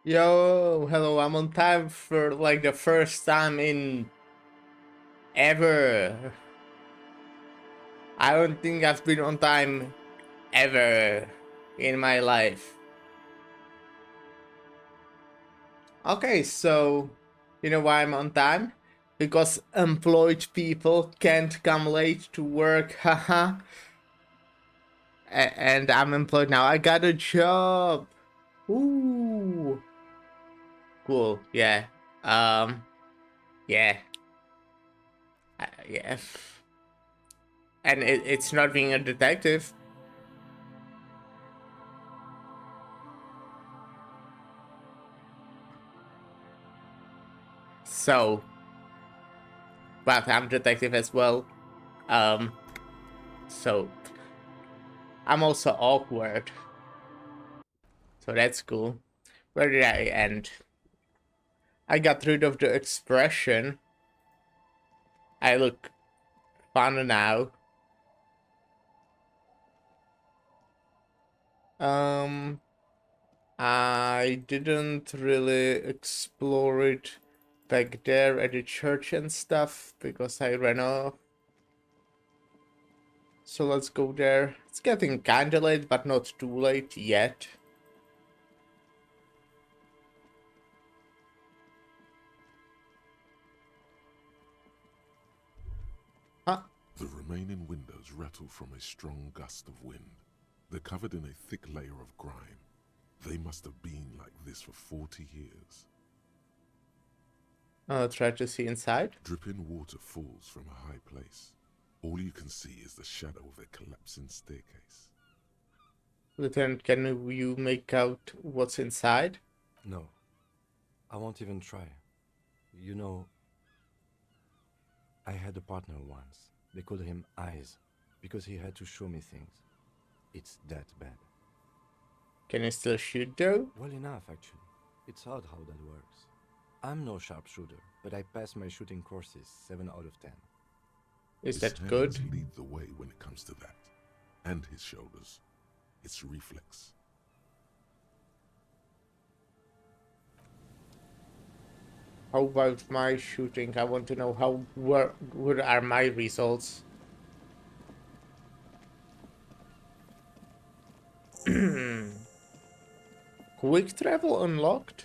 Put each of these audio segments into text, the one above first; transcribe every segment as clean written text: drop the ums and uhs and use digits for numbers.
Yo, hello, I'm on time for like the first time in ever. I don't think I've been on time ever in my life. Okay, so you know why I'm on time? Because employed people can't come late to work, haha. And I'm employed now. I got a job. Ooh. Cool, yeah. Um, yeah. Yeah. And it's not being a detective. So, but I'm detective as well. Um, so I'm also awkward. So that's cool. Where did I end? I got rid of the expression. I look fun now. Um, I didn't really explore it back there at the church and stuff because I ran off. So let's go there. It's getting kinda late, but not too late yet. Huh? The remaining windows rattle from a strong gust of wind. They're covered in a thick layer of grime. They must have been like this for 40 years. Try to see inside. Dripping water falls from a high place. All you can see is the shadow of a collapsing staircase. Lieutenant, can you make out what's inside? No, I won't even try. You know, I had a partner once. They called him Eyes, because he had to show me things. It's that bad. Can you still shoot though? Well enough, actually. It's odd how that works. I'm no sharpshooter, but I passed my shooting courses 7 out of 10. Is His that good? hands lead the way when it comes to that. And his shoulders. It's reflex. How about my shooting? I want to know how good are my results. Quick travel unlocked?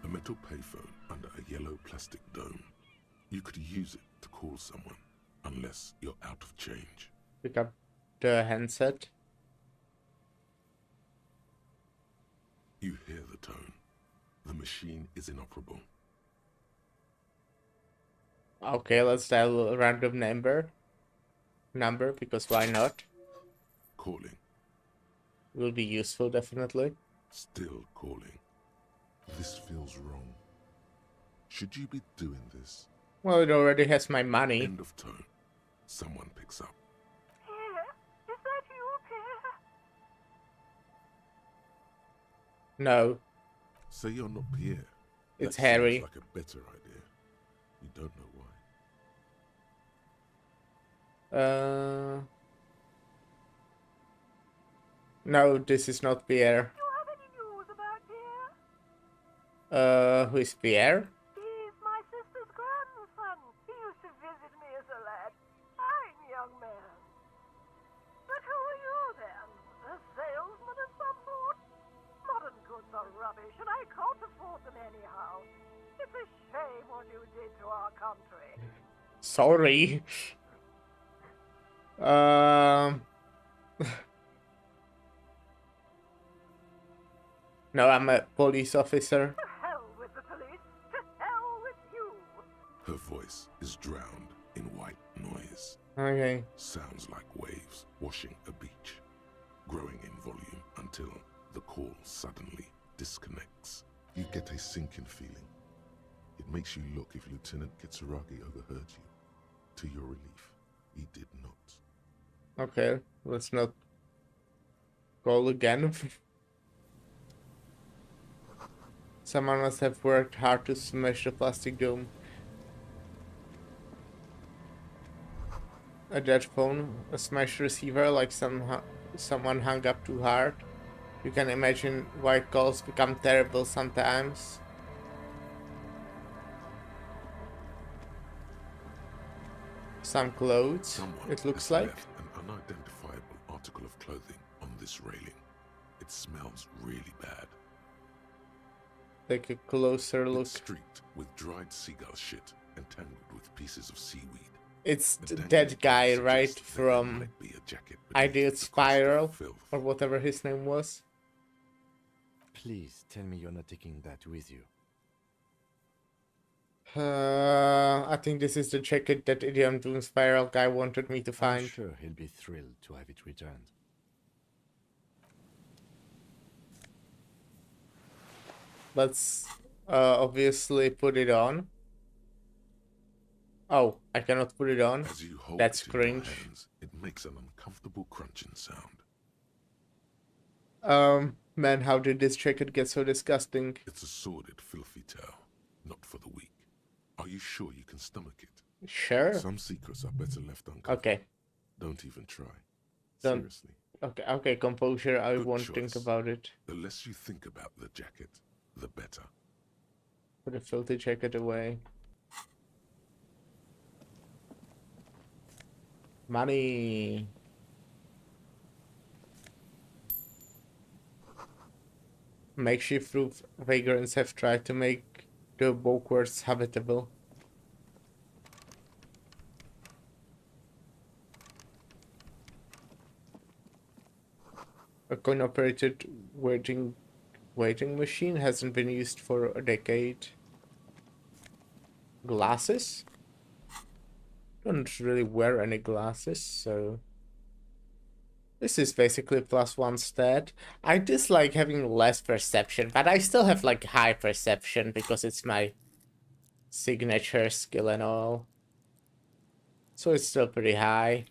A metal payphone under a yellow plastic dome. You could use it to call someone, unless you're out of change. Pick up the handset. You hear the tone. The machine is inoperable. Okay, let's dial a random number because why not? Calling. Will be useful definitely. Still calling. This feels wrong. Should you be doing this? Well, it already has my money. End of tone. Someone picks up. Pierre, is that you, Pierre? No, Say you're not Pierre. it's That Harry. seems like a better idea. You don't know why. No, this is not Pierre. Do you have any news about Pierre? Who is Pierre? He's my sister's grandson. He used to visit me as a lad. Fine young man. But who are you then? A salesman of some sort? Modern goods are rubbish, and I can't afford them anyhow. It's a shame what you did to our country. Sorry. No, I'm a police officer. To hell with the police. To hell with you. Her voice is drowned in white noise. Okay. Sounds like waves washing a beach, growing in volume until the call suddenly disconnects. You get a sinking feeling. It makes you look if Lieutenant Kitsuragi overheard you. To your relief, he did not. Okay, let's not call again. Someone must have worked hard to smash the plastic dome. A dead phone, a smashed receiver, like someone hung up too hard. You can imagine why calls become terrible sometimes. Some clothes, Someone it looks has like. left an unidentifiable article of clothing on this railing. It smells really bad. Take a closer look. It's streaked with dried seagull shit and tangled with pieces of seaweed. It's The dangling that guy, thread right? suggests that there From might be a jacket beneath Ideal the crust of Spiral, filth. or whatever his name was. Please tell me you're not taking that with you. I think this is the jacket that Ideal Doom Spiral guy wanted me to I'm find. sure he'll be thrilled to have it returned. Let's obviously put it on. Oh, I cannot put it on. As you hold That's it in your cringe. hands, it makes an uncomfortable crunching sound. Man, how did this jacket get so disgusting? It's a sordid, filthy tale, not for the weak. Are you sure you can stomach it? Sure. Some secrets are better left uncovered. Okay. Don't even try. Don't- Seriously. Okay, composure, I Good won't think choice. about it. The less you think about the jacket, the better. Put the filthy jacket away. Money. Makeshift roof vagrants have tried to make the bulkwards habitable. A coin-operated waiting machine hasn't been used for a decade. Glasses? Don't really wear any glasses, so... This is basically +1 stat. I dislike having less perception, but I still have like high perception because it's my signature skill and all. So it's still pretty high.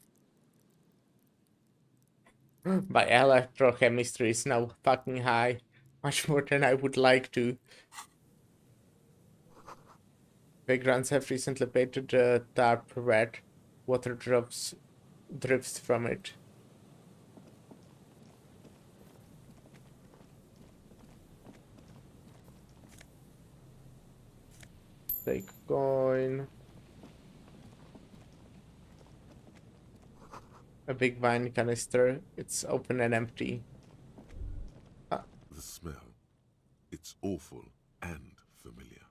My electrochemistry is now fucking high. Much more than I would like to. Vagrants have recently painted the tarp red. Water drifts from it. Take coin. A big wine canister. It's open and empty. The smell. It's awful and familiar.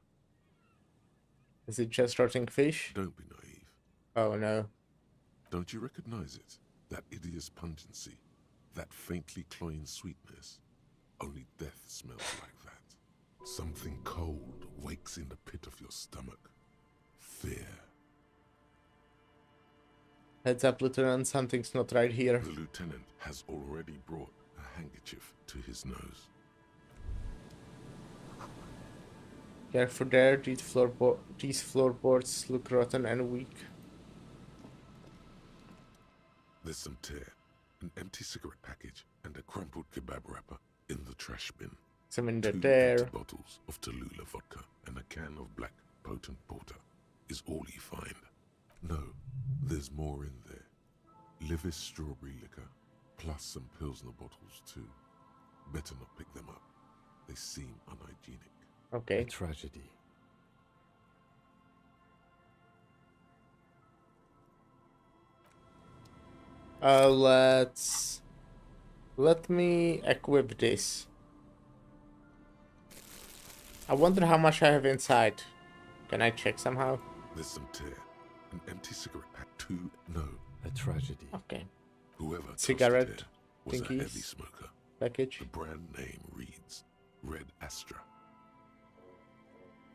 Is it just rotting fish? Don't be naive. Oh no. Don't you recognize it? That hideous pungency. That faintly cloying sweetness. Only death smells like that. Something cold wakes in the pit of your stomach. Fear. Heads up, Lieutenant, something's not right here. The lieutenant has already brought a handkerchief to his nose. Careful there, these floorboards look rotten and weak. There's some tear, an empty cigarette package, and a crumpled kebab wrapper in the trash bin. Some in the 2 there. empty bottles of Tequila vodka and a can of black potent porter is all you find. No, there's more in there. Livis strawberry liquor, plus some Pilsner bottles too. Better not pick them up. They seem unhygienic. Okay. A tragedy. Let me equip this. I wonder how much I have inside. Can I check somehow? There's some tear, an empty cigarette pack, 2. No, A tragedy. Okay. whoever tossed Cigarette it here was a thingies. heavy smoker. Package. The brand name reads Red Astra.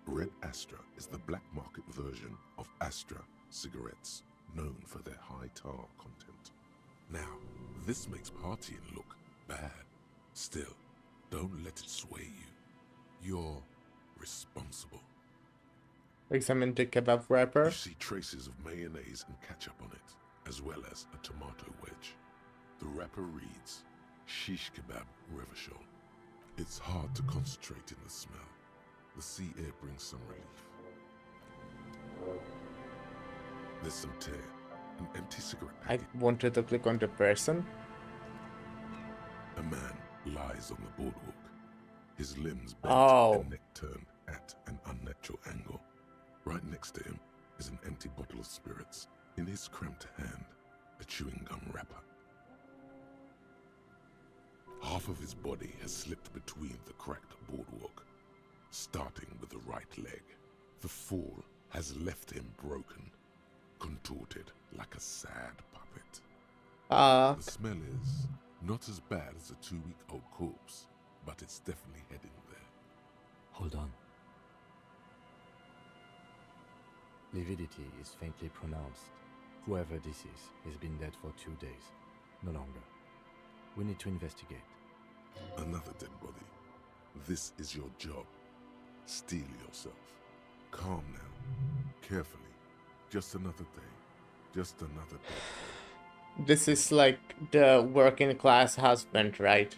Red Astra is the black market version of Astra cigarettes, known for their high tar content. Now, this makes partying look bad. Still, don't let it sway you. You're responsible. Examine the kebab wrapper. You see traces of mayonnaise and ketchup on it, as well as a tomato wedge. The wrapper reads Shish Kebab Revachol. It's hard to concentrate in the smell. The sea air brings some relief. There's some tear, an empty cigarette I packet. wanted to click on the person. A man lies on the boardwalk, his limbs bent Oh. and neck turned at an unnatural angle. Right next to him is an empty bottle of spirits. In his cramped hand, a chewing gum wrapper. Half of his body has slipped between the cracked boardwalk, starting with the right leg. The fall has left him broken, contorted like a sad puppet. The smell is not as bad as a 2-week-old corpse, but it's definitely heading there. Hold on. Lividity is faintly pronounced. Whoever this is, he's been dead for 2 days. No longer. We need to investigate. Another dead body. This is your job. Steel yourself. Calm now. Carefully. Just another day. Just another day. This is like the working class husband, right?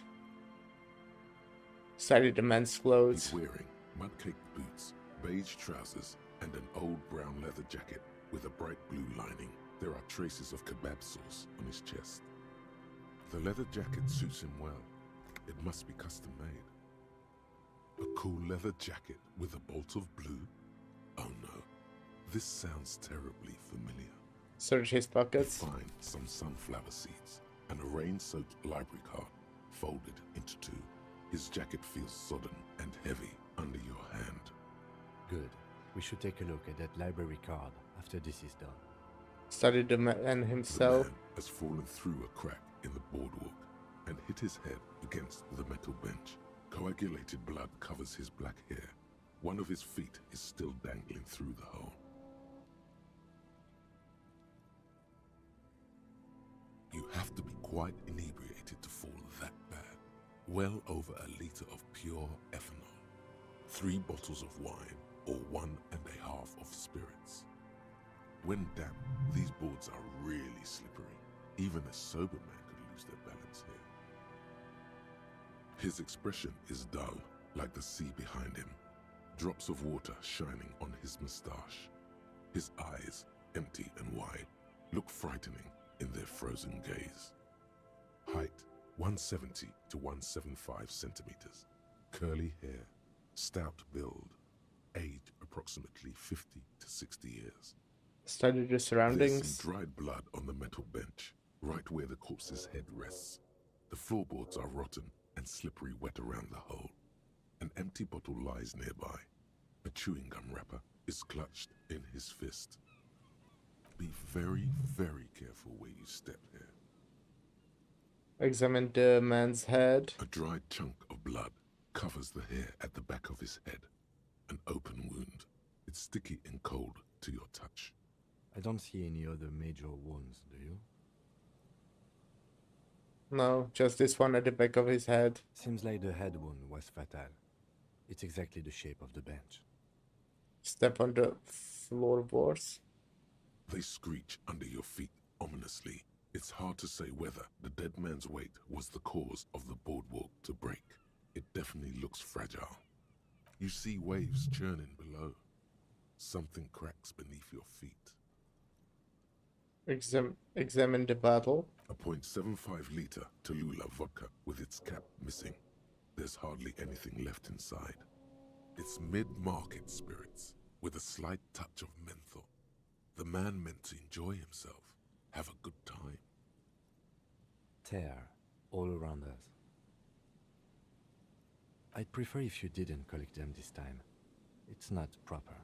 Study the men's clothes. He's wearing mud-caked boots, beige trousers, and an old brown leather jacket with a bright blue lining. There are traces of kebab sauce on his chest. The leather jacket suits him well. It must be custom made. A cool leather jacket with a bolt of blue? Oh no, this sounds terribly familiar. Search his You pockets. find some sunflower seeds and a rain-soaked library card folded into two. His jacket feels sodden and heavy under your hand. Good. We should take a look at that library card after this is done. Study the man The himself. man has fallen through a crack in the boardwalk and hit his head against the metal bench. Coagulated blood covers his black hair. One of his feet is still dangling through the hole. You have to be quite inebriated to fall that bad. Well over a liter of pure ethanol. 3 bottles of wine or 1.5 of spirits. When damp, these boards are really slippery. Even a sober man could lose their balance here. His expression is dull, like the sea behind him. Drops of water shining on his moustache. His eyes, empty and wide, look frightening in their frozen gaze. Height, 170 to 175 centimeters. Curly hair, stout build. Age, approximately 50 to 60 years. Study the There's surroundings. some dried blood on the metal bench, right where the corpse's head rests. The floorboards are rotten and slippery wet around the hole. An empty bottle lies nearby. A chewing gum wrapper is clutched in his fist. Be very, very careful where you step here. Examine the man's head. A dried chunk of blood covers the hair at the back of his head. An open wound. It's sticky and cold to your touch. I don't see any other major wounds, do you? No, just this one at the back of his head. Seems like the head wound was fatal. It's exactly the shape of the bench. Step on the floorboards. They screech under your feet ominously. It's hard to say whether the dead man's weight was the cause of the boardwalk to break. It definitely looks fragile. You see waves churning below. Something cracks beneath your feet. Examine the bottle. A .75 liter Tequila vodka with its cap missing. There's hardly anything left inside. It's mid-market spirits with a slight touch of menthol. The man meant to enjoy himself, have a good time. Tear all around us. I'd prefer if you didn't collect them this time. It's not proper.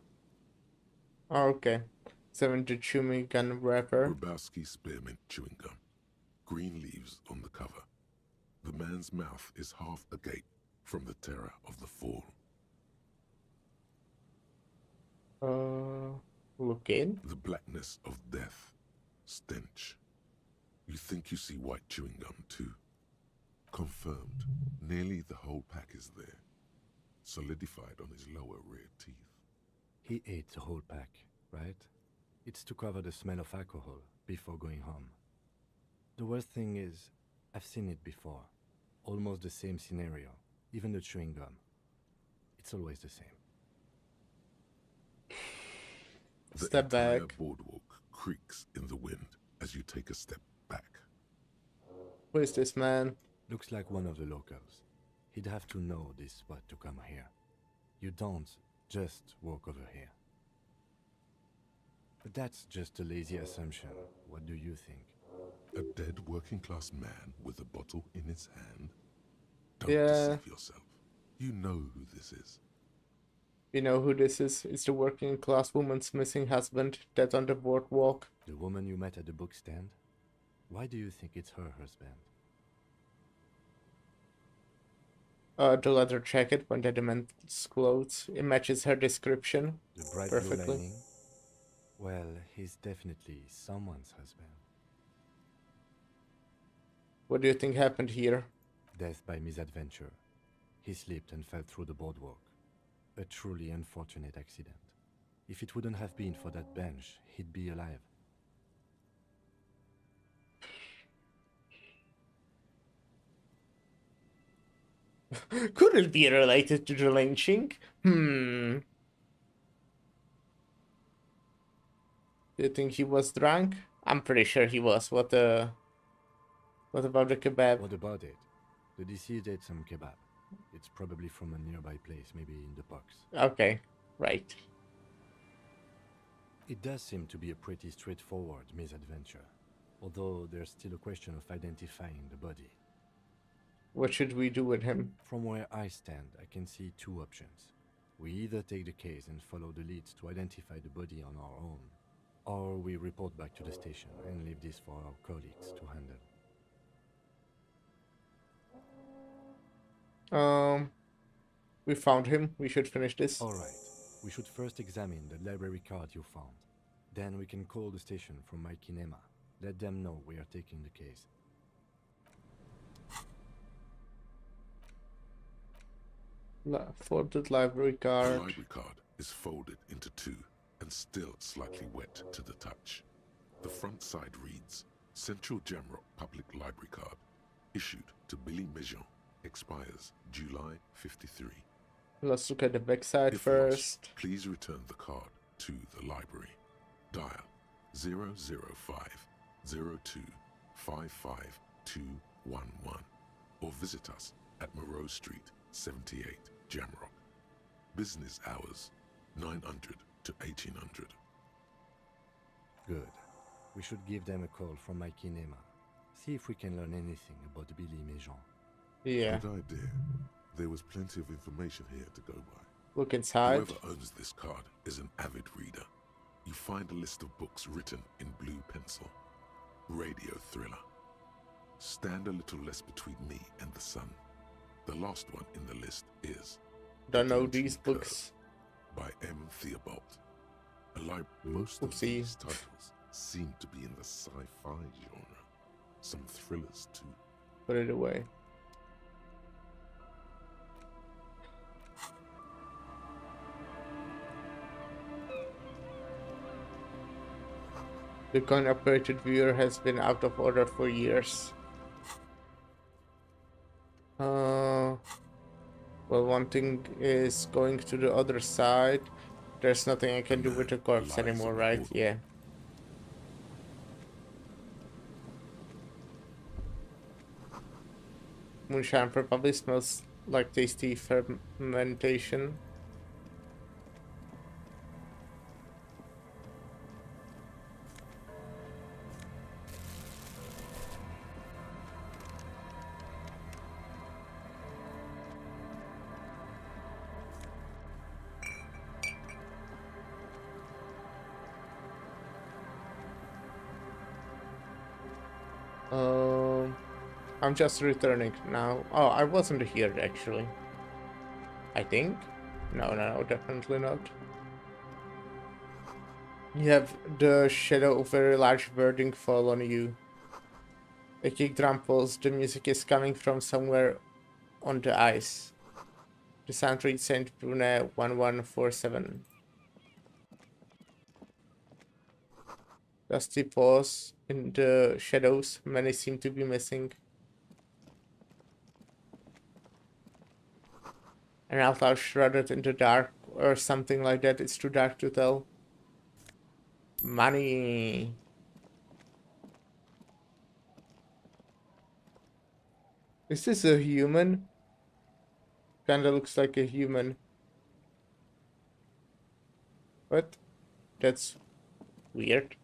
Oh, okay. Examine the chewing gum wrapper. Grabowski spearmint chewing gum. Green leaves on the cover. The man's mouth is half agape from the terror of the fall. Look in. The blackness of death. Stench. You think you see white chewing gum too. Confirmed. Nearly the whole pack is there. Solidified on his lower rear teeth. He ate the whole pack, right? It's to cover the smell of alcohol before going home. The worst thing is, I've seen it before. Almost the same scenario. Even the chewing gum. It's always the same. The Step entire back. boardwalk creaks in the wind as you take a step back. Who is this man? Looks like one of the locals. He'd have to know this spot to come here. You don't just walk over here. But that's just a lazy assumption. What do you think? A dead working-class man with a bottle in his hand? Don't Yeah. deceive yourself. You know who this is. You know who this is? It's the working class woman's missing husband, dead on the boardwalk. The woman you met at the book stand? Why do you think it's her husband? The leather jacket when the demands clothes. It matches her description The bright blue perfectly. lining? Well, he's definitely someone's husband. What do you think happened here? Death by misadventure. He slipped and fell through the boardwalk. A truly unfortunate accident. If it wouldn't have been for that bench, he'd be alive. Could it be related to the lynching? Do you think he was drunk? I'm pretty sure he was. What about the kebab? What about it? The deceased ate some kebab. It's probably from a nearby place, maybe in the box. Okay, right. It does seem to be a pretty straightforward misadventure, although there's still a question of identifying the body. What should we do with him? From where I stand, I can see two options. We either take the case and follow the leads to identify the body on our own, or we report back to the station and leave this for our colleagues to handle. We found him. We should finish this. Alright, we should first examine the library card you found. Then we can call the station from my kinema. Let them know we are taking the case. Folded library The card. library card is folded into two and still slightly wet to the touch. The front side reads, Central Jamrock Public Library Card, issued to Billy Mejean, expires July 53. Let's look at the backside If first. lost, please return the card to the library. Dial 005 02 55211 or visit us at Moreau Street, 78, Jamrock. Business hours 900 to 1800. Good. We should give them a call from my kinema. See if we can learn anything about Billy Mejean. Yeah. Good idea. There was plenty of information here to go by. Look inside. Whoever owns this card is an avid reader. You find a list of books written in blue pencil. Radio thriller. Stand a little less between me and the sun. The last one in the list is Don't know Clinton these Curve books. by M. Theobald. Most of Oopsie. these titles seem to be in the sci-fi genre. Some thrillers too. Put it away. The coin-operated viewer has been out of order for years. Well, one thing is going to the other side. There's nothing I can do with the corpse Lies anymore, on the right? portal. Yeah. Moonshine probably smells like tasty fermentation. I'm just returning now. Oh, I wasn't here actually. I think? No, definitely not. You have the shadow of a very large birding fall on you. A kick drum pulls. The music is coming from somewhere on the ice. The sound reads Saint Brune 1147. Dusty paws in the shadows. Many seem to be missing. An outlaw shrouded in the dark or something like that. It's too dark to tell. Money. Is this a human? Kinda looks like a human. What? That's weird.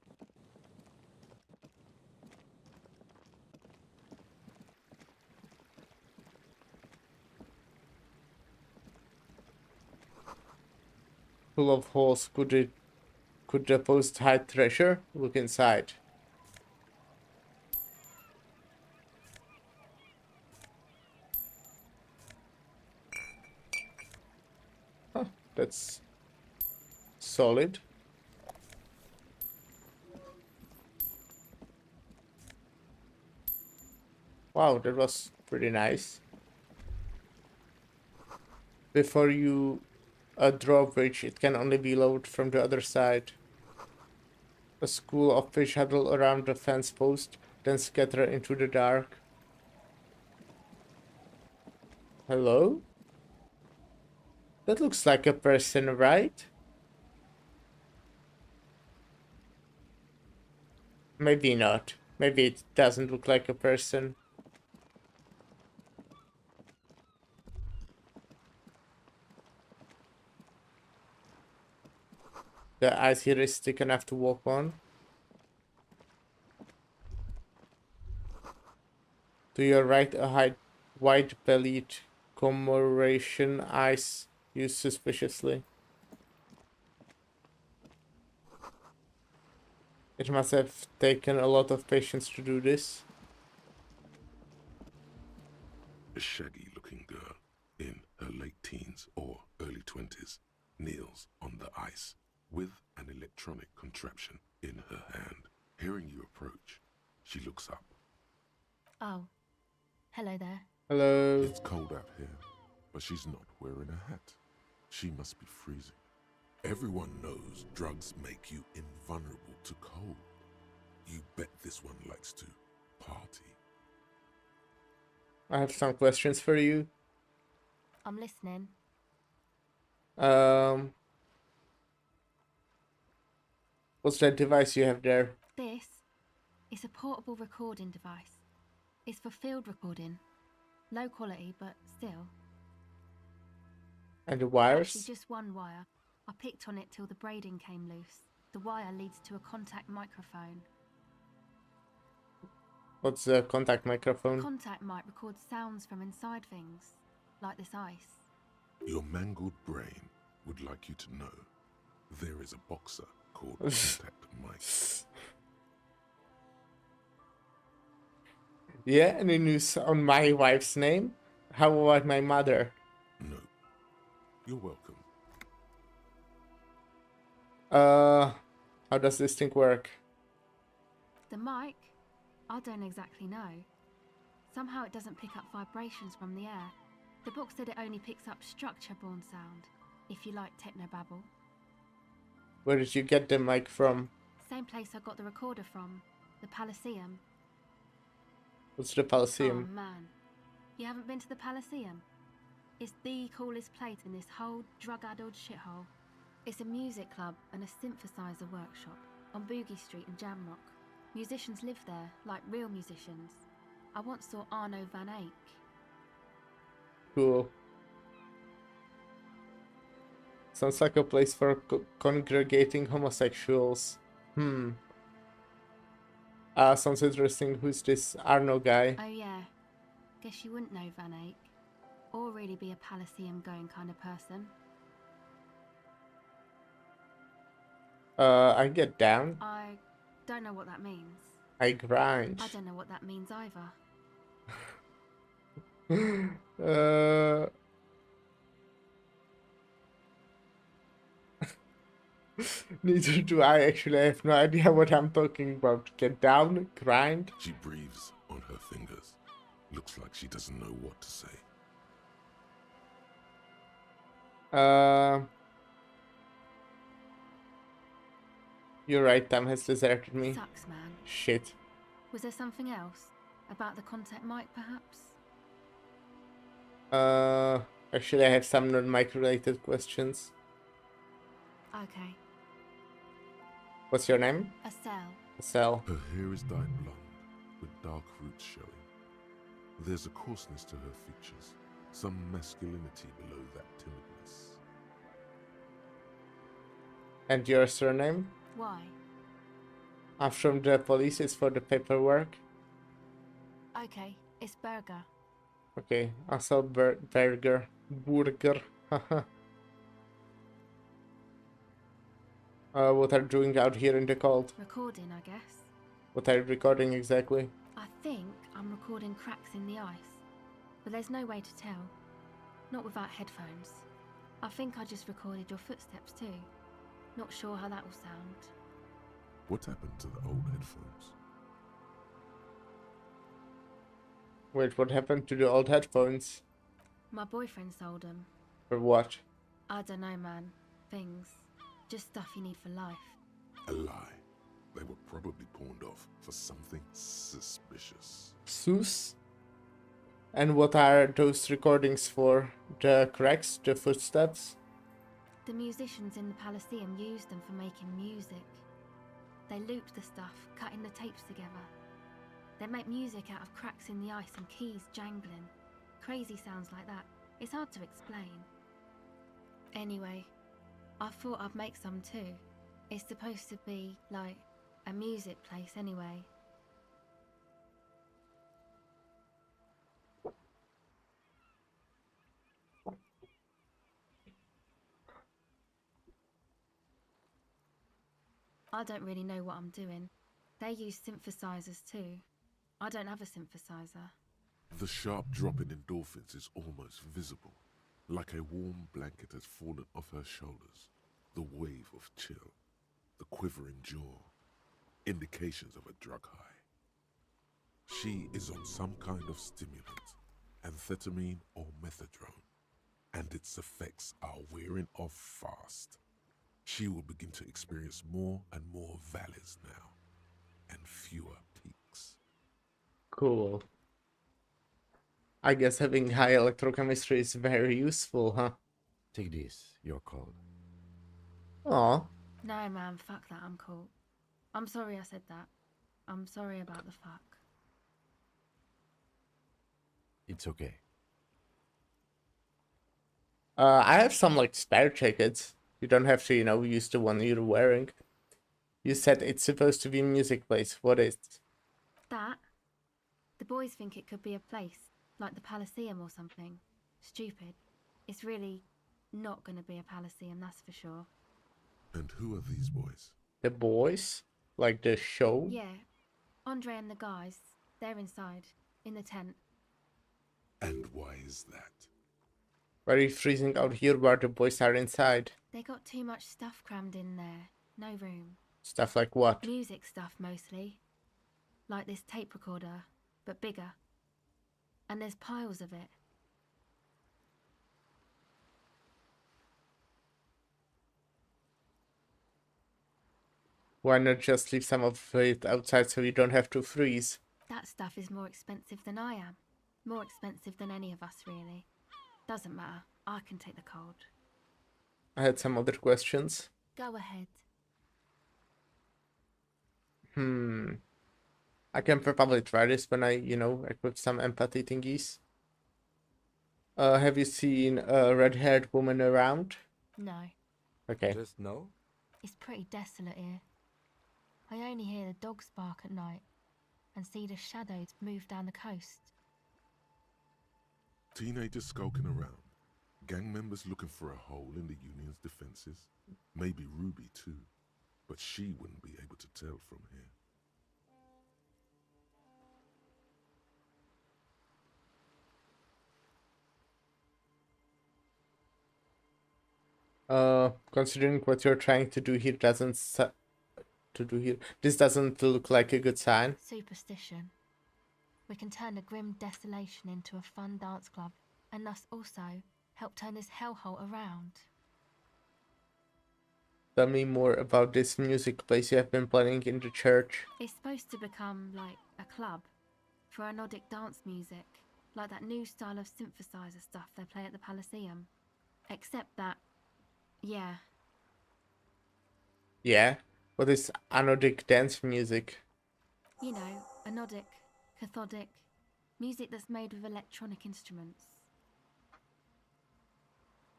Full of holes. Could the post hide treasure? Look inside. Huh, that's solid. Wow, that was pretty nice. Before you drop which it can only be loaded from the other side. A school of fish huddle around the fence post, then scatter into the dark. Hello? That looks like a person, right? Maybe not. Maybe it doesn't look like a person. The ice here is thick enough to walk on. To your right, a white-bellied commemoration eyes you suspiciously. It must have taken a lot of patience to do this. A shaggy-looking girl in her late teens or early 20s kneels on the ice with an electronic contraption in her hand. Hearing you approach, she looks up. Oh, hello there. Hello. It's cold out here, but she's not wearing a hat. She must be freezing. Everyone knows drugs make you invulnerable to cold. You bet this one likes to party. I have some questions for you. I'm listening. What's that device you have there? This is a portable recording device. It's for field recording. Low quality, but still. And the Actually, wires? just one wire. I picked on it till the braiding came loose. The wire leads to a contact microphone. What's the contact microphone? Contact mic records sounds from inside things, like this ice. Your mangled brain would like you to know there is a boxer called Contact Mike. Yeah, any news on my wife's name? How about my mother? No. You're welcome. How does this thing work? The mic? I don't exactly know. Somehow it doesn't pick up vibrations from the air. The book said it only picks up structure-borne sound, if you like technobabble. Where did you get the mic from? Same place I got the recorder from, the Palaceum. What's the Palaceum? Oh man, you haven't been to the Palaceum? It's the coolest place in this whole drug-addled shithole. It's a music club and a synthesizer workshop on Boogie Street in Jamrock. Musicians live there, like real musicians. I once saw Arno van Eyck. Cool. Sounds like a place for congregating homosexuals. Sounds interesting. Who's this Arno guy? Oh yeah, guess you wouldn't know Van Eyck. Or really be a Palaceum going kind of person. I get down. I don't know what that means. I grind. I don't know what that means either. Neither do I actually. I have no idea what I'm talking about. Get down, grind. She breathes on her fingers. Looks like she doesn't know what to say. You're right, Tom has deserted me. Sucks, man. Shit. Was there something else? About the contact mic, perhaps? Actually, I have some non-mic related questions. Okay. What's your name? A cell. Cell. Her hair is dyed blonde, with dark roots showing. There's a coarseness to her features, some masculinity below that timidness. And your surname? Why? I'm from the police, it's for the paperwork. Okay, it's Berger. Okay, also Burger. Burger. Haha. What are you doing out here in the cold? Recording, I guess. What are you recording exactly? I think I'm recording cracks in the ice, but there's no way to tell. Not without headphones. I think I just recorded your footsteps too. Not sure how that will sound. What happened to the old headphones? Wait, what happened to the old headphones? My boyfriend sold them. For what? I don't know, man. Things. Just stuff you need for life. A lie. They were probably pawned off for something suspicious. Sus? And what are those recordings for? The cracks, the footsteps? The musicians in the Palaceum used them for making music. They looped the stuff, cutting the tapes together. They make music out of cracks in the ice and keys jangling. Crazy sounds like that. It's hard to explain. Anyway, I thought I'd make some too. It's supposed to be, like, a music place anyway. I don't really know what I'm doing. They use synthesizers too. I don't have a synthesizer. The sharp drop in endorphins is almost visible, like a warm blanket has fallen off her shoulders. The wave of chill, the quivering jaw, indications of a drug high. She is on some kind of stimulant, amphetamine or methadone, and its effects are wearing off fast. She will begin to experience more and more valleys now, and fewer peaks. Cool. I guess having high electrochemistry is very useful, huh? Take this, you're cold. Aw. No, man, fuck that, I'm cool. I'm sorry I said that. I'm sorry about the fuck. It's okay. I have some, like, spare tickets. You don't have to, use the one you're wearing. You said it's supposed to be a music place. What is it? That? The boys think it could be a place, like the Palaceum or something. Stupid. It's really not gonna be a Palaceum, that's for sure. And who are these boys? The boys? Like the show? Yeah, Andre and the guys, they're inside, in the tent. And why is that? Very freezing out here where the boys are inside. They got too much stuff crammed in there. No room. Stuff like what? Music stuff mostly. Like this tape recorder, but bigger. And there's piles of it. Why not just leave some of it outside so you don't have to freeze? That stuff is more expensive than I am. More expensive than any of us, really. Doesn't matter. I can take the cold. I had some other questions. Go ahead. I can probably try this when I, equip some empathy thingies. Have you seen a red-haired woman around? No. Okay. Just no? It's pretty desolate here. I only hear the dogs bark at night and see the shadows move down the coast. Teenagers skulking around. Gang members looking for a hole in the Union's defenses. Maybe Ruby too. But she wouldn't be able to tell from here. Considering what you're trying to do here this doesn't look like a good sign. Superstition. We can turn a grim desolation into a fun dance club, and thus also help turn this hellhole around. Tell me more about this music place you have been playing in the church. It's supposed to become like a club for anodic dance music, like that new style of synthesizer stuff they play at the Palaceum. Except that, yeah, Yeah? What is anodic dance music? you know, anodic, cathodic, Music that's made with electronic instruments.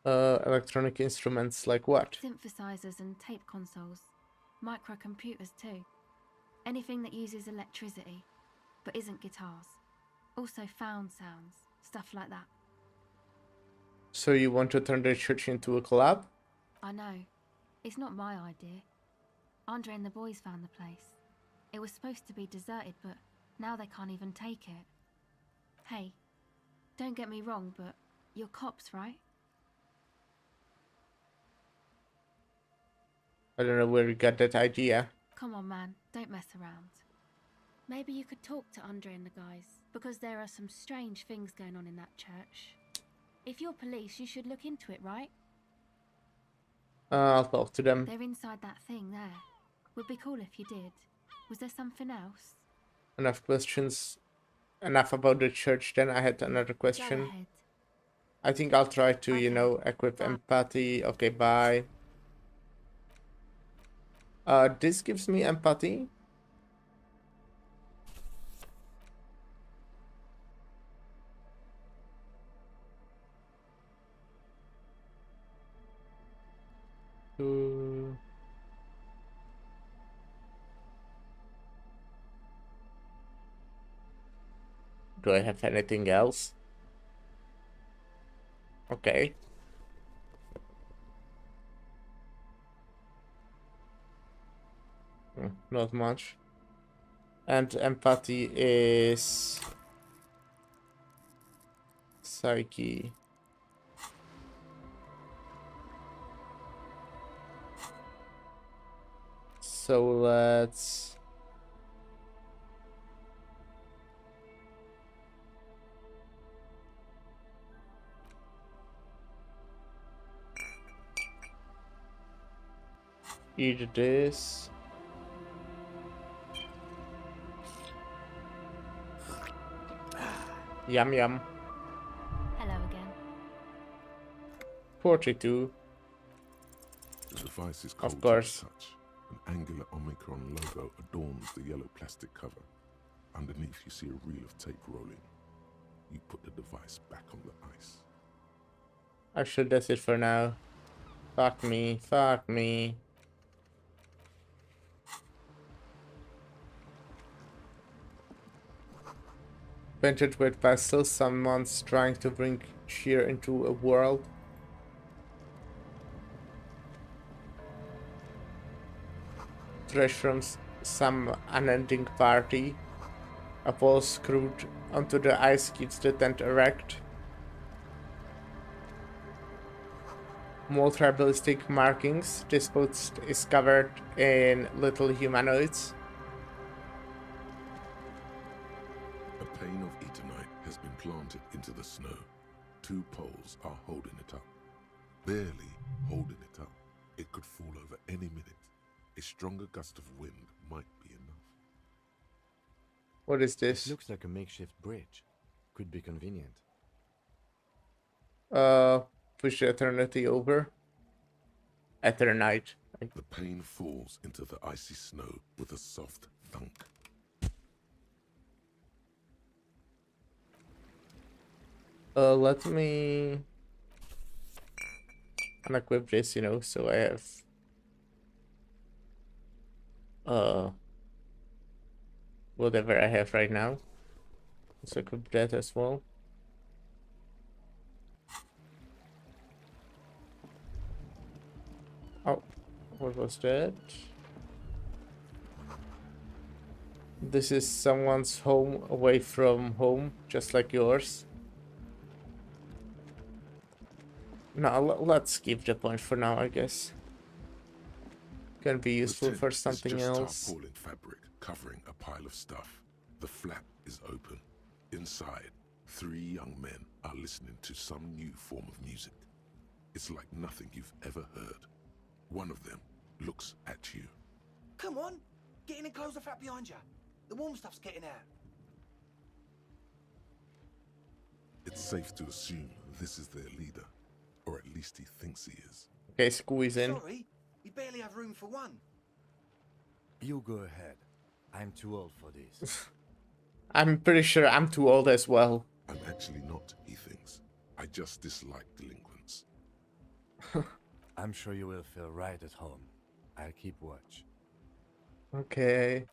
Electronic instruments like what? Synthesizers and tape consoles. Microcomputers too. Anything that uses electricity, but isn't guitars. Also found sounds, stuff like that. So you want to turn the church into a club? I know. It's not my idea. Andre and the boys found the place. It was supposed to be deserted, but now they can't even take it. Hey, don't get me wrong, but you're cops, right? I don't know where you got that idea. Come on, man, don't mess around. Maybe you could talk to Andre and the guys, because there are some strange things going on in that church. If you're police, you should look into it, right? I'll talk to them. They're inside that thing there. Would be cool if you did. Was there something else? Enough questions. Enough about the church, then I had another Go question. ahead. I think I'll try to, you Okay. know, equip Bye. empathy. Okay, bye. This gives me empathy. To... Do I have anything else? Okay. Not much. And empathy is psyche. So let's eat this. Yum yum. Hello again. 42. The device is cold to course. the touch. An angular Omicron logo adorns the yellow plastic cover. Underneath, you see a reel of tape rolling. You put the device back on the ice. Actually, that's it for now. Fuck me. Fuck me. Painted with pastels, someone's trying to bring cheer into a world. Trash from some unending party. A pole screwed onto the ice keeps the tent erect. More tribalistic markings. This post is covered in little humanoids. A pane of eternite has been planted into the snow. 2 poles are holding it up. Barely holding it up. It could fall over any minute. A stronger gust of wind might be enough. What is It this? looks like a makeshift bridge. Could be convenient. Push the eternity over. Eternite. The pane falls into the icy snow with a soft thunk. Let me unequip this, you know, so I have whatever I have right now. Let's equip that as well. Oh, what was that? This is someone's home away from home, just like yours. No, let's skip the point for now, I guess. Can be useful The tent for is something just else. tarpaulin fabric covering a pile of stuff. The flap is open. Inside, 3 young men are listening to some new form of music. It's like nothing you've ever heard. One of them looks at you. Come on, get in and close the flap behind you. The warm stuff's getting out. It's safe to assume this is their leader, or at least he thinks he is. Okay, squeeze in. Sorry, we barely have room for one. You go ahead. I'm too old for this. I'm pretty sure I'm too old as well. I'm actually not, he thinks. I just dislike delinquents. I'm sure you will feel right at home. I'll keep watch. Okay.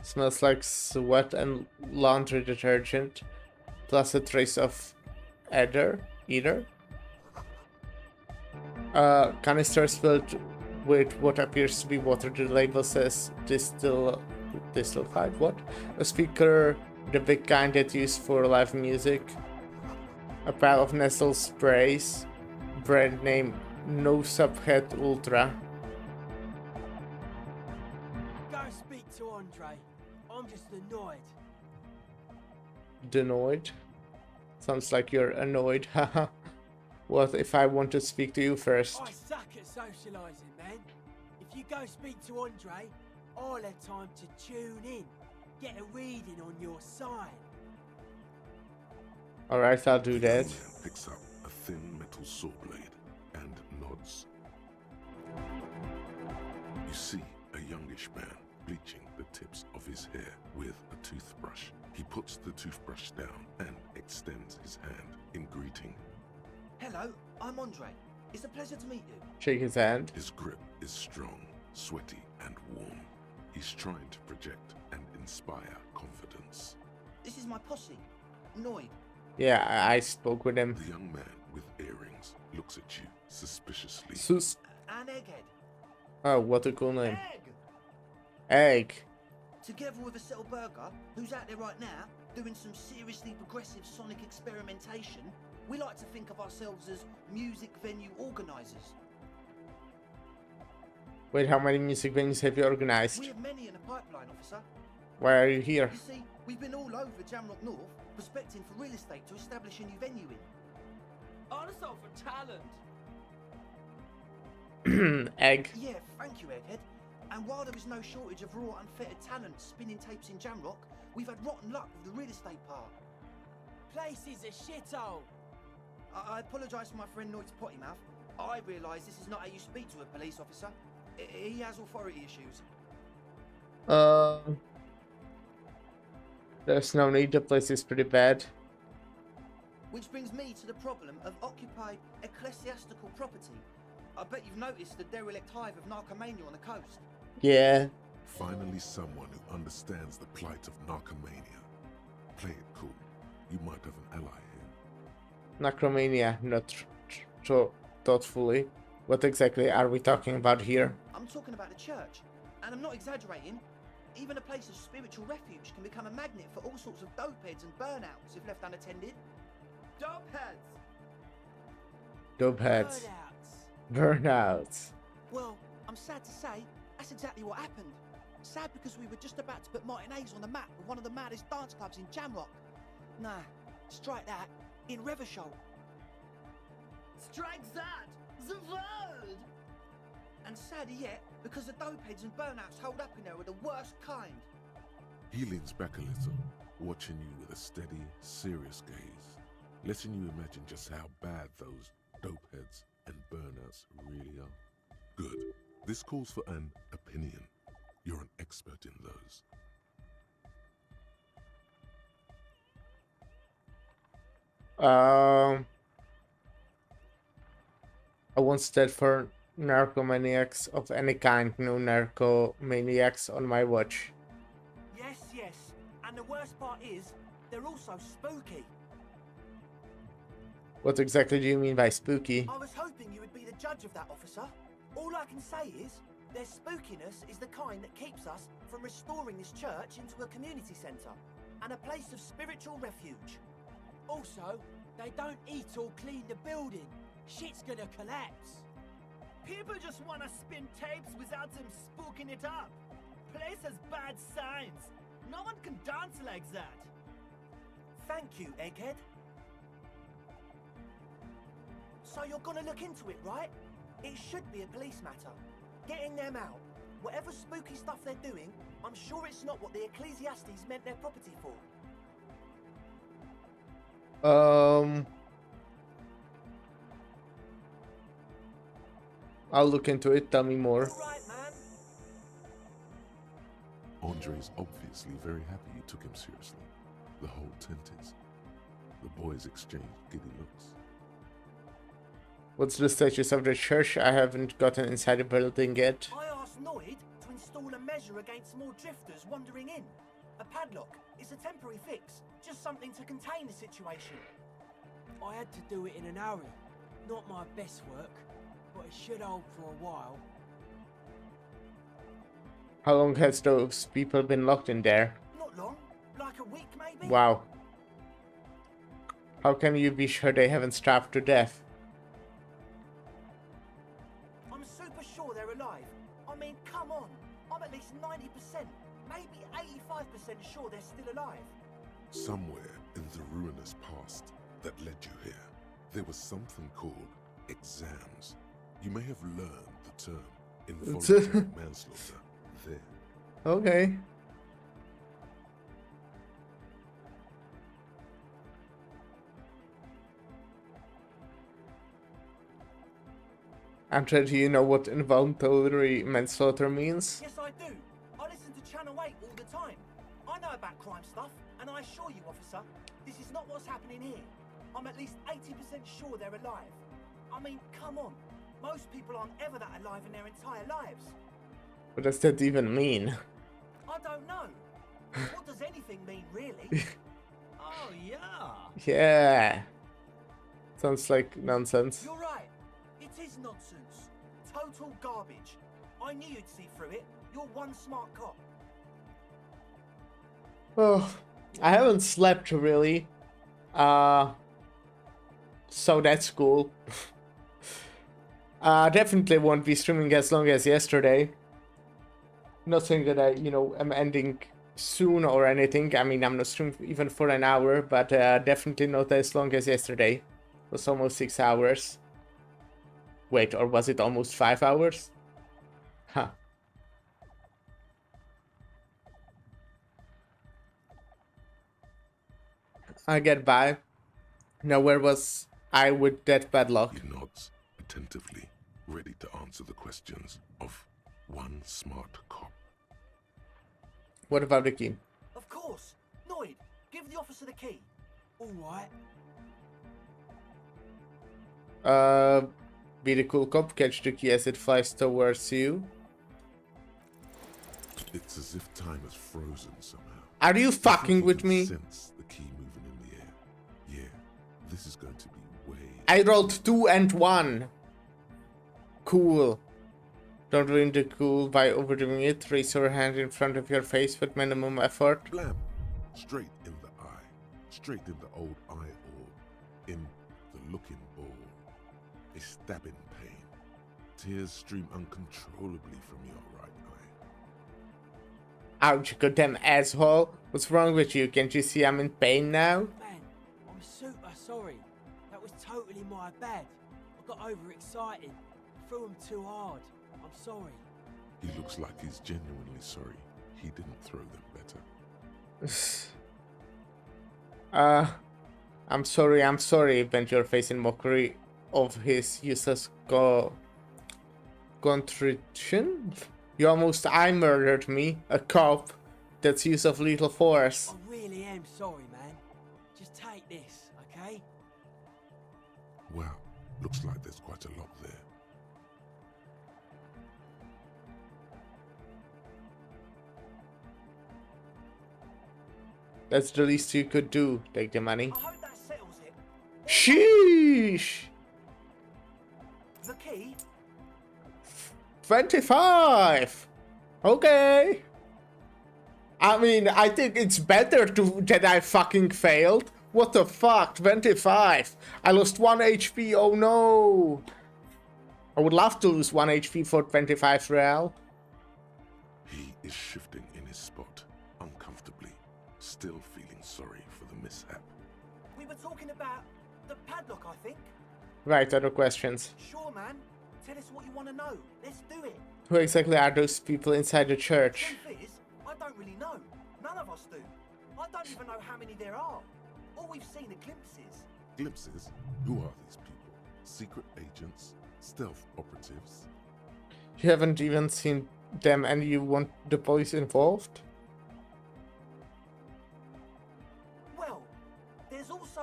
Smells like sweat and laundry detergent, plus a trace of ether. Canisters filled with what appears to be water. The label says distilled. What? A speaker, the big kind that's used for live music. A pile of Nestle sprays, brand name No Subhead Ultra. Go speak to Andre. I'm just annoyed. Denoid? Sounds like you're annoyed, haha. What if I want to speak to you first? I suck at socialising, man. If you go speak to Andre, I'll have time to tune in, get a reading on your side. Alright, I'll do that. The man picks up a thin metal saw blade and nods. You see a youngish man bleaching the tips of his hair with a toothbrush. He puts the toothbrush down and extends his hand in greeting. Hello, I'm Andre. It's a pleasure to meet you. Shake his hand. His grip is strong, sweaty, and warm. He's trying to project and inspire confidence. This is my posse, Noid. Yeah, I spoke with him. The young man with earrings looks at you suspiciously. Sus. And Egghead. Oh, what a cool name. Egg! Egg. Together with a Settle Burger, who's out there right now, doing some seriously progressive sonic experimentation, we like to think of ourselves as music venue organisers. Wait, how many music venues have you organized? We have many in the pipeline, officer. Why are you here? You see, we've been all over Jamrock North, prospecting for real estate to establish a new venue in. Honest for talent. Egg. Yeah, thank you, Egghead. And while there is no shortage of raw, unfettered talent spinning tapes in Jamrock, we've had rotten luck with the real estate part. Place is a shithole. I apologise for my friend Noid's potty mouth. I realise this is not how you speak to a police officer. He has authority issues. There's no need. The place is pretty bad. Which brings me to the problem of occupied ecclesiastical property. I bet you've noticed the derelict hive of narcomania on the coast. Yeah. Finally, someone who understands the plight of narcomania. Play it cool. You might have an ally here. Necromania, not thoughtfully. What exactly are we talking about here? I'm talking about the church, and I'm not exaggerating. Even a place of spiritual refuge can become a magnet for all sorts of dopeheads and burnouts if left unattended. Dopeheads! Dopeheads. Burnouts. Burnouts. Well, I'm sad to say, that's exactly what happened. Sad because we were just about to put Martinez on the map with one of the maddest dance clubs in Jamrock. Nah, strike that, in Revershoal. Strike that! The word! And sadder yet, because the dopeheads and burnouts hold up in there are the worst kind. He leans back a little, watching you with a steady, serious gaze, letting you imagine just how bad those dopeheads and burnouts really are. Good. This calls for an opinion. You're an expert in those. I once said for narcomaniacs of any kind, no narcomaniacs on my watch. Yes, and the worst part is, they're also spooky. What exactly do you mean by spooky? I was hoping you would be the judge of that, officer. All I can say is, their spookiness is the kind that keeps us from restoring this church into a community centre and a place of spiritual refuge. Also, they don't eat or clean the building. Shit's gonna collapse. People just wanna spin tapes without them spooking it up. Place has bad signs. No one can dance like that. Thank you, Egghead. So you're gonna look into it, right? It should be a police matter. Getting them out. Whatever spooky stuff they're doing, I'm sure it's not what the Ecclesiastes meant their property for. I'll look into it. Tell me more. All right, man. Andre's obviously very happy you took him seriously. The whole tent is. The boys exchanged giddy looks. What's the status of the church? I haven't gotten inside the building yet. I asked Noid to install a measure against more drifters wandering in. A padlock. It's a temporary fix. Just something to contain the situation. I had to do it in an hurry. Not my best work, but it should hold for a while. How long has those people been locked in there? Not long. Like a week, maybe? Wow. How can you be sure they haven't starved to death? I'm super sure they're alive. I mean, come on. I'm at least 90%, maybe 85% sure they're still alive. Somewhere in the ruinous past that led you here, there was something called exams. You may have learned the term involuntary manslaughter there. Okay. Andrea, do you know what involuntary manslaughter means? Yes, I do. I listen to Channel 8 all the time. I know about crime stuff, and I assure you, officer, this is not what's happening here. I'm at least 80% sure they're alive. I mean, come on. Most people aren't ever that alive in their entire lives. What does that even mean? I don't know. What does anything mean, really? Oh, yeah. Yeah. Sounds like nonsense. You're right. It is nonsense. Total garbage. I knew you'd see through it. You're one smart cop. Oh, I haven't slept really. So that's cool. Definitely won't be streaming as long as yesterday. Not saying that I, am ending soon or anything. I mean, I'm not streaming even for an hour, but definitely not as long as yesterday. It was almost 6 hours. Wait, or was it almost 5 hours? Huh. I get by. Now, where was I with that padlock? He nods attentively, ready to answer the questions of one smart cop. What about the key? Of course. Noid, give the officer the key. All right. Be the cool cop, catch the key as it flies towards you. It's as if time has frozen somehow. Are you As if fucking you with can me? Sense the key moving in the air. Yeah, this is going to be way. I rolled 2 and 1. Cool. Don't ruin the cool by overdoing it. Raise your hand in front of your face with minimum effort. Blam! Straight in the eye. Straight in the old eye orb. In the looking ball. A stabbing pain. Tears stream uncontrollably from your right eye. Ouch, you goddamn asshole. What's wrong with you? Can't you see I'm in pain now? Man, I'm super sorry. That was totally my bad. I got overexcited. Threw him too hard. I'm sorry. He looks like he's genuinely sorry. He didn't throw them better. I'm sorry, bent your face in mockery of his useless contrition. You almost murdered me, a cop. That's use of lethal force. I really am sorry, man. Just take this, okay? Wow, looks like there's quite a lot there. That's the least you could do. Take the money. I hope that settles it. Sheesh! The key? 25! Okay. I mean, I think it's better that I fucking failed. What the fuck? 25. I lost 1 HP. Oh no. I would love to lose 1 HP for 25 real. He is shifting in his spot, uncomfortably, still feeling sorry for the mishap. We were talking about the padlock, I think. Right, other questions. Sure, man. Tell us what you want to know. Let's do it. Who exactly are those people inside the church? Truth is, I don't really know. None of us do. I don't even know how many there are. All we've seen are glimpses. Glimpses? Who are these people? Secret agents? Stealth operatives? You haven't even seen them and you want the police involved?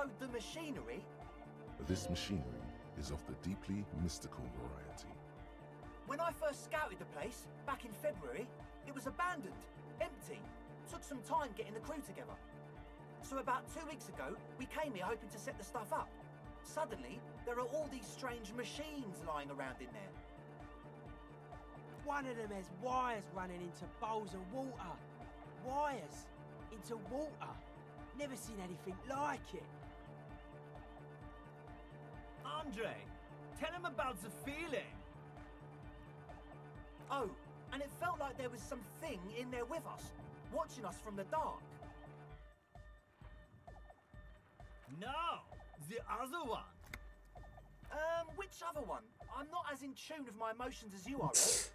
So the machinery? This machinery is of the deeply mystical variety. When I first scouted the place, back in February, it was abandoned, empty. Took some time getting the crew together. So about 2 weeks ago, we came here hoping to set the stuff up. Suddenly, there are all these strange machines lying around in there. One of them has wires running into bowls of water. Wires into water. Never seen anything like it. Andre, tell him about the feeling. Oh, and it felt like there was something in there with us, watching us from the dark. No, the other one. Which other one? I'm not as in tune with my emotions as you are, Ed.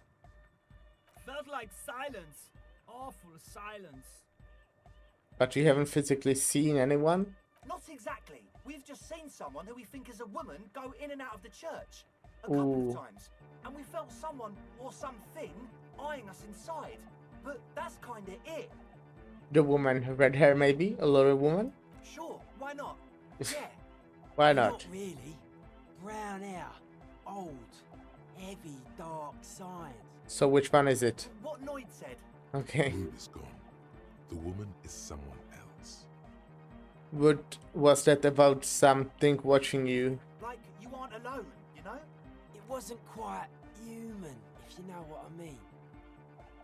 Felt like silence. Awful silence. But you haven't physically seen anyone? Not exactly. We've just seen someone who we think is a woman go in and out of the church. A couple of times. And we felt someone or something eyeing us inside. But that's kinda it. The woman, red hair maybe? A little woman? Sure, why not? Yeah. Why Not not? really. Brown hair. Old. Heavy, dark signs. So which one is it? What Noid said. Okay. Rube is gone. The woman is someone else. What was that about something watching you? Like, you aren't alone, you know? It wasn't quite human, if you know what I mean.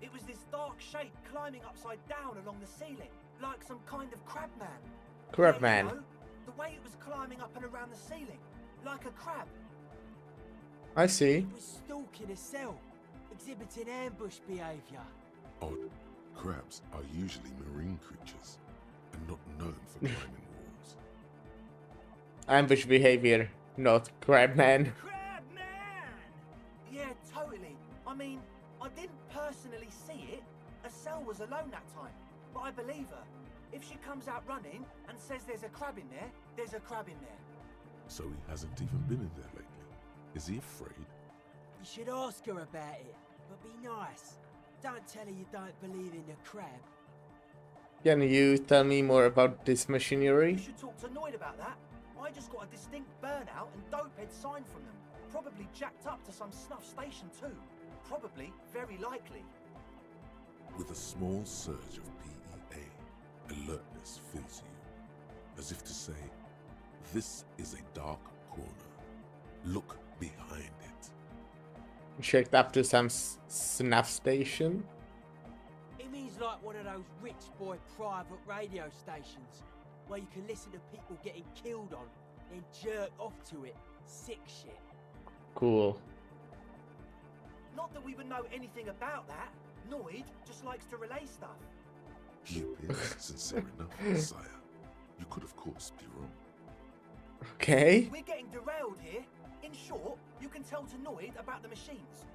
It was this dark shape climbing upside down along the ceiling, like some kind of crab man. Crab Yeah, man. you know, the way it was climbing up and around the ceiling, like a crab. I see. It was stalking a cell, exhibiting ambush behaviour. Odd. Crabs are usually marine creatures and not known for climbing walls. Ambush behavior, not crab man. Crab man! Yeah, totally. I mean, I didn't personally see it. Estelle was alone that time, but I believe her. If she comes out running and says there's a crab in there, there's a crab in there. So he hasn't even been in there lately. Is he afraid? You should ask her about it, but be nice. Don't tell her you don't believe in the crab. Can you tell me more about this You machinery? should talk to Noid about that. I just got a distinct burnout and dopehead sign from them. Probably jacked up to some snuff station too. Probably, very likely. With a small surge of PEA, alertness fills you, as if to say, this is a dark corner. Look behind it. Checked up to some snuff station? It means like one of those rich boy private radio stations, where you can listen to people getting killed on, then jerk off to it. Sick shit. Cool. Not that we would know anything about that. Noid just likes to relay stuff. He appears sincere enough, sire. You could, of course, be wrong. Okay. We're getting derailed here. In short, you can tell to Noid about the machines.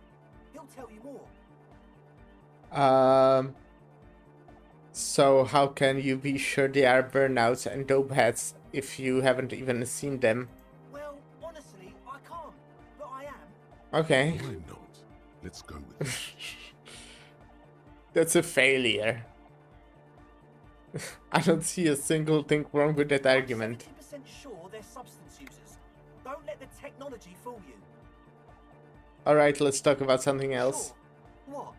He'll tell you more. So how can you be sure they are burnouts and dope heads if you haven't even seen them? Well, honestly, I can't. But I am. Okay. Why not? Let's go with it. That's a failure. I don't see a single thing wrong with that argument. I'm 70% sure they're substance users. Don't let the technology fool you. Alright, let's talk about something else. Sure.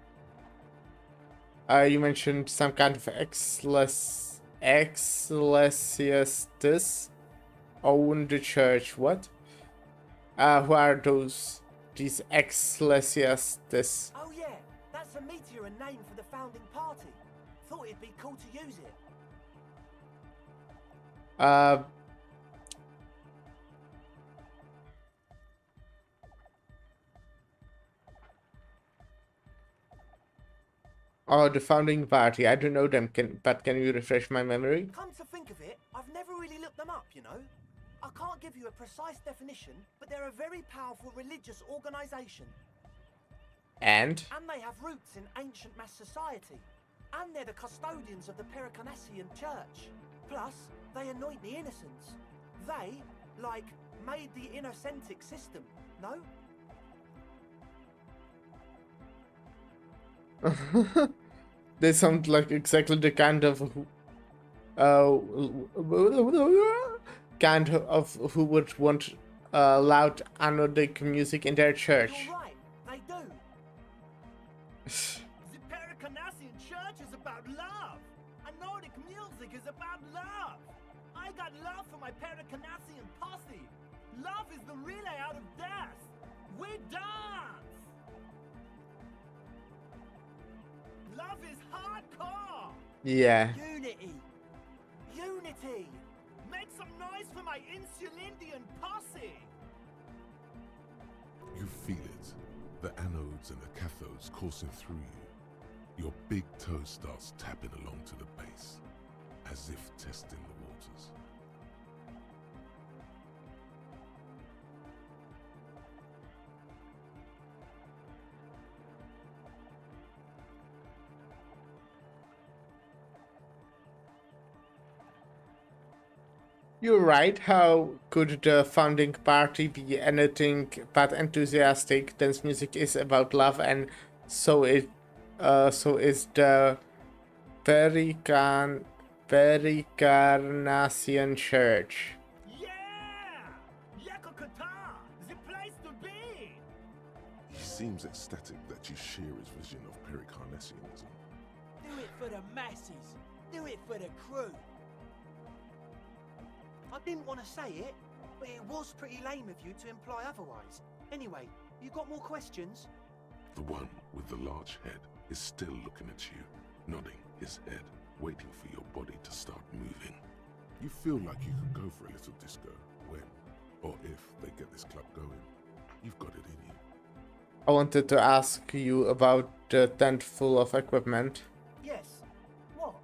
What? You mentioned some kind of ecclesiastes own the church. What? Who are these ecclesiastes? Oh yeah, that's a meteor name for the founding party. Thought it'd be cool to use it. Oh, the founding party. I don't know them, but can you refresh my memory? Come to think of it, I've never really looked them up, you know. I can't give you a precise definition, but they're a very powerful religious organization. And? And they have roots in ancient mass society. And they're the custodians of the Pericanassian church. Plus, they anoint the innocents. They, like, made the innocentic system, no? They sound like exactly the kind of kind of who would want loud anodic music in their church. You're right, they do. The Pericarnassian church is about love. And Nordic music is about love. I got love for my Pericarnassian posse. Love is the relay out of death. We dance. Love is hardcore. Yeah. Unity. Unity! Make some noise for my Insulindian posse. You feel it. The anodes and the cathodes coursing through you. Your big toe starts tapping along to the base, as if testing the waters. You're right. How could the founding party be anything but enthusiastic? Dance music is about love, and so is the Pericarnassian Church. Yeah! Yakokata, the place to be. He seems ecstatic that you share his vision of Pericarnassianism. Do it for the masses. Do it for the crew. I didn't want to say it, but it was pretty lame of you to imply otherwise. Anyway, you got more questions? The one with the large head is still looking at you, nodding his head, waiting for your body to start moving. You feel like you could go for a little disco when, or if they get this club going. You've got it in you. I wanted to ask you about the tent full of equipment, Yes. What?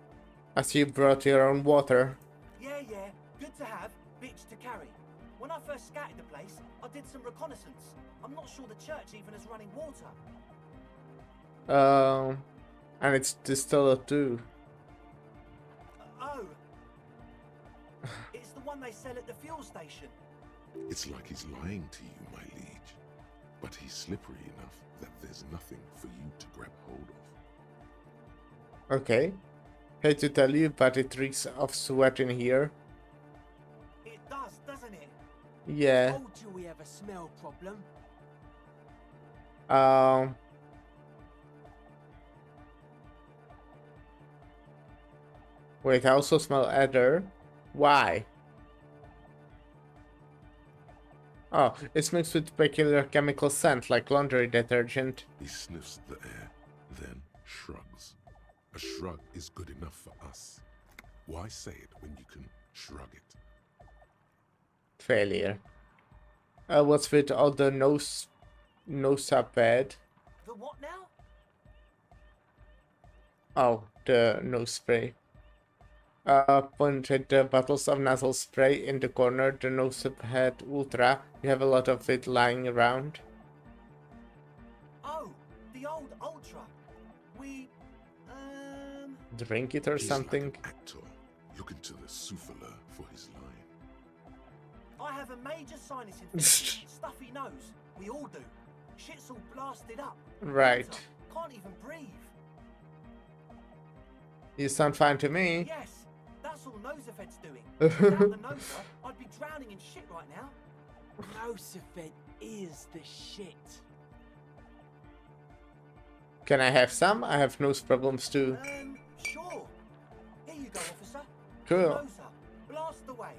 as you brought your own water. Yeah, good to have, bitch to carry. When I first scouted the place, I did some reconnaissance. I'm not sure the church even is running water. And it's distilled too. Oh. It's the one they sell at the fuel station. It's like he's lying to you, my liege. But he's slippery enough that there's nothing for you to grab hold of. Okay. Hate to tell you, but it reeks of sweat in here. It does, doesn't it? Yeah. Told you we have a smell problem. Wait, I also smell ether. Why? Oh, it's mixed with peculiar chemical scent, like laundry detergent. He sniffs the air, then shrugs. A shrug is good enough for us. Why say it when you can shrug it? Failure. What's with all the nose bed? The what now? Oh, the nose spray. Pointed the bottles of nasal spray in the corner. The nose head ultra. You have a lot of it lying around. Oh, the old Ultra. We, Drink it or He's something. like an actor looking to the souffleur for his line. I have a major sinus infection. Stuffy nose. We all do. Shit's all blasted up. Right. Water. Can't even breathe. You sound fine to me. Yes, that's all Nosefed's doing. Without the Nosa, I'd be drowning in shit right now. Nosefed is the shit. Can I have some? I have nose problems too. Sure. Here you go, officer. Cool. Nosa, blast away.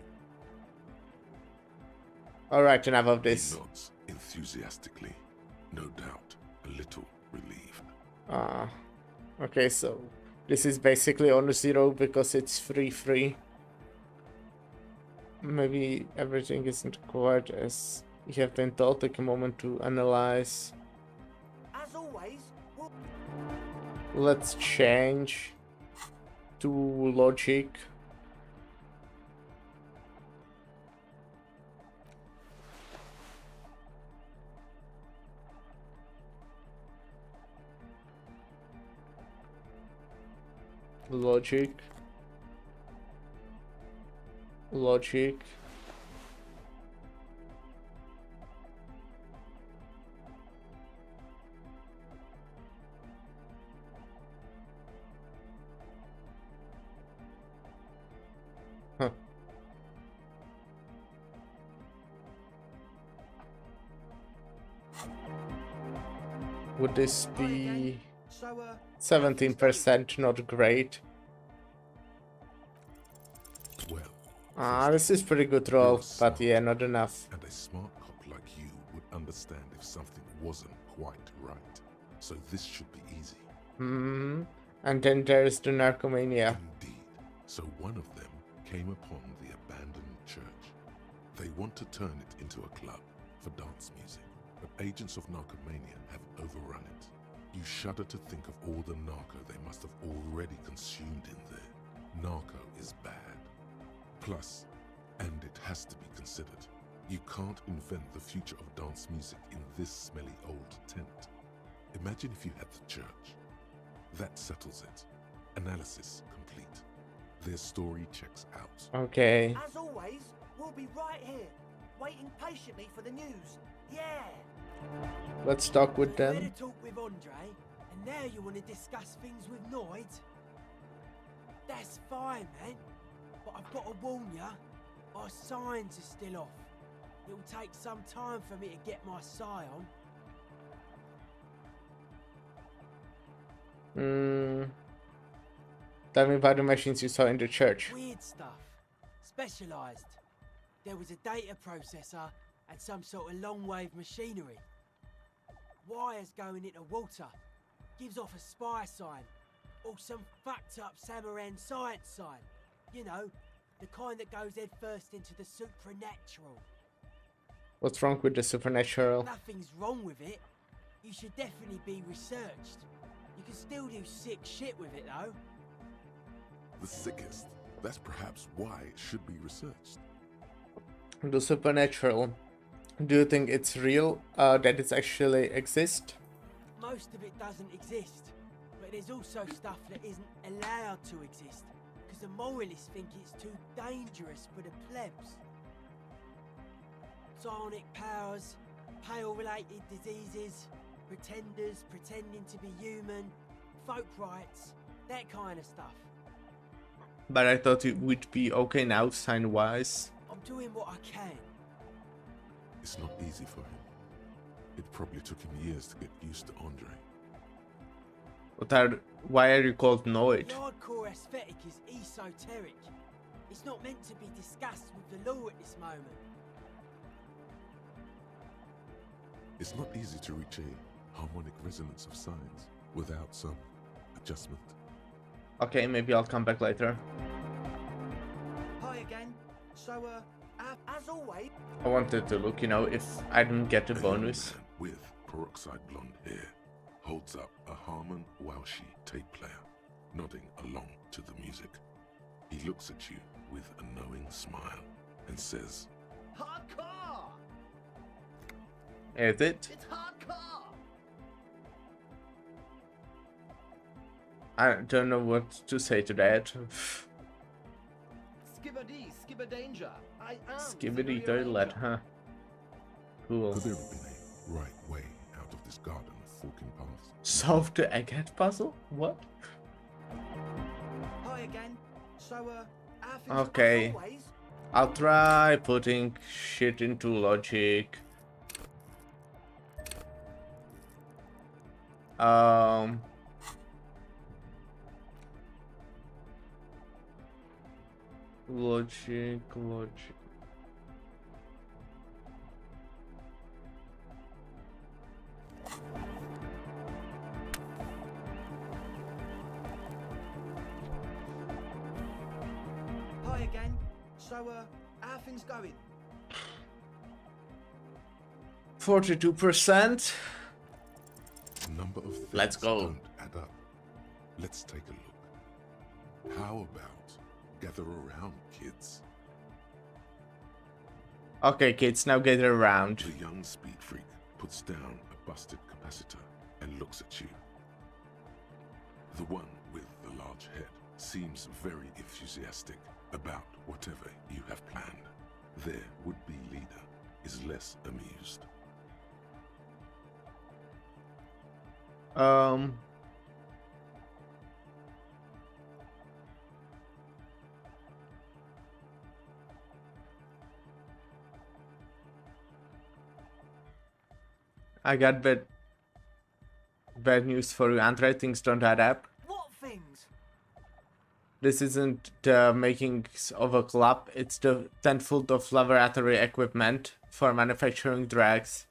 Alright, enough of He this. nods enthusiastically, no doubt a little relieved. Okay, so this is basically on zero because it's free. Maybe everything isn't quite as you have been told. Take a moment to analyze. As always, we'll... Let's change to logic. Logic. Huh. Would this Hi again. be So, how things 17%? Not great. Well, Ah, first this of is pretty good all, you're roll, but smart, yeah, not enough. and a smart cop like you would understand if something wasn't quite right. So this should be easy. Hmm. And then there's the narcomania. Indeed. So one of them came upon the abandoned church. They want to turn it into a club for dance music, but agents of narcomania have overrun it. You shudder to think of all the narco they must have already consumed in there. Narco is bad. Plus, and it has to be considered, you can't invent the future of dance music in this smelly old tent. Imagine if you had the church. That settles it. Analysis complete. Their story checks out. Okay. As always, we'll be right here, waiting patiently for the news. Yeah! Let's talk with You better them. talk with Andre, and now you want to discuss things with Noid? That's fine, man. But I've got to warn ya, our signs are still off. It'll take some time for me to get my sigh on. Tell me about the machines you saw in the church. Weird stuff. Specialised. There was a data processor and some sort of long-wave machinery. Wires going into water. Gives off a spy sign. Or some fucked up Samaran science sign. You know, the kind that goes head first into the supernatural. What's wrong with the supernatural? Nothing's wrong with it. You should definitely be researched. You can still do sick shit with it though. The sickest. That's perhaps why it should be researched. The supernatural. Do you think it's real? That it actually exists? Most of it doesn't exist, but there's also stuff that isn't allowed to exist, because the moralists think it's too dangerous for the plebs. Psionic powers, pale-related diseases, pretenders pretending to be human, folk rights, that kind of stuff. But I thought it would be okay now, sign-wise. I'm doing what I can. It's not easy for him. It probably took him years to get used to Andre. Why are you called Noid? The hardcore aesthetic is esoteric. It's not meant to be discussed with the law at this moment. It's not easy to reach a harmonic resonance of signs without some adjustment. Okay, maybe I'll come back later. Hi again. So, As always, I wanted to look, you know, if I didn't get the A young bonus. man with peroxide blonde hair holds up a Harman Welshi tape player, nodding along to the music. He looks at you with a knowing smile and says, Hardcore! Is it? It's hardcore! I don't know what to say to that. Skibbity, skibberdanger. I am Skibbity Skibbity toilet, Ranger. huh? Cool. could there have been a right way out of this garden of forking paths? Solve the egghead puzzle? What? hi again. So, how things Okay. as always, I'll try putting shit into logic. Logic. Hi again. So, how things going? 42%. A number of things Let's go. don't add up. Let's take a look. How about gather around, kids? Okay, kids, now get around. The young speed freak puts down a busted capacitor and looks at you. The one with the large head seems very enthusiastic about whatever you have planned. Their would-be leader is less amused. I got bit. bad news for you, Andre. Things don't add up. What things? This isn't the makings of a club, it's the tenfold of laboratory equipment for manufacturing drugs.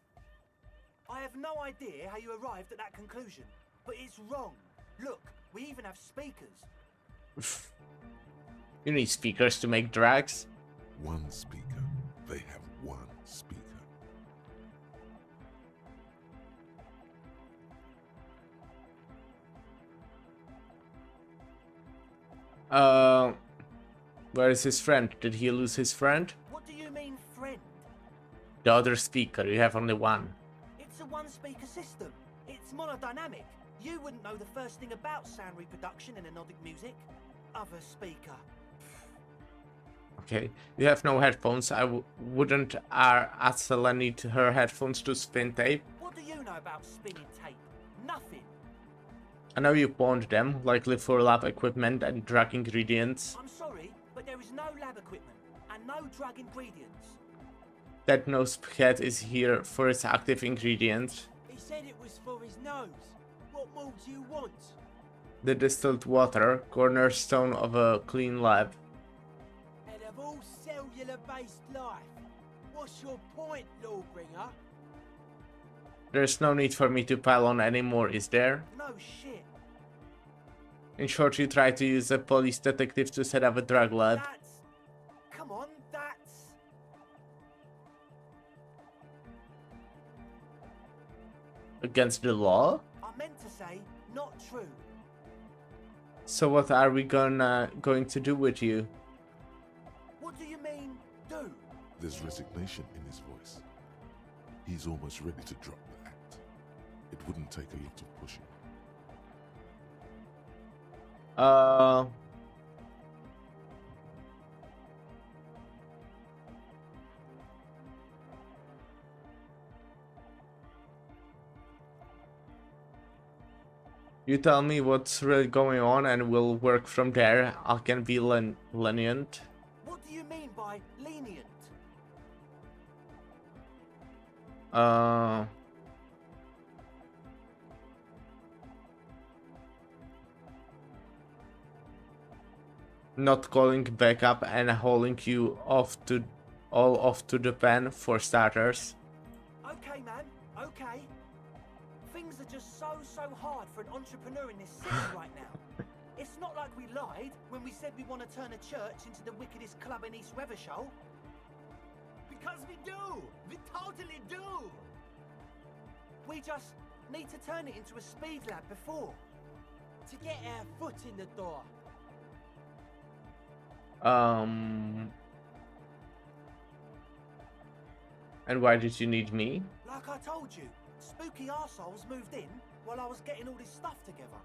I have no idea how you arrived at that conclusion, but it's wrong. Look, we even have speakers. You need speakers to make drugs? One speaker. They have one speaker. Where is his friend? Did he lose his friend? What do you mean, friend? The other speaker, you have only one. It's a one-speaker system. It's monodynamic. You wouldn't know the first thing about sound reproduction in anodic music. Other speaker. Okay, you have no headphones. Wouldn't our Atsela need her headphones to spin tape? What do you know about spinning tape? Nothing. I know you pawned them, likely for lab equipment and drug ingredients. I'm sorry, but there is no lab equipment and no drug ingredients. That nose head is here for its active ingredients. He said it was for his nose. What more do you want? The distilled water, cornerstone of a clean lab. And of all cellular-based life, what's your point, Lawbringer? There's no need for me to pile on anymore, is there? No shit. In short, you try to use a police detective to set up a drug lab. That's... Come on, that's... Against the law? I meant to say, not true. So what are we going to do with you? What do you mean, do? There's resignation in his voice. He's almost ready to drop the act. It wouldn't take a lot of pushing. You tell me what's really going on and we'll work from there. I can be lenient. What do you mean by lenient? Not calling back up and hauling you off to the pen for starters. Okay, man, okay. Things are just so hard for an entrepreneur in this city right now. It's not like we lied when we said we want to turn a church into the wickedest club in East Weathershall. Because we do! We totally do! We just need to turn it into a speed lab before. To get our foot in the door. And why did you need me? Like I told you, spooky arseholes moved in while I was getting all this stuff together.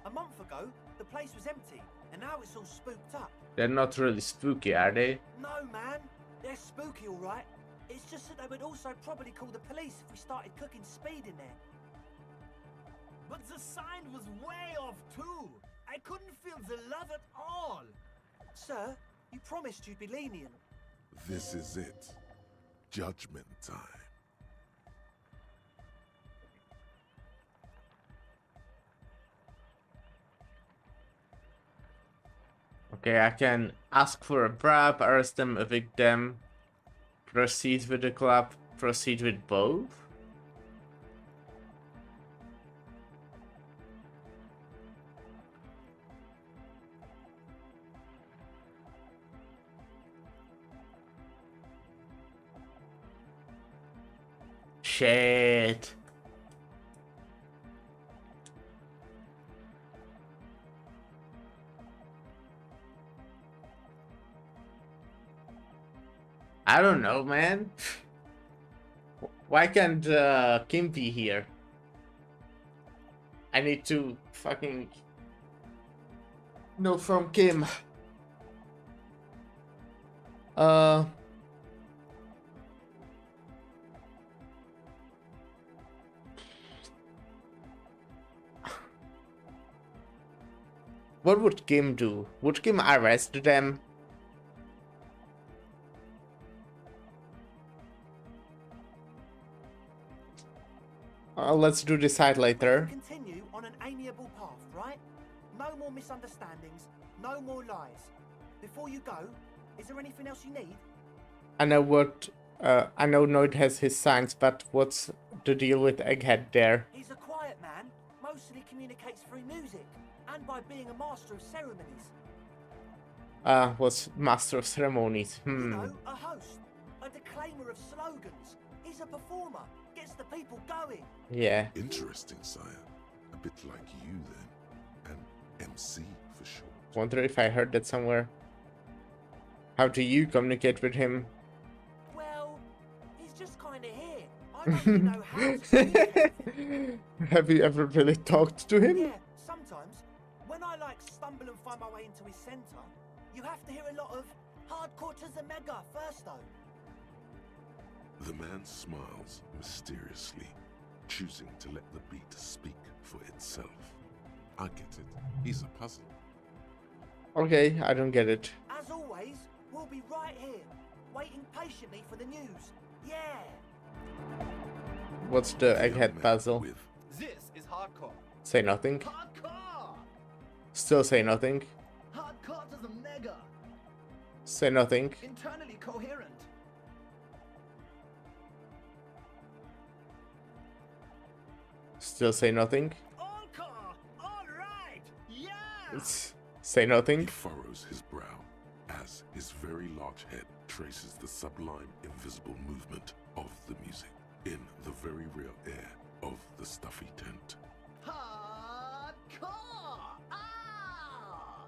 A month ago, the place was empty, and now it's all spooked up. They're not really spooky, are they? No, man. They're spooky, all right. It's just that they would also probably call the police if we started cooking speed in there. But the sign was way off too! I couldn't feel the love at all! Sir, you promised you'd be lenient. This is it. Judgment time. Okay, I can ask for a bribe, arrest them, evict them, proceed with the club, proceed with both. Shit. I don't know, man. Why can't Kim be here? I need to fucking know from Kim. What would Kim do? Would Kim arrest them? Let's do decide later. Continue on an amiable path, right? No more misunderstandings, no more lies. Before you go, is there anything else you need? I know I know Noid has his signs, but what's the deal with Egghead there? He's a quiet man, mostly communicates through music, and by being a master of ceremonies. Was Master of Ceremonies. You know, a host, a declaimer of slogans. He's a performer, gets the people going. Yeah. Interesting, sire. A bit like you, then. An MC, for short. Wonder if I heard that somewhere. How do you communicate with him? Well, he's just kind of here. I don't really know how to communicate with him. Have you ever really talked to him? Yeah, sometimes. When I stumble and find my way into his centre, you have to hear a lot of hardcore to the mega first though. The man smiles mysteriously, choosing to let the beat speak for itself. I get it. He's a puzzle. Okay, I don't get it. As always, we'll be right here, waiting patiently for the news. Yeah! What's the Egghead puzzle? This is hardcore. Say nothing. Hardcore! Still say nothing. Hardcore to the mega. Say nothing. Internally coherent. Still say nothing. All core! Alright! Yeah! Say nothing. He furrows his brow as his very large head traces the sublime invisible movement of the music in the very real air of the stuffy tent. Hardcore! Ah!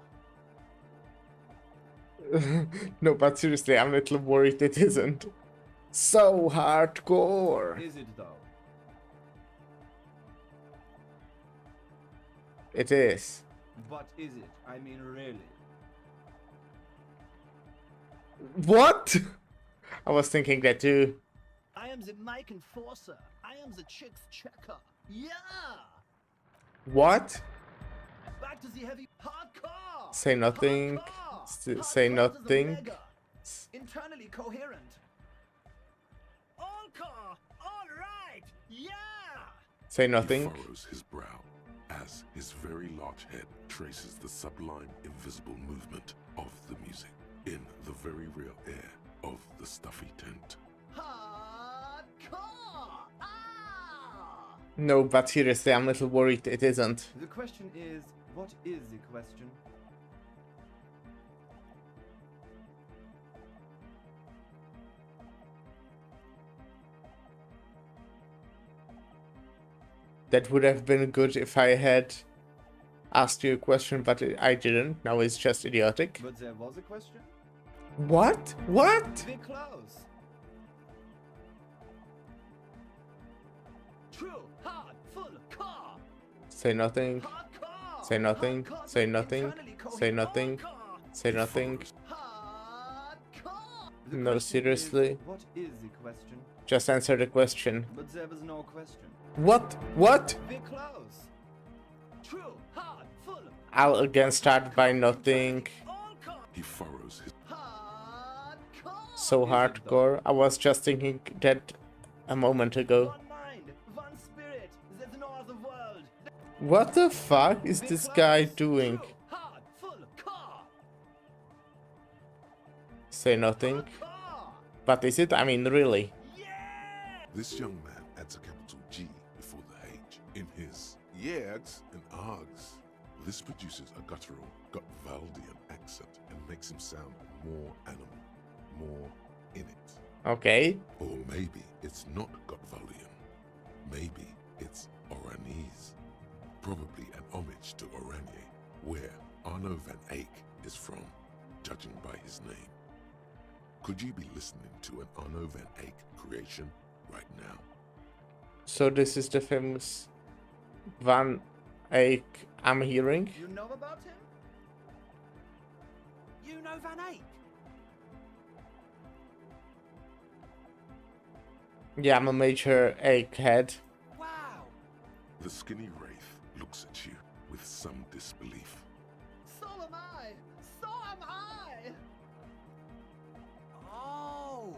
No, but seriously, I'm a little worried it isn't. So hardcore. Is it though? It is. But is it? I mean, really? What? I was thinking that too. I am the mic enforcer. I am the chicks checker. Yeah! What? Back to the heavy hardcore! Say nothing. Hardcore! Say Hardcore to the nothing. mega. Internally coherent. All core! Alright! Yeah! Say He nothing. furrows his brow as his very large head traces the sublime invisible movement of the music in the very real air of the stuffy tent. Hardcore! Ah! No, but seriously, I'm a little worried it isn't. The question is, what is the question? That would have been good if I had asked you a question, but I didn't. Now it's just idiotic. But there was a question? What? What? We're close. True, hard, full, car. Say nothing. Hardcore. Say nothing. Hardcore Say to nothing. internally Say coherent. nothing. Hardcore. Say nothing. Hardcore. The No, question seriously. is, what is the question? Just answer the question. But there was no question. What? What? We're close. True, hard, full. I'll again start by nothing. All car. He furrows his Hardcore. So Is it though? hardcore. I was just thinking that a moment ago. One mind, one spirit. There's no other world. What the fuck is We're this guy close. doing? True, hard, full, car. Say nothing. Hardcore. But is it? I mean, really? Yeah! This young man adds a capital G before the H in his yeags and args. This produces a guttural, Gutvaldian accent and makes him sound more animal, more in it. Okay. Or maybe it's not Gutvaldian. Maybe it's Oranese. Probably an homage to Oranje, where Arno van Eyck is from, judging by his name. Could you be listening to an Arno van Eyck creation right now? So this is the famous Van Eyck I'm hearing. You know about him? You know Van Eyck? Yeah, I'm a major egghead. Wow! The skinny wraith looks at you with some disbelief. So am I! So am I! Oh,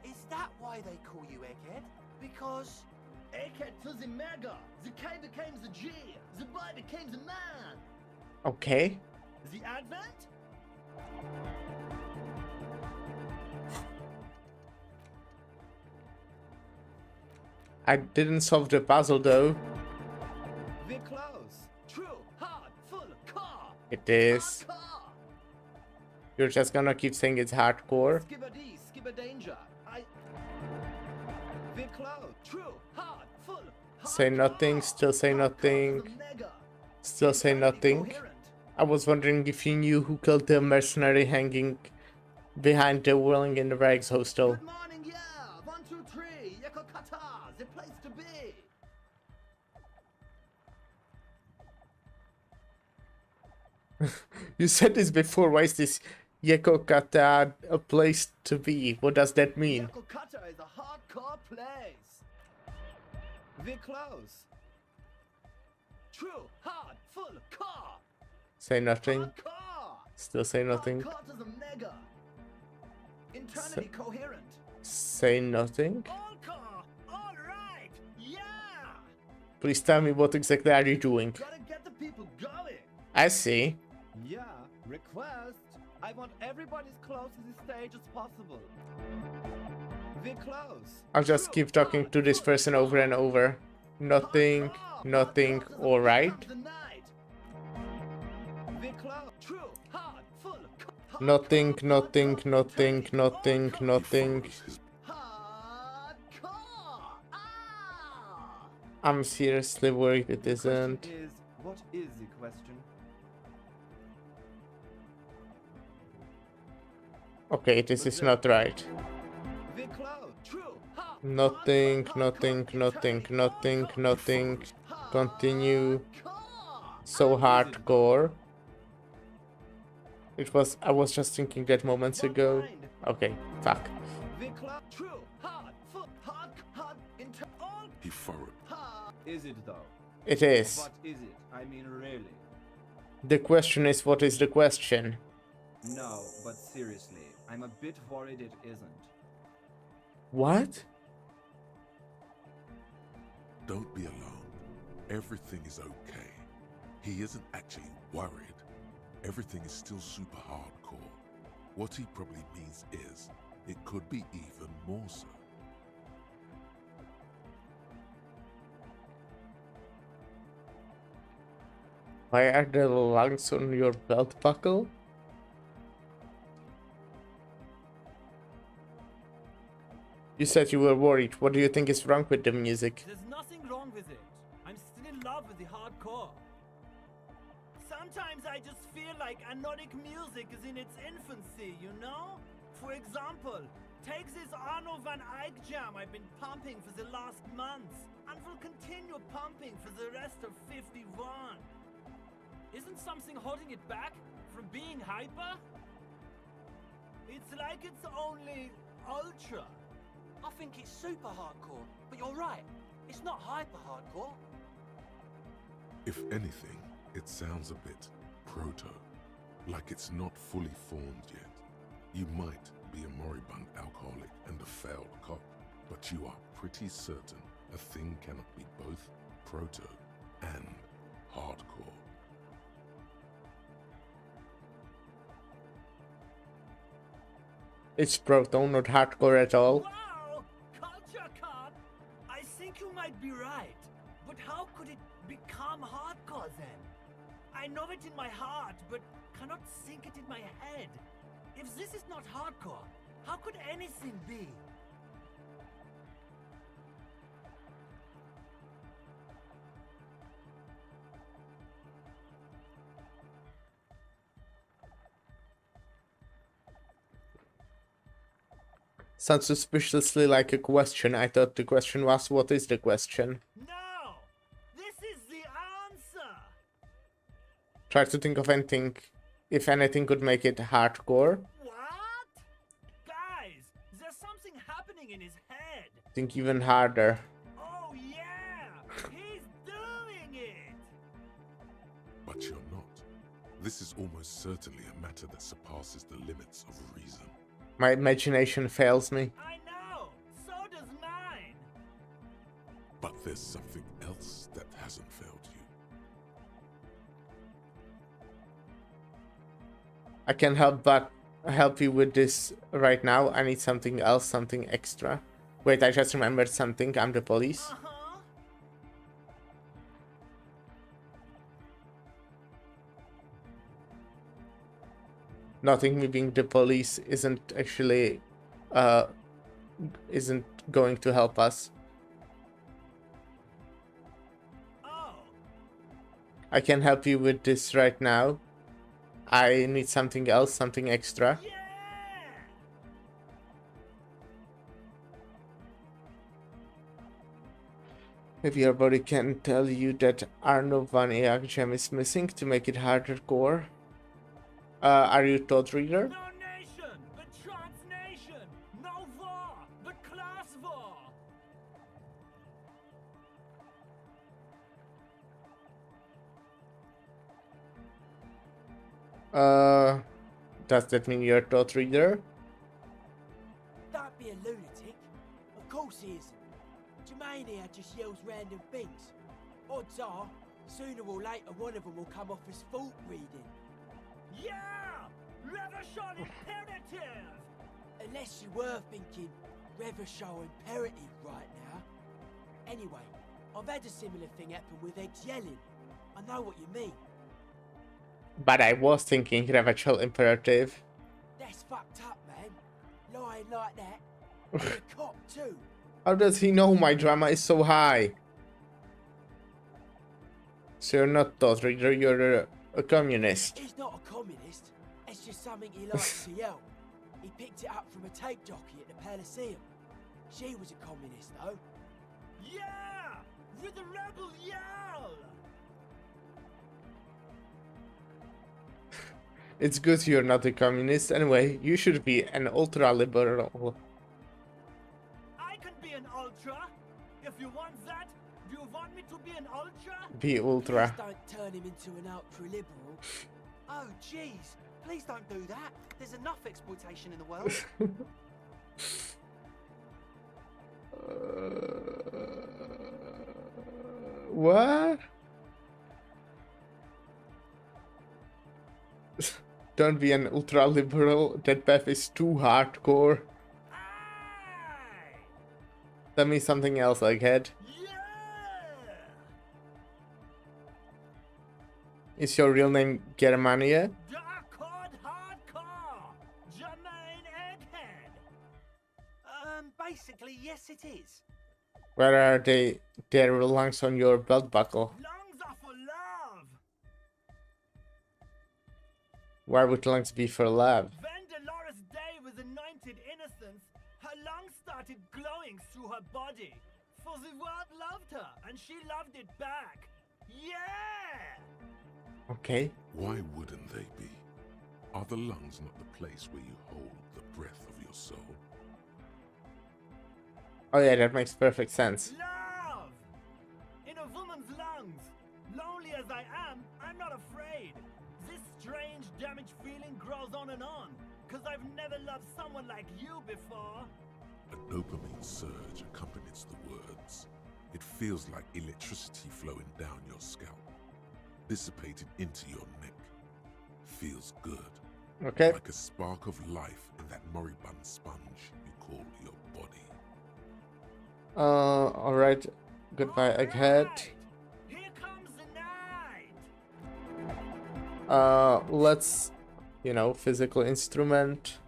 is that why they call you Egghead? Because A-cat to the mega. The K became the G. The boy became the man. Okay. The advent? I didn't solve the puzzle though. We're close. True, hard, full, car. It is. Hard car. You're just gonna keep saying it's hardcore. Skipper D, skipper danger. We're close. True, hard, full. Hard Say nothing, car. still say Hard car nothing, to the mega. still say Internally nothing. coherent. I was wondering if you knew who killed the mercenary hanging behind the whirling in the rags hostel. Good morning, yeah. 1, 2, 3. Yekokata, the place to be. You said this before, why is this Yekokata a place to be? What does that mean? Yekokata is a hardcore place. We're close. True, hard, full, car. Say nothing, Hard car. still say nothing, Hard car to the mega. Internally coherent. say nothing. All car, all right, yeah. Please tell me what exactly are you doing? Gotta get the people going. I see. Yeah, request. I want everybody as close to the stage as possible. We're close. I'll just keep talking to this person over and over. Nothing, nothing, alright. Nothing, nothing, nothing, nothing, nothing. I'm seriously worried it isn't. What is the question? Okay, this is not right. Nothing, nothing, nothing, nothing, nothing. Continue. So hardcore. I was just thinking that moments ago. Okay, fuck. He furrowed. Is it though? It is. What is it? I mean, really? The question is, what is the question? No, but seriously, I'm a bit worried it isn't. What? Don't be alarmed. Everything is okay. He isn't actually worried. Everything is still super hardcore. What he probably means is, it could be even more so. Why are the lungs on your belt buckle? You said you were worried. What do you think is wrong with the music? There's nothing wrong with it. I'm still in love with the hardcore. Sometimes I just feel like anodic music is in its infancy, you know? For example, take this Arno van Eyck jam I've been pumping for the last months, and will continue pumping for the rest of 51. Isn't something holding it back from being hyper? It's like it's only ultra. I think it's super hardcore, but you're right. It's not hyper hardcore. If anything, it sounds a bit proto, like it's not fully formed yet. You might be a moribund alcoholic and a failed cop, but you are pretty certain a thing cannot be both proto and hardcore. It's proto, not hardcore at all. Wow! Culture cop! I think you might be right. But how could it become hardcore then? I know it in my heart, but cannot think it in my head. If this is not hardcore, how could anything be? Sounds suspiciously like a question. I thought the question was, what is the question? No! This is the answer! Try to think of anything, if anything could make it hardcore. What? Guys, there's something happening in his head. Think even harder. Oh yeah! He's doing it! But you're not. This is almost certainly a matter that surpasses the limits of reason. My imagination fails me. I know! So does mine! But there's something else that hasn't failed you. I can help you with this right now. I need something else, something extra. Wait, I just remembered something. I'm the police. Uh-huh. Nothing me being the police isn't actually isn't going to help us. Oh. I can help you with this right now. I need something else, something extra. Yeah. Maybe your body can tell you that Arno Van Eyck gem is missing to make it harder core. Are you Thought Reader? No nation, but transnation. No war, but class war. Does that mean you're Thought Reader? Don't be a lunatic. Of course he isn't. Jermaine here just yells random things. Odds are, sooner or later one of them will come off as fault reading. Yeah! Revolution imperative! Unless you were thinking Revershow imperative right now. Anyway, I've had a similar thing happen with eggs yelling. I know what you mean. But I was thinking Revachol Imperative. That's fucked up, man. Lying like that. You're a cop too. How does he know my drama is so high? So you're not Thought Reader, you're a communist. He's not a communist. It's just something he likes to yell. He picked it up from a tape jockey at the Elysium. She was a communist, though. Yeah! With the rebel yell! It's good you're not a communist. Anyway, you should be an ultra-liberal. I can be an ultra. If you want that, do you want me to be an ultra? Be ultra. Please don't turn him into an ultra-liberal. Oh, jeez. Please don't do that. There's enough exploitation in the world. What? Don't be an ultra-liberal. That path is too hardcore. Aye! Tell me something else, egghead. Yeah! Is your real name Germania? Dark Code Hardcore! Jermaine Egghead! Basically, yes it is. Where are they? Their lungs on your belt buckle. Lungs are for love! Why would lungs be for love? When Dolores Day was anointed innocence, her lungs started glowing through her body. For the world loved her, and she loved it back. Yeah! Okay. Why wouldn't they be? Are the lungs not the place where you hold the breath of your soul? Oh yeah, that makes perfect sense. Love! In a woman's lungs. Lonely as I am, I'm not afraid. This strange, damaged feeling grows on and on. Cause I've never loved someone like you before. A dopamine surge accompanies the words. It feels like electricity flowing down your scalp, dissipated into your neck. Feels good. Okay. Like a spark of life in that moribund sponge you call your body. Alright. Goodbye, egghead. Alright, here comes the night. Let's, physical instrument.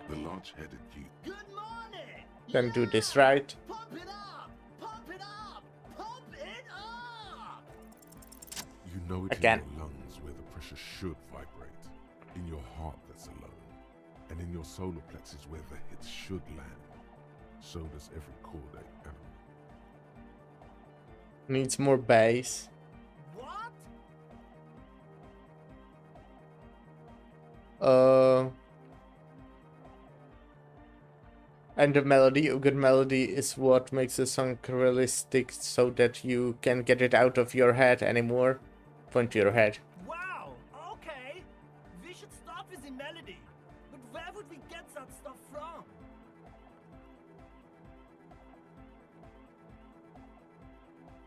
The large-headed youth. Good morning! Then do this right. Pump it up! Pump it up! Pump it up! You know it Again. in your lungs where the pressure should vibrate, in your heart that's alone, and in your solar plexus where the hits should land. So does every cordae animal. Needs more bass. What? And the melody, a good melody is what makes a song realistic so that you can get it out of your head anymore. Point to your head. Wow, okay. We should start with the melody. But where would we get that stuff from?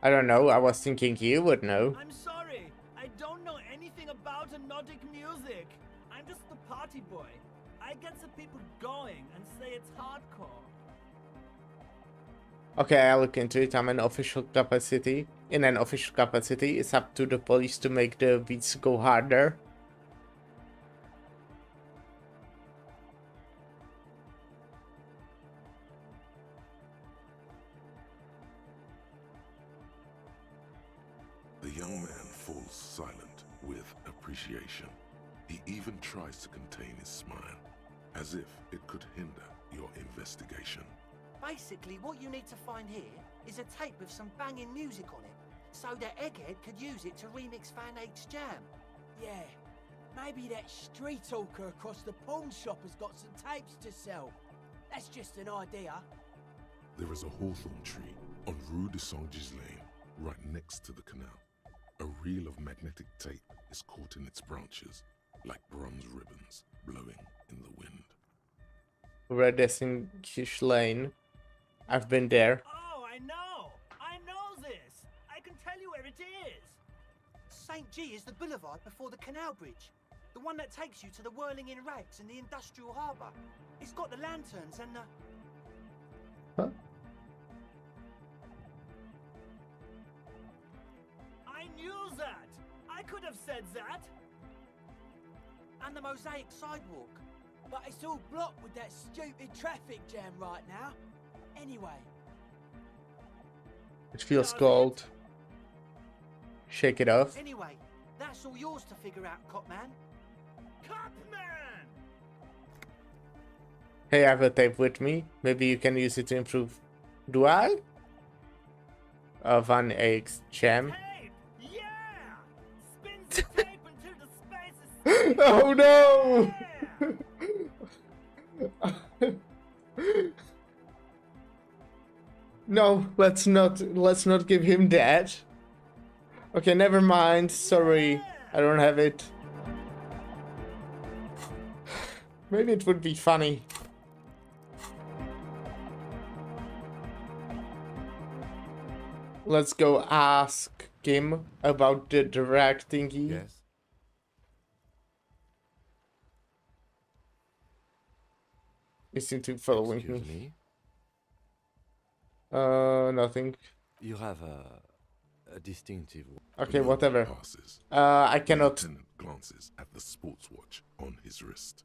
I don't know, I was thinking you would know. I'm sorry, I don't know anything about Nordic music. I'm just the party boy. I get the people going and say it's hardcore. Okay, I'll look into it. I'm in official capacity. In an official capacity, it's up to the police to make the beats go harder. The young man falls silent with appreciation. He even tries to contain his smile, as if it could hinder your investigation. Basically, what you need to find here is a tape with some banging music on it, so that Egghead could use it to remix Van Eyck's jam. Yeah, maybe that street hawker across the pawn shop has got some tapes to sell. That's just an idea. There is a hawthorn tree on Rue de Saint-Gislain, right next to the canal. A reel of magnetic tape is caught in its branches, like bronze ribbons blowing in the wind. Red Distinguished Lane. I've been there. Oh, I know this. I can tell you where it is. St. G is the boulevard before the canal bridge. The one that takes you to the whirling in rags and the industrial harbour. It's got the lanterns and the... Huh? I knew that. I could have said that. and the mosaic sidewalk. But it's all blocked with that stupid traffic jam right now. Anyway. It feels cold. Shake it off. Anyway, that's all yours to figure out, Copman. Copman! Hey, I have a tape with me. Maybe you can use it to improve. Do I? Van Eyck's jam. Tape! Yeah! Spins the tape until the space is... Oh no! Yeah! No, let's not give him that. Okay, never mind. Sorry, I don't have it. Maybe it would be funny. Let's go ask him about the direct thingy. Yes. You seem to be following Excuse me. me. Nothing. You have a distinctive. Okay, whatever. Passes. I The cannot lieutenant glances at the sports watch on his wrist.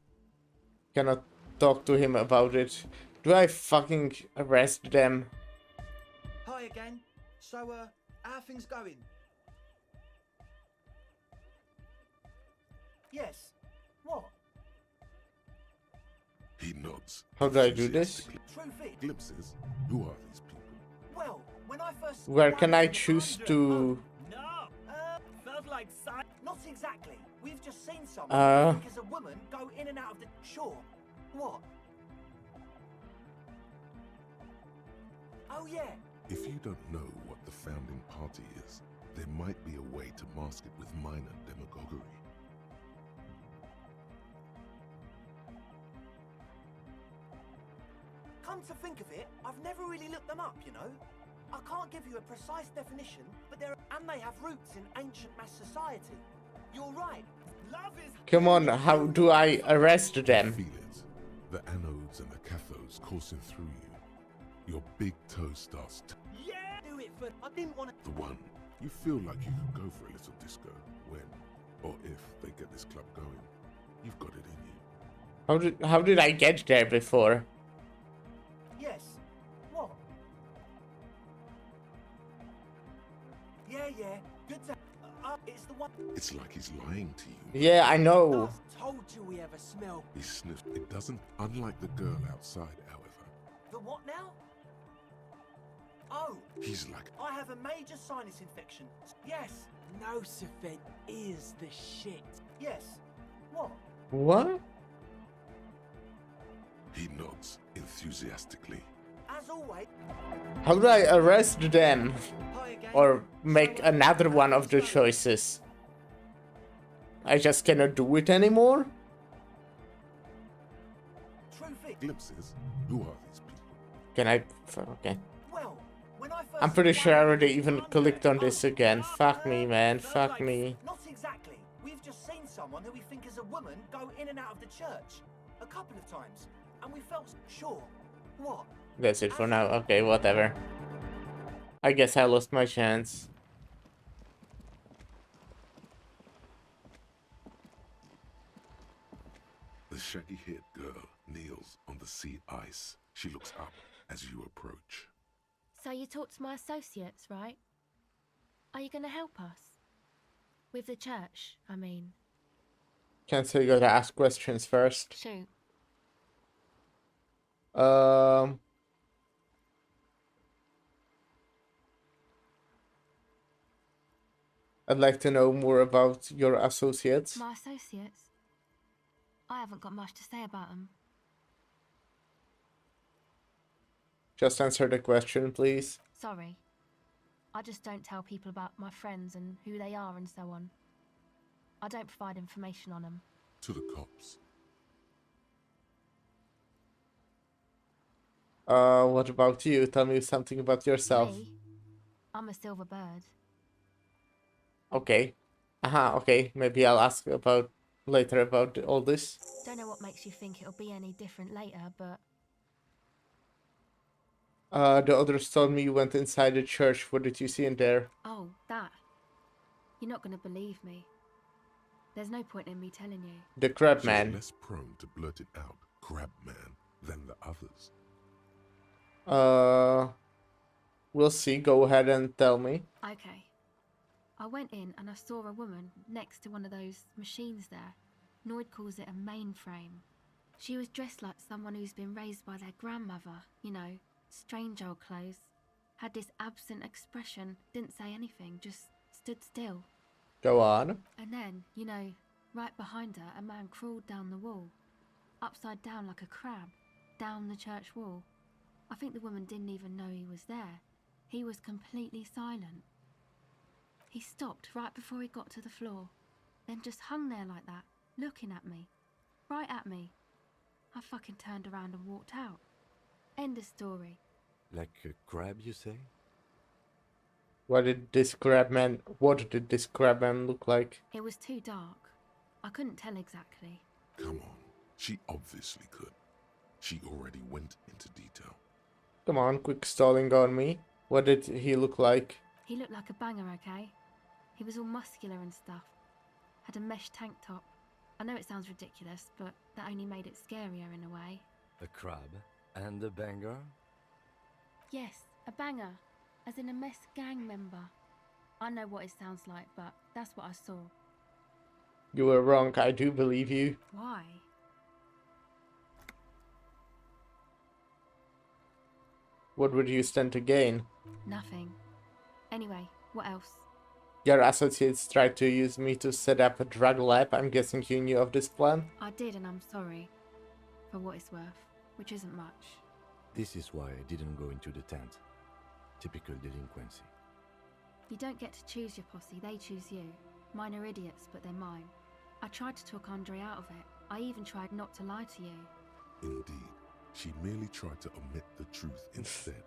talk to him about it. Do I fucking arrest them? Hi again. So, how are things going? Yes. What? He nods. How do I do this? enthusiastically. Truth is, Glimpses. Who are these people? well, when I first... Where can I downloaded the choose Conjurer- to... No! Felt like Not exactly. We've just seen someone Uh. think as a woman go in and out of the... Sure. What? Oh, yeah. If you don't know what the founding party is, there might be a way to mask it with minor demagoguery. Come to think of it, I've never really looked them up, you know? I can't give you a precise definition, but and they have roots in ancient mass society. You're right. love is... Come on, how do I arrest them? Feel it. The anodes and the cathodes coursing through you. Your big toe starts to... Yeah! Do it for... I didn't want to... The one. You feel like you could go for a little disco when, or if they get this club going. You've got it in you. How did I get there before? Yes. What? Yeah, yeah. Good to... it's the one... It's like he's lying to you. Yeah, I know. Told you we have a smell. He sniffs. It doesn't, unlike the girl outside, however. The what now? Oh, He's like, I have a major sinus infection. Yes, Nosafed is the shit. yes. What? What? he nods enthusiastically. As always. How do I arrest them? Hi again. Or make So, another one how of the things going? choices? I just cannot do it anymore? Truth is, Glimpses? Who are these people? Can I... Okay. well, when I first I'm pretty sure I already inquired- even clicked on this again. Fuck me, man. so, Fuck like, me. Not exactly. We've just seen someone who we think is a woman go in and out of the church a couple of times, and we felt sure. What? That's it for now. Okay, whatever. I guess I lost my chance. The shaggy-haired girl kneels on the sea ice. She looks up as you approach. So you talked to my associates, right? Are you going to help us? With the church, I mean. Can't say you gotta ask questions first. Shoot. I'd like to know more about your associates. My associates? I haven't got much to say about them. Just answer the question, please. Sorry. I just don't tell people about my friends and who they are and so on. I don't provide information on them. To the cops. What about you? Tell me something about yourself. Me? I'm a silver bird. Okay. Okay. Maybe I'll ask about later about all this. Don't know what makes you think it'll be any different later, but The others told me you went inside the church. What did you see in there? oh, that. You're not gonna believe me. There's no point in me telling you. The crab She's man. less prone to blurt it out, crab man, than the others. We'll see. Go ahead and tell me. Okay. I went in and I saw a woman next to one of those machines there. Noid calls it a mainframe. She was dressed like someone who's been raised by their grandmother, you know, strange old clothes. Had this absent expression, didn't say anything, just stood still. Go on. And then, you know, right behind her, a man crawled down the wall. Upside down like a crab, down the church wall. I think the woman didn't even know he was there. He was completely silent. He stopped right before he got to the floor, then just hung there like that, looking at me. Right at me. I fucking turned around and walked out. End of story. Like a crab, you say? What did this crab man look like? It was too dark. I couldn't tell exactly. Come on. She obviously could. She already went into detail. Come on, quick stalling on me. What did he look like? He looked like a banger, okay? He was all muscular and stuff. Had a mesh tank top. I know it sounds ridiculous, but that only made it scarier in a way. A crab and a banger? Yes, a banger. As in a mess gang member. I know what it sounds like, but that's what I saw. You were wrong. I do believe you. Why? What would you stand to gain? Nothing. Anyway, what else? Your associates tried to use me to set up a drug lab. I'm guessing you knew of this plan? I did, and I'm sorry. For what it's worth, which isn't much. This is why I didn't go into the tent. Typical delinquency. You don't get to choose your posse, they choose you. Mine are idiots, but they're mine. I tried to talk Andre out of it. I even tried not to lie to you. Indeed, she merely tried to omit the truth instead.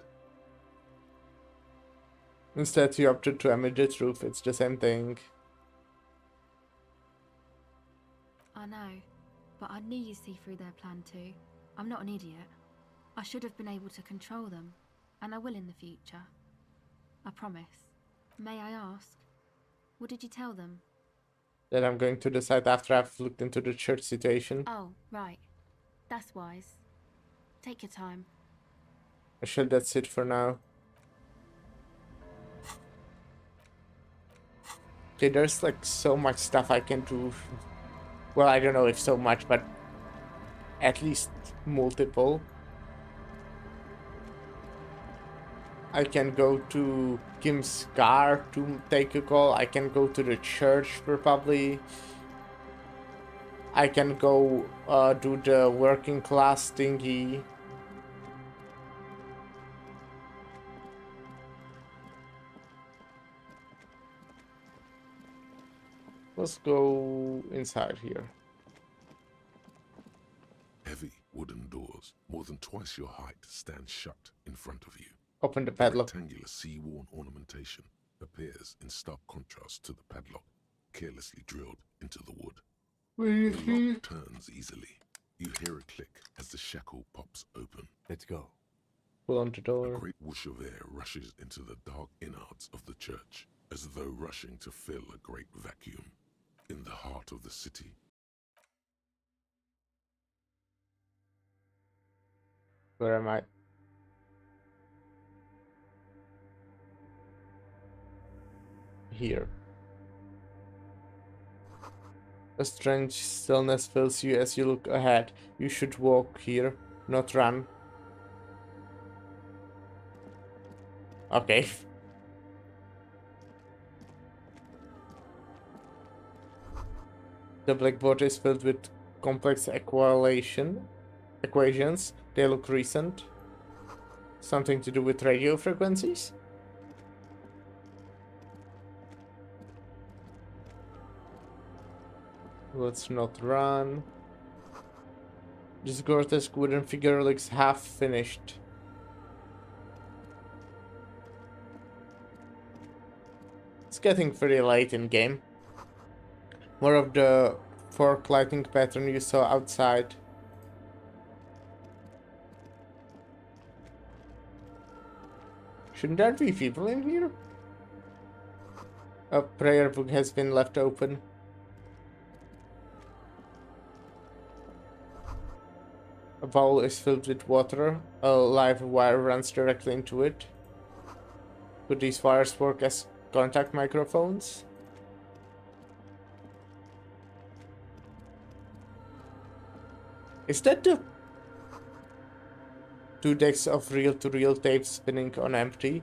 Instead, you opted to admit the truth. It's the same thing. I know, but I knew you'd see through their plan too. I'm not an idiot. I should have been able to control them, and I will in the future. I promise. May I ask, what did you tell them? That I'm going to decide after I've looked into the church situation. Oh, right. That's wise. Take your time. Actually, that's it for now. Okay, there's like so much stuff I can do. Well, I don't know if so much, but at least multiple. I can go to Kim's car to take a call. I can go to the church probably. I can go do the working class thingy. Let's go inside here. Heavy wooden doors, more than twice your height, stand shut in front of you. Open the The padlock. rectangular sea-worn ornamentation appears in stark contrast to the padlock, carelessly drilled into the wood. The lock turns easily. You hear a click as the shackle pops open. Let's go. Pull on the A door. great whoosh of air rushes into the dark innards of the church, as though rushing to fill a great vacuum. In the heart of the city, Where am I? Here. A strange stillness fills you as you look ahead. You should walk here, not run. Okay. The blackboard is filled with complex equations. They look recent. Something to do with radio frequencies? Let's not run. This grotesque wooden figure looks half finished. It's getting pretty late in game. More of the fork lighting pattern you saw outside. Shouldn't there be people in here? A prayer book has been left open. A bowl is filled with water. A live wire runs directly into it. Could these wires work as contact microphones? Is that the 2 decks of reel-to-reel tapes spinning on empty?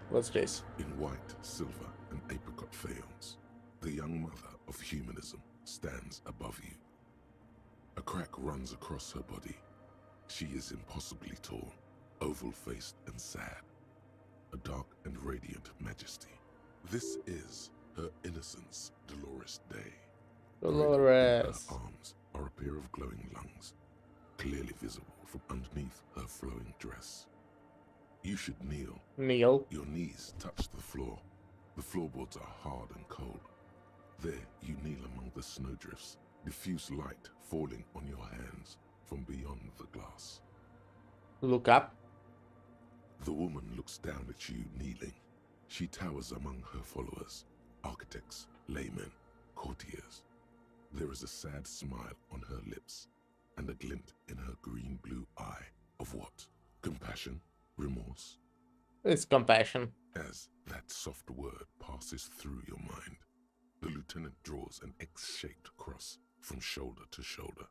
What's this? in white, silver, and apricot faience, the young mother of humanism stands above you. A crack runs across her body. She is impossibly tall, oval-faced and sad, a dark and radiant majesty. This is her innocence, Dolores Day. Dolores. Her arms are a pair of glowing lungs, clearly visible from underneath her flowing dress. You should kneel. Kneel. Your knees touch the floor. The floorboards are hard and cold. There you kneel among the snowdrifts, diffuse light falling on your hands from beyond the glass. Look up. The woman looks down at you kneeling. She towers among her followers, architects, laymen, courtiers. There is a sad smile on her lips and a glint in her green-blue eye of what? Compassion? Remorse? It's compassion. As that soft word passes through your mind, the lieutenant draws an X-shaped cross from shoulder to shoulder.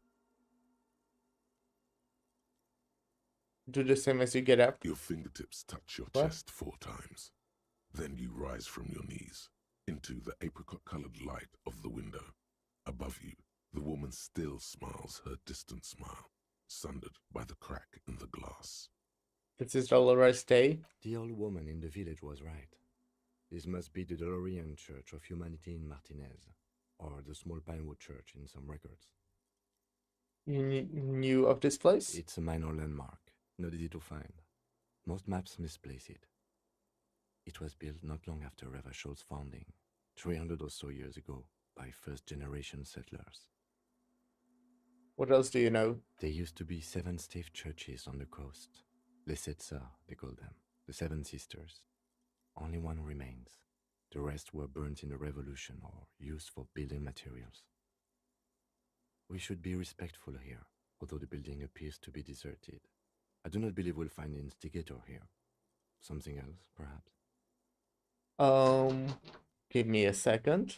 Do the same as you get up. Your fingertips touch your What? chest 4 times. Then you rise from your knees into the apricot-colored light of the window. Above you, the woman still smiles her distant smile, sundered by the crack in the glass. This is Dolores Day. The old woman in the village was right. This must be the Dolorian Church of Humanity in Martinez, or the small Pinewood Church in some records. You knew of this place? It's a minor landmark, not easy to find. Most maps misplace it. It was built not long after Revachol's founding, 300 or so years ago, by first-generation settlers. What else do you know? There used to be 7 stave churches on the coast. Les Sept Sœurs, they call them, the 7 sisters. Only one remains. The rest were burnt in the revolution or used for building materials. We should be respectful here, although the building appears to be deserted. I do not believe we'll find the instigator here. Something else, perhaps? Give me a second.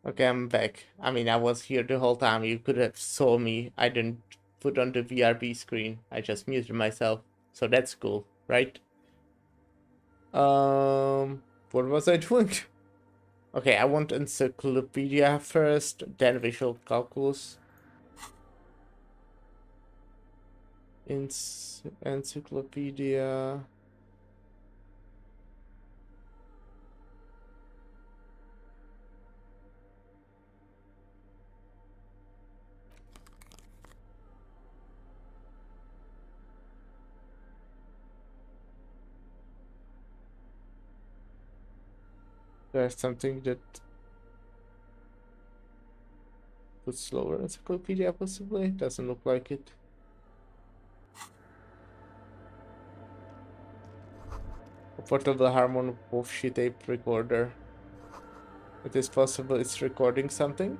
Okay, I'm back. I mean, I was here the whole time. You could have saw me. I didn't put on the VRB screen. I just muted myself. So that's cool, right? What was I doing? Okay, I want encyclopedia first, then visual calculus. Encyclopedia. There's something that was slower. Encyclopedia possibly? Doesn't look like it. A portable Harmon Wolfsheet tape recorder. It is possible it's recording something.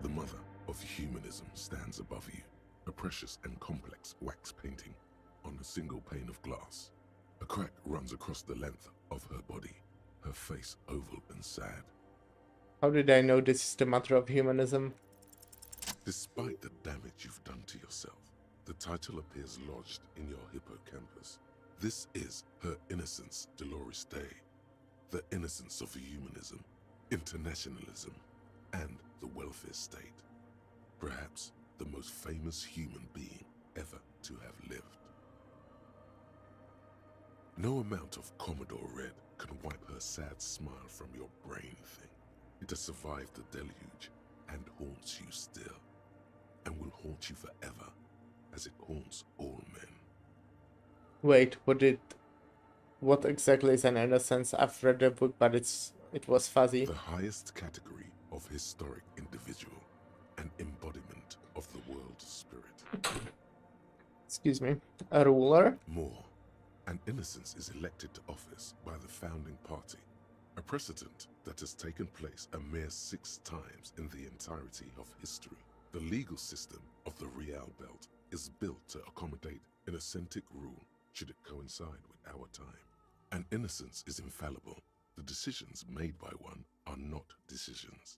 The mother of humanism stands above you, a precious and complex wax painting on a single pane of glass. A crack runs across the length of her body, her face oval and sad. How did I know this is the mother of humanism? Despite the damage you've done to yourself, the title appears lodged in your hippocampus. This is her innocence, Dolores Day, the innocence of humanism, internationalism, and the welfare state. Perhaps the most famous human being ever to have lived. No amount of Commodore Red can wipe her sad smile from your brain thing. It has survived the deluge and haunts you still, and will haunt you forever, as it haunts all men. Wait, what exactly is an innocence? I've read the book, but it was fuzzy. The highest category of historic individual, an embodiment of the world spirit. Excuse me. A ruler? More, an innocence is elected to office by the founding party, a precedent that has taken place a mere 6 times in the entirety of history. The legal system of the Real Belt is built to accommodate an authentic rule should it coincide with our time. An innocence is infallible. The decisions made by one are not decisions.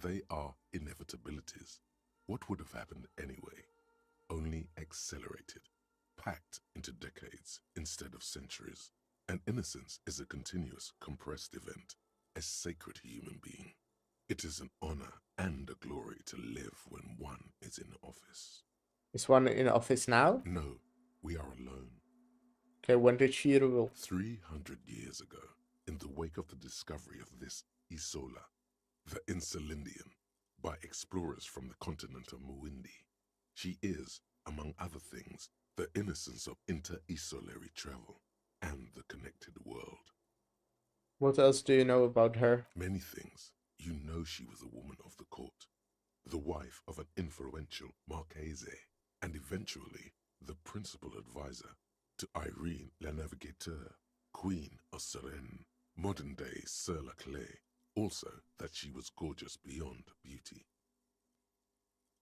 They are inevitabilities. What would have happened anyway? Only accelerated, packed into decades instead of centuries. An innocence is a continuous, compressed event, a sacred human being. It is an honor and a glory to live when one is in office. Is one in office now? No, we are alone. Okay, when did she rule? 300 years ago, in the wake of the discovery of this Isola, the Insulindian, by explorers from the continent of Muindi. She is, among other things, the innocence of inter-isolary travel and the connected world. What else do you know about her? Many things. You know she was a woman of the court, the wife of an influential Marchese, and eventually the principal advisor to Irene La Navigateur, Queen of Suresnes, modern-day Sir La Clé. Also that she was gorgeous beyond beauty.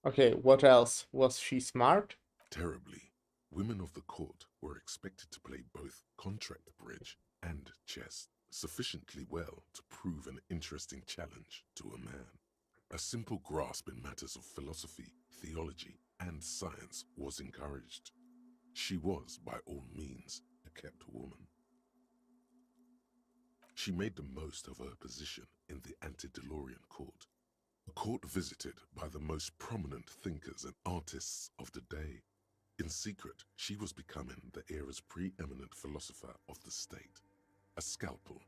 Okay, what else? Was she smart? Terribly, women of the court were expected to play both contract bridge and chess sufficiently well to prove an interesting challenge to a man. A simple grasp in matters of philosophy, theology, and science was encouraged. She was, by all means, a kept woman. She made the most of her position in the antediluvian court, a court visited by the most prominent thinkers and artists of the day. In secret, she was becoming the era's preeminent philosopher of the state, a scalpel,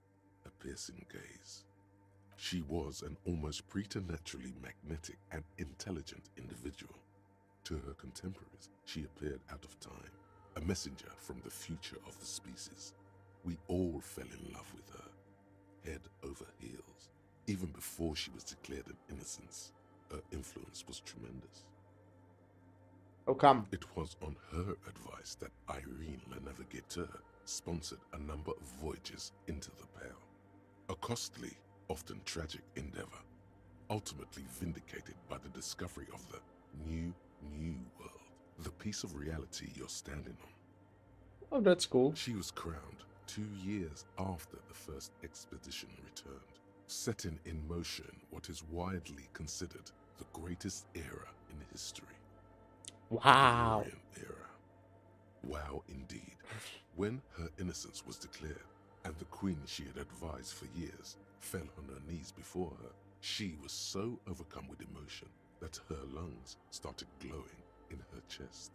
a piercing gaze. She was an almost preternaturally magnetic and intelligent individual. To her contemporaries, she appeared out of time, a messenger from the future of the species. We all fell in love with her, head over heels. Even before she was declared an innocence, her influence was tremendous. How come? It was on her advice that Irene La Navigateur sponsored a number of voyages into the Pale, a costly, often tragic endeavor, ultimately vindicated by the discovery of the new world, the piece of reality you're standing on. Oh, that's cool. She was crowned 2 years after the first expedition returned. setting in motion what is widely considered the greatest era in history. Wow. The Victorian era. Wow, indeed. When her innocence was declared, and the queen she had advised for years fell on her knees before her, she was so overcome with emotion that her lungs started glowing in her chest.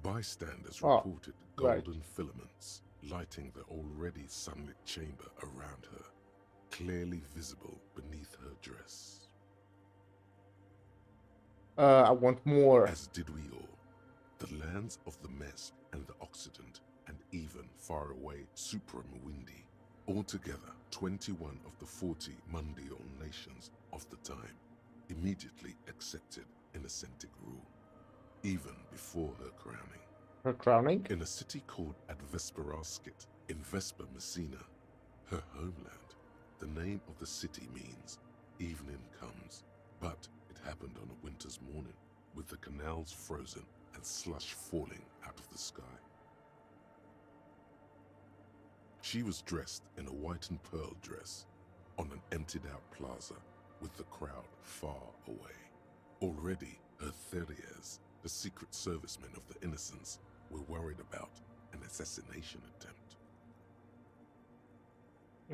Bystanders reported golden filaments lighting the already sunlit chamber around her, clearly visible beneath her dress. I want more. As did we all. The lands of the Mesk and the Occident, and even faraway Supremwindi, altogether 21 of the 40 mundial nations of the time, immediately accepted Innocentic rule, even before her crowning. Her crowning? In a city called Advesperaskit, in Vesper Messina, her homeland, the name of the city means evening comes, but it happened on a winter's morning, with the canals frozen and slush falling out of the sky. She was dressed in a white and pearl dress on an emptied-out plaza with the crowd far away. Already, her Theriers, the secret servicemen of the Innocents, were worried about an assassination attempt.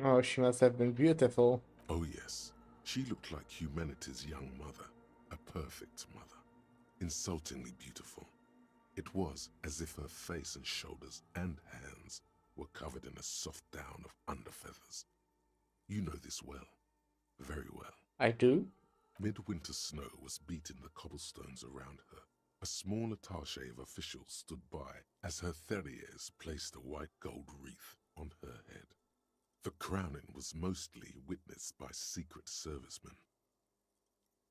Oh, she must have been beautiful. Oh yes, she looked like humanity's young mother, a perfect mother, insultingly beautiful. It was as if her face and shoulders and hands were covered in a soft down of underfeathers. You know this well, very well. I do? Midwinter snow was beating the cobblestones around her. A small attaché of officials stood by as her Theriers placed a white gold wreath on her head. The crowning was mostly witnessed by secret servicemen.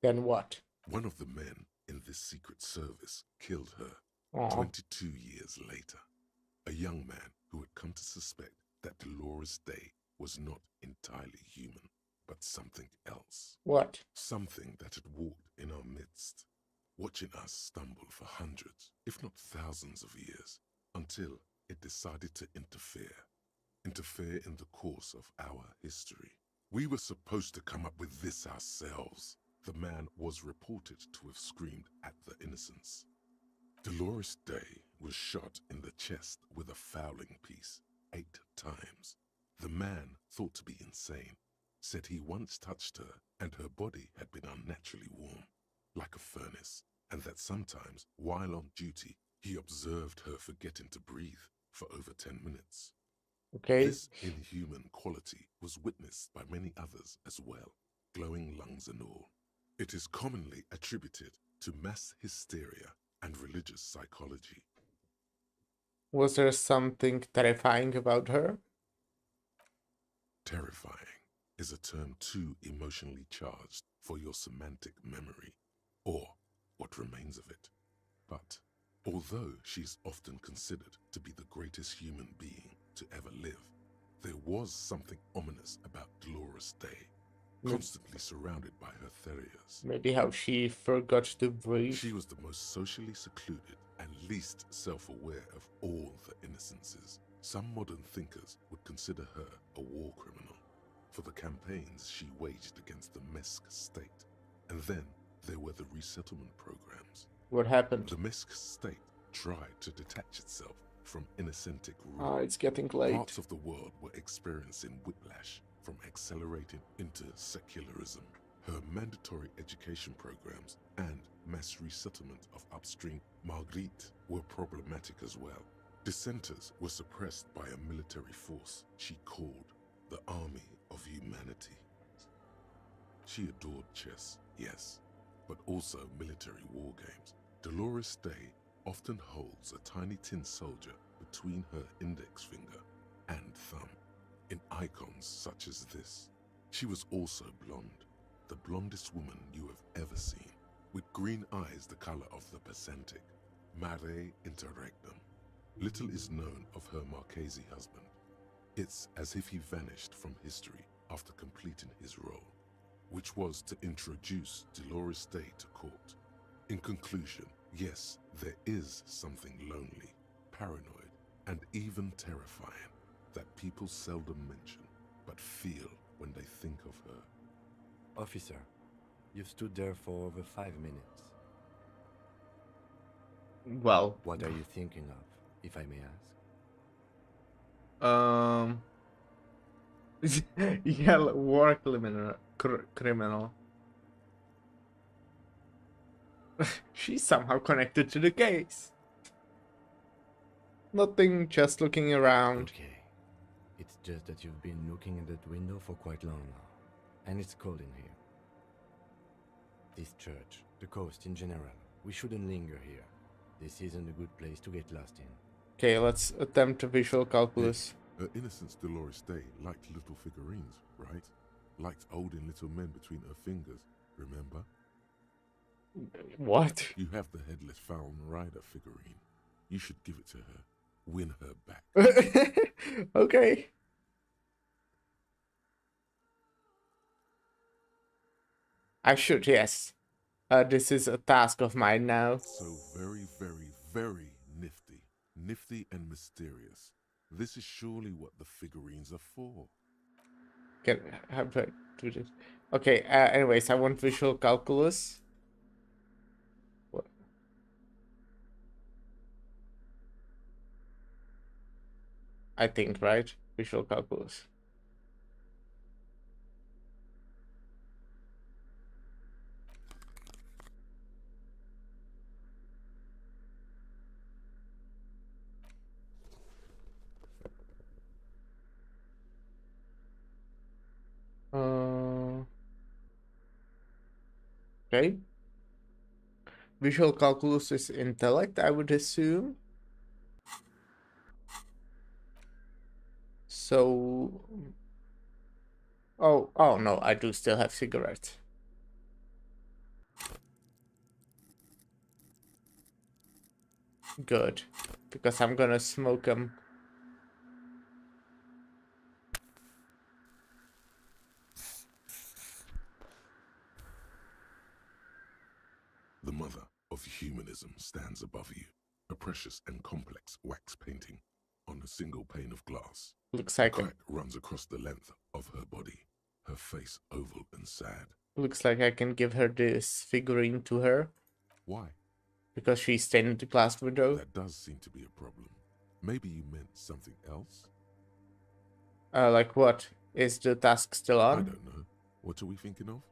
Then what? One of the men in this secret service killed her 22 years later. A young man who had come to suspect that Dolores Day was not entirely human, but something else. What? Something that had walked in our midst, watching us stumble for hundreds, if not thousands of years, until it decided to interfere in the course of our history. We were supposed to come up with this ourselves. The man was reported to have screamed at the Innocents. Dolores Day was shot in the chest with a fowling piece 8 times. The man, thought to be insane, said he once touched her and her body had been unnaturally warm, like a furnace, and that sometimes, while on duty, he observed her forgetting to breathe for over 10 minutes. Okay. This inhuman quality was witnessed by many others as well, glowing lungs and all. It is commonly attributed to mass hysteria and religious psychology. Was there something terrifying about her? Terrifying is a term too emotionally charged for your semantic memory, or what remains of it. But although she is often considered to be the greatest human being to ever live, there was something ominous about Dolores Day, constantly surrounded by her Theriers. Maybe how she forgot to breathe. She was the most socially secluded and least self-aware of all the Innocences. Some modern thinkers would consider her a war criminal for the campaigns she waged against the Mesk state. And then there were the resettlement programs. What happened? The Mesk state tried to detach itself from Innocentic rule. It's getting late. Parts of the world were experiencing whiplash from accelerating into secularism. Her mandatory education programs and mass resettlement of upstream Marguerite were problematic as well. Dissenters were suppressed by a military force she called the Army of Humanity. She adored chess, yes, but also military war games. Dolores Day often holds a tiny tin soldier between her index finger and thumb in icons such as this. She was also blonde, the blondest woman you have ever seen, with green eyes the color of the Pacentic, mare interregnum. Little is known of her Marchese husband. It's as if he vanished from history after completing his role, which was to introduce Dolores Day to court. In conclusion, yes, there is something lonely, paranoid, and even terrifying that people seldom mention, but feel when they think of her. Officer, you've stood there for over 5 minutes. Well, What are you thinking of, if I may ask? yeah, war criminal. She's somehow connected to the case. Nothing, just looking around. Okay. It's just that you've been looking at that window for quite long now. And it's cold in here. This church, the coast in general, we shouldn't linger here. This isn't a good place to get lost in. Okay, let's attempt a visual calculus. Her innocence Dolores Day liked little figurines, right? Liked holding little men between her fingers, remember? What? You have the headless Fallen Rider figurine. You should give it to her. Win her back. Okay. I should, yes. This is a task of mine now. So very, very, very nifty. Nifty and mysterious. This is surely what the figurines are for. How do I do this? Okay, anyways, I want visual calculus. What? I think, right? Visual calculus. Okay. Visual calculus is intellect, I would assume. So... Oh no, I do still have cigarettes. Good. Because I'm gonna smoke them. The mother of humanism stands above you, a precious and complex wax painting on a single pane of glass. Looks like Crack runs across the length of her body, her face oval and sad. looks like I can give her this figurine to her Why? because she's stained in the glass window. That does seem to be a problem. Maybe you meant something else? Like what? Is the task still I on? don't know. What are we thinking of?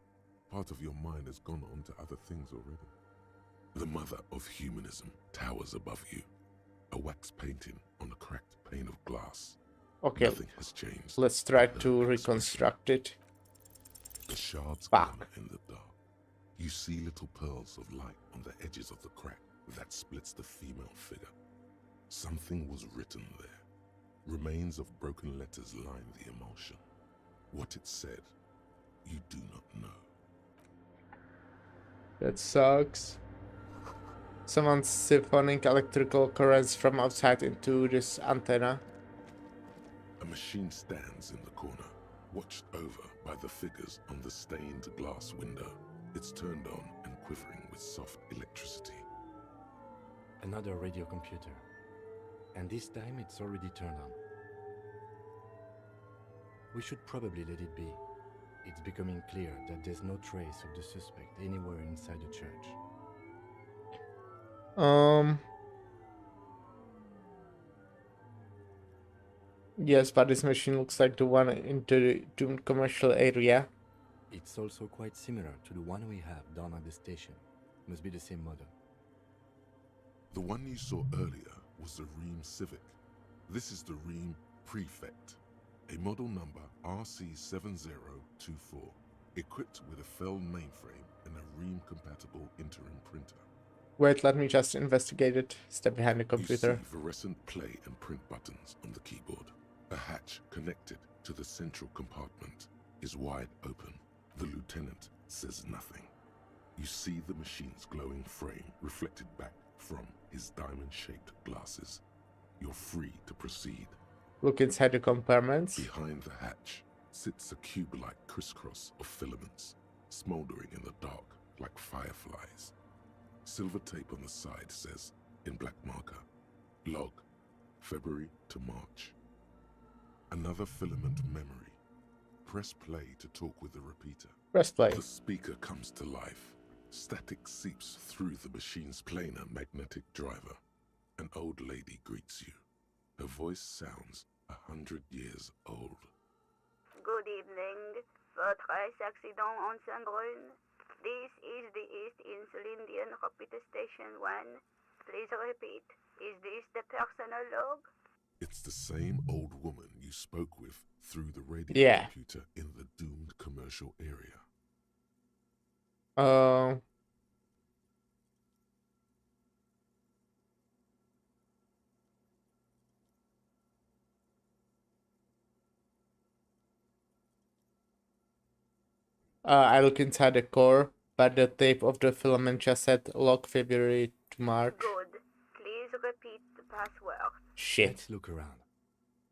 Part of your mind has gone on to other things already. The mother of humanism towers above you, a wax painting on a cracked pane of glass. Okay, Nothing has changed. let's try but to her reconstruct it. expression. The shards Fuck. glimmer in the dark. You see little pearls of light on the edges of the crack that splits the female figure. Something was written there. Remains of broken letters line the emulsion. What it said, you do not know. That sucks. Someone's siphoning electrical currents from outside into this antenna. A machine stands in the corner, watched over by the figures on the stained glass window. It's turned on and quivering with soft electricity. Another radio computer. And this time it's already turned on. We should probably let it be. It's becoming clear that there's no trace of the suspect anywhere inside the church. Yes, but this machine looks like the one in the doomed commercial area. It's also quite similar to the one we have down at the station. Must be the same model. The one you saw earlier was the Ream Civic. This is the Ream Prefect, a model number RC7024, equipped with a Fell mainframe and a Ream-compatible interim printer. Wait, let me just investigate it. Step behind the computer. You see fluorescent play and print buttons on the keyboard. A hatch connected to the central compartment is wide open. The lieutenant says nothing. You see the machine's glowing frame reflected back from his diamond-shaped glasses. You're free to proceed. Look inside the compartments. Behind the hatch sits a cube-like crisscross of filaments, smoldering in the dark like fireflies. Silver tape on the side says, in black marker, log, February to March. Another filament memory. Press play to talk with the repeater. Press play. The speaker comes to life. Static seeps through the machine's planar magnetic driver. An old lady greets you. Her voice sounds 100 years old. Good evening. Votre accident on Saint-Brun. This is the East Insulindian Repeater Station 1. Please repeat. Is this the personal log? It's the same old woman you spoke with through the radio Yeah. computer in the doomed commercial area. I look inside the core, but the tape of the filament just said log February to March. Good. Please repeat the password. Shit. Let's look around.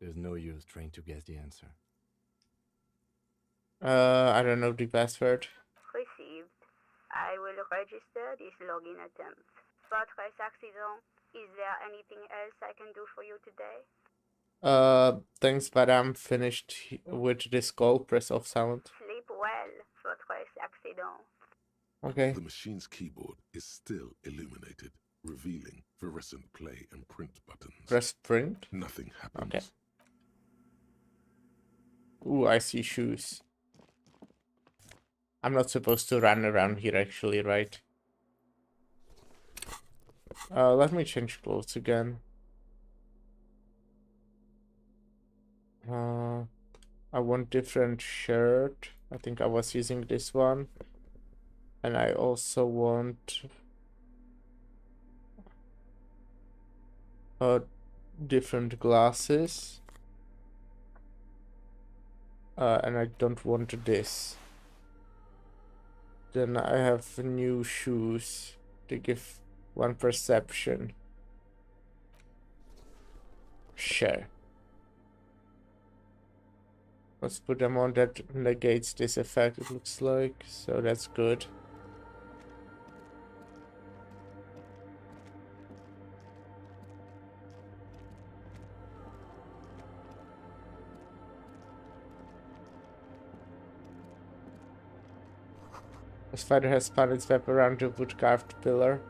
There's no use trying to guess the answer. I don't know the password. Received. I will register this login attempt. Votre accident. Is there anything else I can do for you today? Thanks, but I'm finished with this call. Press off sound. Sleep well, votre accident. Okay. The machine's keyboard is still illuminated, revealing fluorescent play and print buttons. Press print. Nothing happens. Okay. Ooh, I see shoes. I'm not supposed to run around here actually, right? Let me change clothes again. I want different shirt. I think I was using this one. And I also want different glasses. And I don't want this. Then I have new shoes to give one perception. Sure. Let's put them on. That negates this effect, it looks like. So that's good. The spider has spun its web around the wood-carved pillar.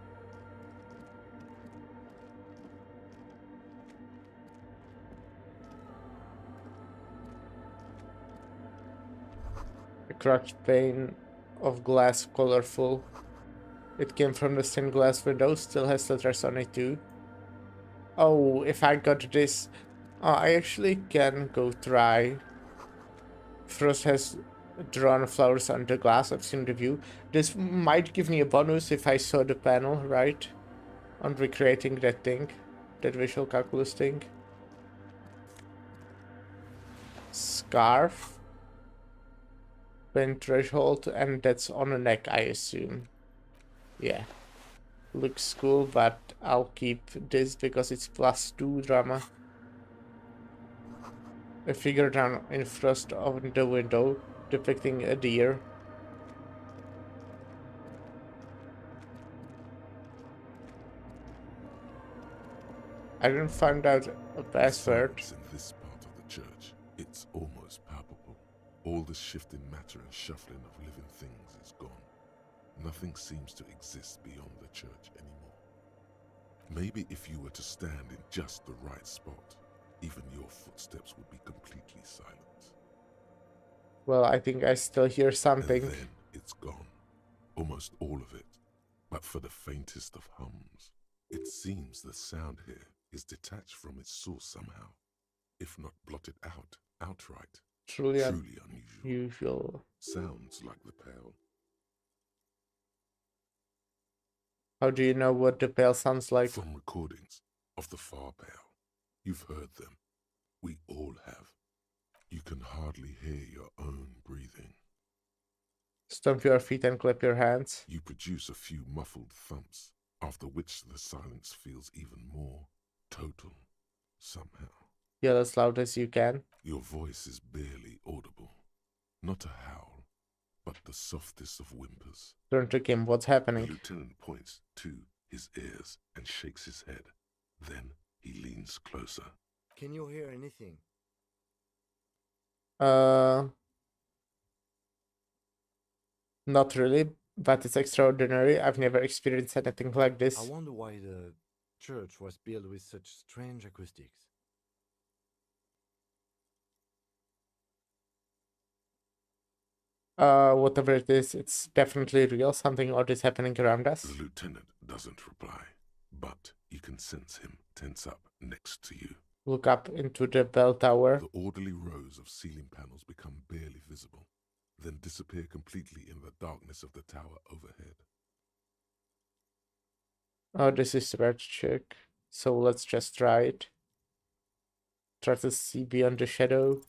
A cracked pane of glass, colorful. It came from the stained glass window, still has letters on it too. Oh, if I got this... Oh, I actually can go try. Frost has drawn flowers on the glass. I've seen the view. This might give me a bonus if I saw the panel, right? On recreating that thing. That visual calculus thing. Scarf. Pain threshold, and that's on the neck, I assume. Yeah. Looks cool, but I'll keep this because it's +2 drama. A figure down in front of the window, depicting a deer. I didn't find out a password. In this part of the church, it's almost palpable. All the shifting matter and shuffling of living things is gone. Nothing seems to exist beyond the church anymore. Maybe if you were to stand in just the right spot, even your footsteps would be completely silent. Well, I think I still hear something. And then it's gone. Almost all of it. But for the faintest of hums, it seems the sound here is detached from its source somehow, if not blotted out outright. Truly unusual. Sounds like the Pale. How do you know what the Pale sounds like? From recordings of the Far Pale. You've heard them. We all have. You can hardly hear your own breathing. Stomp your feet and clap your hands. You produce a few muffled thumps, after which the silence feels even more total, somehow. Yell as loud as you can. Your voice is barely audible. Not a howl, but the softest of whimpers. Turn to Kim, what's happening? The lieutenant points to his ears and shakes his head. Then he leans closer. Can you hear anything? Not really, but it's extraordinary. I've never experienced anything like I this. wonder why the church was built with such strange acoustics. Whatever it is, it's definitely real. Something odd is happening around us. The lieutenant doesn't reply, but you can sense him tense up next to you. Look up into the bell tower. The orderly rows of ceiling panels become barely visible, then disappear completely in the darkness of the tower overhead. Oh, this is where to check. So let's just try it. Try to see beyond the shadow.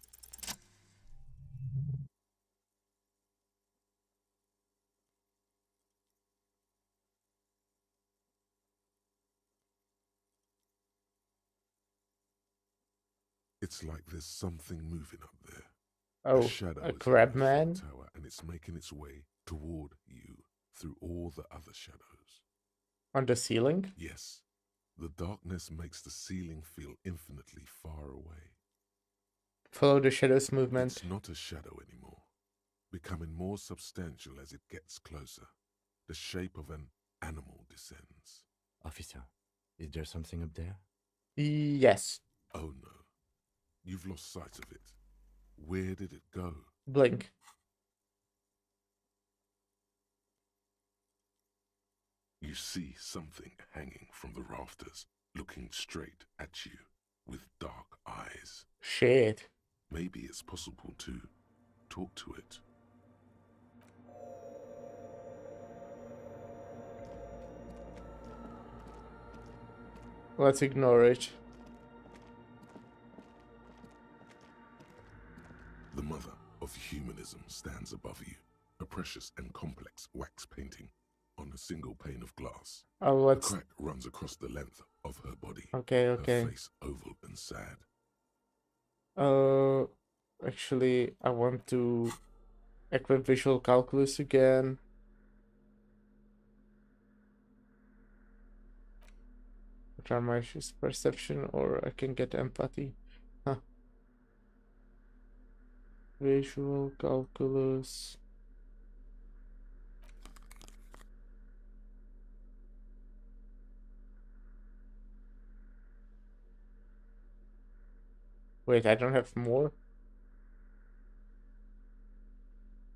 It's like there's something moving up there. Oh, shadow a is crab on the man? front tower, and it's making its way toward you through all the other shadows. On the ceiling? Yes, the darkness makes the ceiling feel infinitely far away. Follow the shadow's movement. It's not a shadow anymore, becoming more substantial as it gets closer. The shape of an animal descends. Officer, is there something up there? Yes. Oh no, you've lost sight of it. Where did it go? Blink. You see something hanging from the rafters, looking straight at you with dark eyes. Shit. Maybe it's possible to talk to it. Let's ignore it. The mother of humanism stands above you, a precious and complex wax painting on a single pane of glass. Oh, A let's... crack runs across the length of her body. Okay, Her okay. face oval and sad. Actually, I want to equip visual calculus again. Try my perception, or I can get empathy. Huh. Visual calculus. Wait, I don't have more?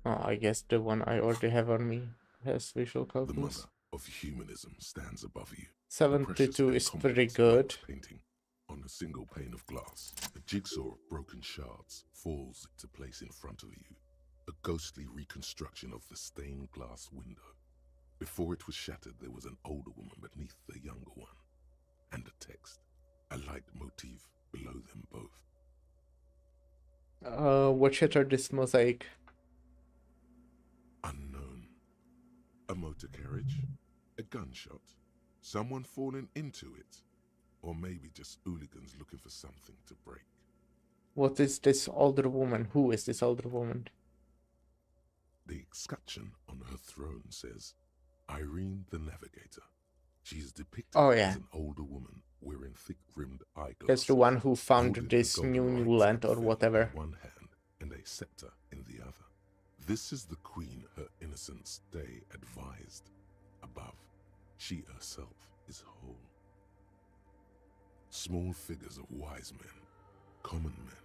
Oh, I guess the one I already have on me has visual The calculus. mother of humanism stands above you. 72 is pretty good. Painting on a single pane of glass. A jigsaw of broken shards falls into place in front of you. A ghostly reconstruction of the stained glass window. Before it was shattered, there was an older woman beneath the younger one. And a text. A light motif below them both. What shattered this mosaic? Unknown. A motor carriage. A gunshot. Someone falling into it. Or maybe just hooligans looking for something to break. What is this older woman? Who is this older woman? The escutcheon on her throne says, Irene the Navigator. She is depicted as an older woman wearing thick-rimmed eyeglasses. That's the one who found holding this a golden new right land or feather whatever. in one hand and a scepter in the other. This is the queen her innocence day advised. Above, she herself is whole. Small figures of wise men, common men,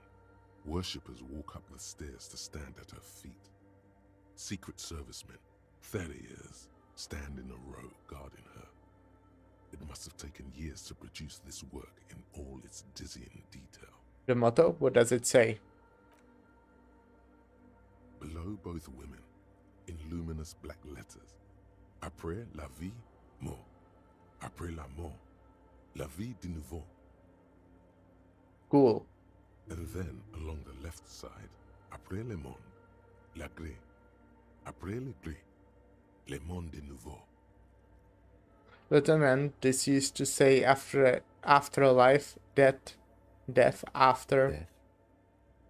worshippers walk up the stairs to stand at her feet. Secret servicemen, farriers, stand in a row guarding her. It must have taken years to produce this work in all its dizzying detail. The motto? What does it say? Below both women, in luminous black letters, après la vie, mort. Après la mort, la vie de nouveau. Cool. And then, along the left side, après le monde, la gré. Après le gré, le monde de nouveau. Lieutenant, this used to say after life, death after. Death,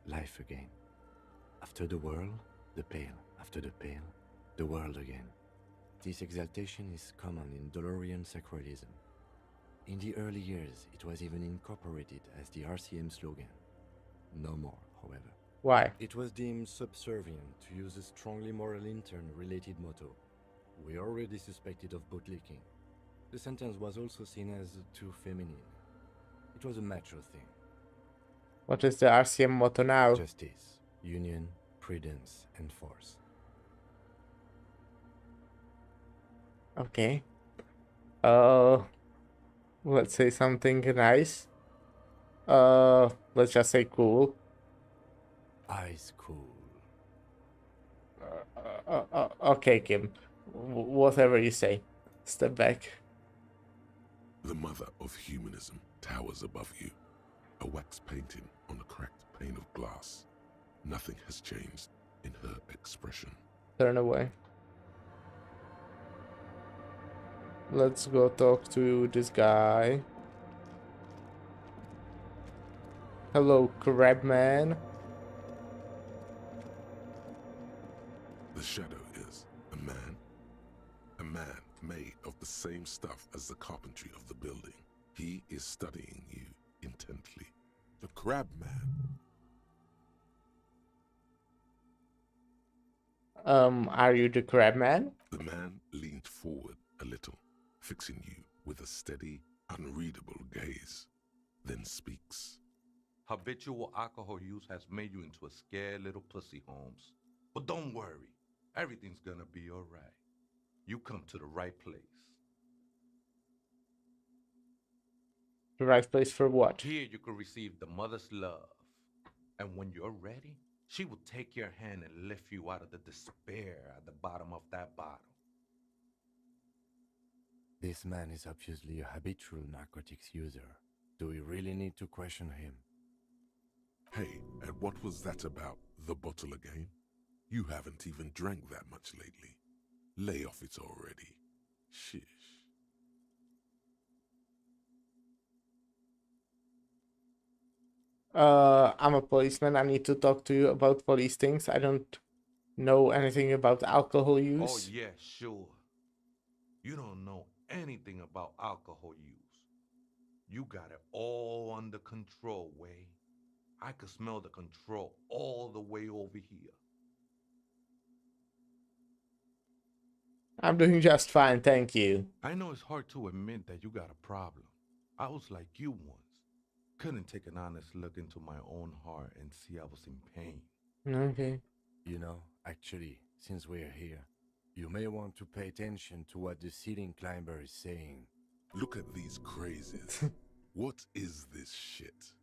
life again. After the world, the pale. After the pale, the world again. This exaltation is common in Dolorian sacralism. In the early years, it was even incorporated as the RCM slogan. No more, however. Why? It was deemed subservient to use a strongly moral intern-related motto. We already suspected of bootlicking. The sentence was also seen as too feminine. It was a macho thing. What is the RCM motto now? Justice, union, prudence, and force. Okay. Let's say something nice. Let's just say cool. Ice cool. Okay, Kim. Whatever you say. Step back. The mother of humanism towers above you, a wax painting on a cracked pane of glass. Nothing has changed in her expression. Turn away. Let's go talk to this guy. Hello, Crabman. The shadow is a man made of the same stuff as the carpentry of the building. He is studying you intently. The crab man. Are you the Crabman? The man leaned forward a little, fixing you with a steady, unreadable gaze, then speaks. Habitual alcohol use has made you into a scared little pussy, Holmes. But don't worry, everything's gonna be alright. You come to the right place. The right place for what? Here you can receive the mother's love. And when you're ready, she will take your hand and lift you out of the despair at the bottom of that bottle. This man is obviously a habitual narcotics user. Do we really need to question him? Hey, and what was that about the bottle again? You haven't even drank that much lately. Lay off it already. Shish. I'm a policeman. I need to talk to you about police things. I don't know anything about alcohol use. Oh yeah, sure. You don't know anything about alcohol use. You got it all under control, Way. I could smell the control all the way over here. I'm doing just fine, thank you. I know it's hard to admit that you got a problem. I was like you once. Couldn't take an honest look into my own heart and see I was in pain. Okay. You know, actually, since we're here, you may want to pay attention to what the ceiling climber is saying. Look at these crazies. What is this shit?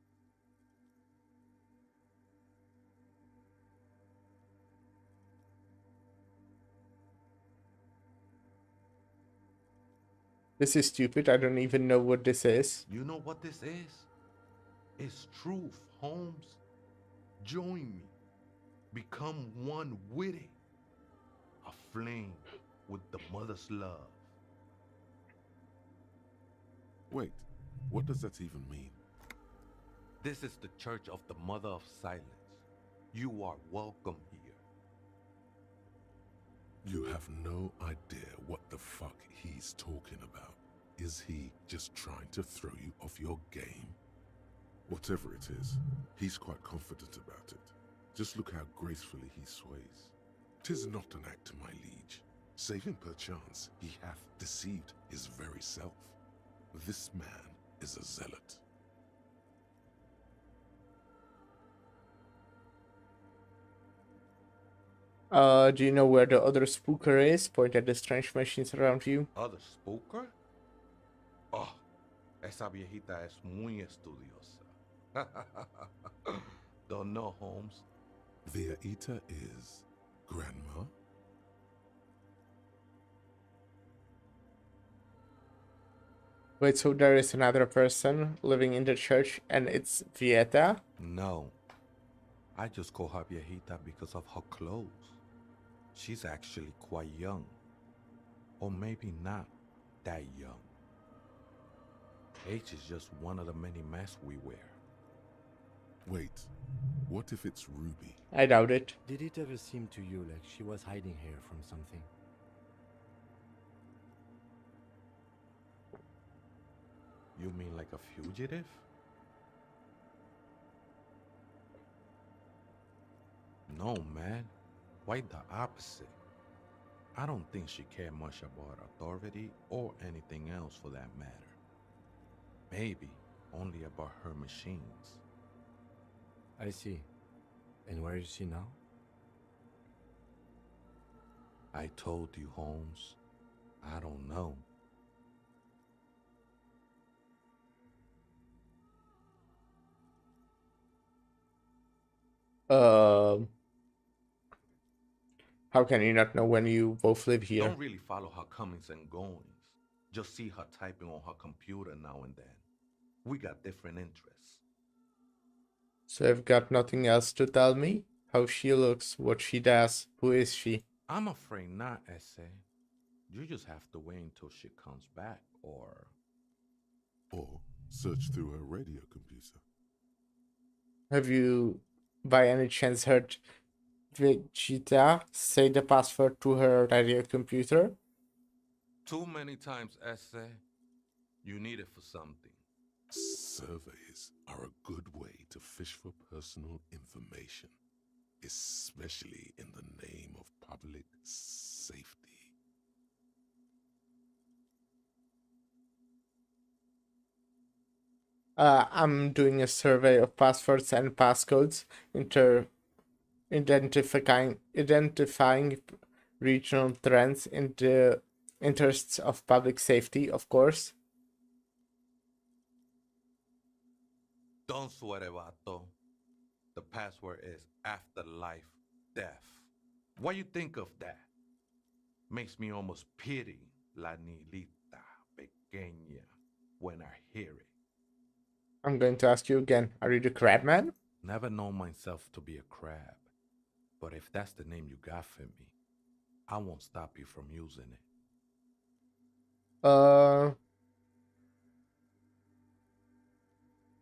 This is stupid. I don't even know what this is. You know what this is? It's truth, Holmes. Join me. Become one with it. Aflame with the mother's love. Wait, what does that even mean? This is the Church of the Mother of Silence. You are welcome here. You have no idea what the fuck he's talking about. Is he just trying to throw you off your game? Whatever it is, he's quite confident about it. Just look how gracefully he sways. 'Tis not an act, my liege, save him perchance he hath deceived his very self. This man is a zealot. Do you know where the other spooker is? Point at the strange machines around you. Other spooker? Oh, esa viejita es muy estudiosa. Don't know, Holmes. Viejita is grandma? Wait, so there is another person living in the church and it's Vieta? No. I just call her viejita because of her clothes. She's actually quite young. Or maybe not that young. Age is just one of the many masks we wear. Wait, what if it's Ruby? I doubt it. Did it ever seem to you like she was hiding here from something? You mean like a fugitive? know, man. Quite the opposite. I don't think she cared much about authority or anything else for that matter. Maybe only about her machines. I see. And where is she now? I told you, Holmes. I don't know. Um, how can you not know when you both live here? Don't really follow her comings and goings. Just see her typing on her computer now and then. We got different interests. So you've got nothing else to tell me? How she looks, what she does, who is she? I'm afraid not, Essay. You just have to wait until she comes back, or search through her radio computer. Have you, by any chance, heard Vegeta say the password to her radio computer? too many times, Essay. You need it for something. Surveys are a good way to fish for personal information, especially in the name of public safety. I'm doing a survey of passwords and passcodes, identifying regional trends in the interests of public safety, of course. Don't sweat it, vato. The password is afterlife death. What you think of that? Makes me almost pity La Nilita Pequeña when I hear it. I'm going to ask you again. Are you the crab man? Never known myself to be a crab. But if that's the name you got for me, I won't stop you from using it.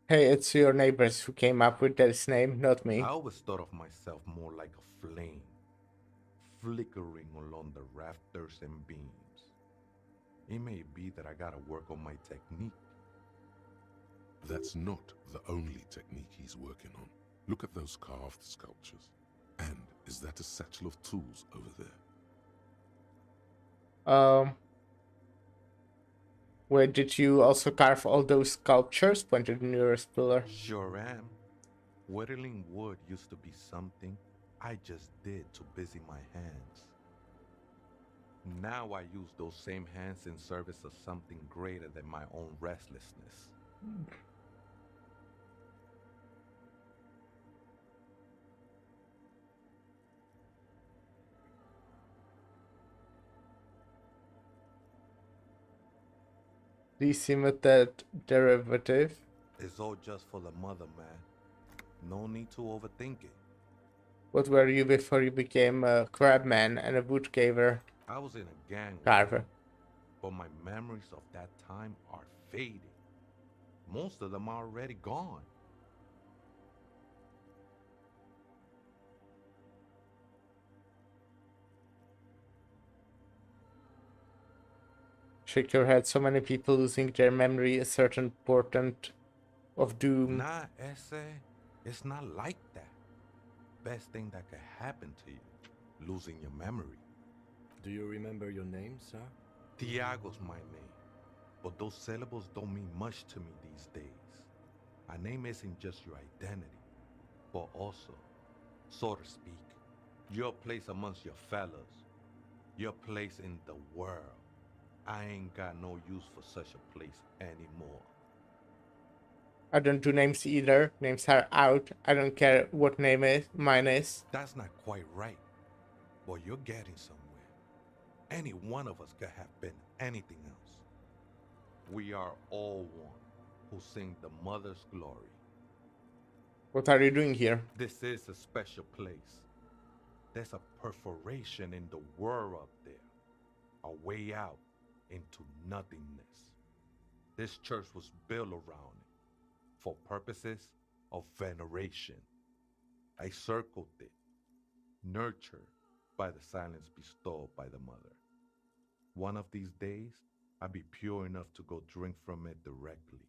Hey, it's your neighbors who came up with this name, not me. I always thought of myself more like a flame, flickering along the rafters and beams. It may be that I gotta work on my technique. That's not the only technique he's working on. Look at those carved sculptures. And is that a satchel of tools over there? Where did you also carve all those sculptures? Pointed nearest pillar. Sure am. Whittling wood used to be something I just did to busy my hands. Now I use those same hands in service of something greater than my own restlessness. Decimated derivative. It's all just for the mother, man. No need to overthink it. What were you before you became a crabman and a wood caver? I was in a gang, Carver. but my memories of that time are fading. Most of them are already gone. Shake your head. So many people losing their memory, a certain portent of doom. Nah, Essay, it's not like that. Best thing that could happen to you, losing your memory. Do you remember your name, sir? Tiago's my name, but those syllables don't mean much to me these days. A name isn't just your identity, but also, so to speak, your place amongst your fellas, your place in the world. I ain't got no use for such a place anymore. I don't do names either. Names are out. I don't care what mine is. That's not quite right, but you're getting somewhere. Any one of us could have been anything else. We are all one who sing the mother's glory. What are you doing here? This is a special place. There's a perforation in the world up there, a way out into nothingness. This church was built around it for purposes of veneration. I circled it, nurtured by the silence bestowed by the mother. One of these days, I'll be pure enough to go drink from it directly.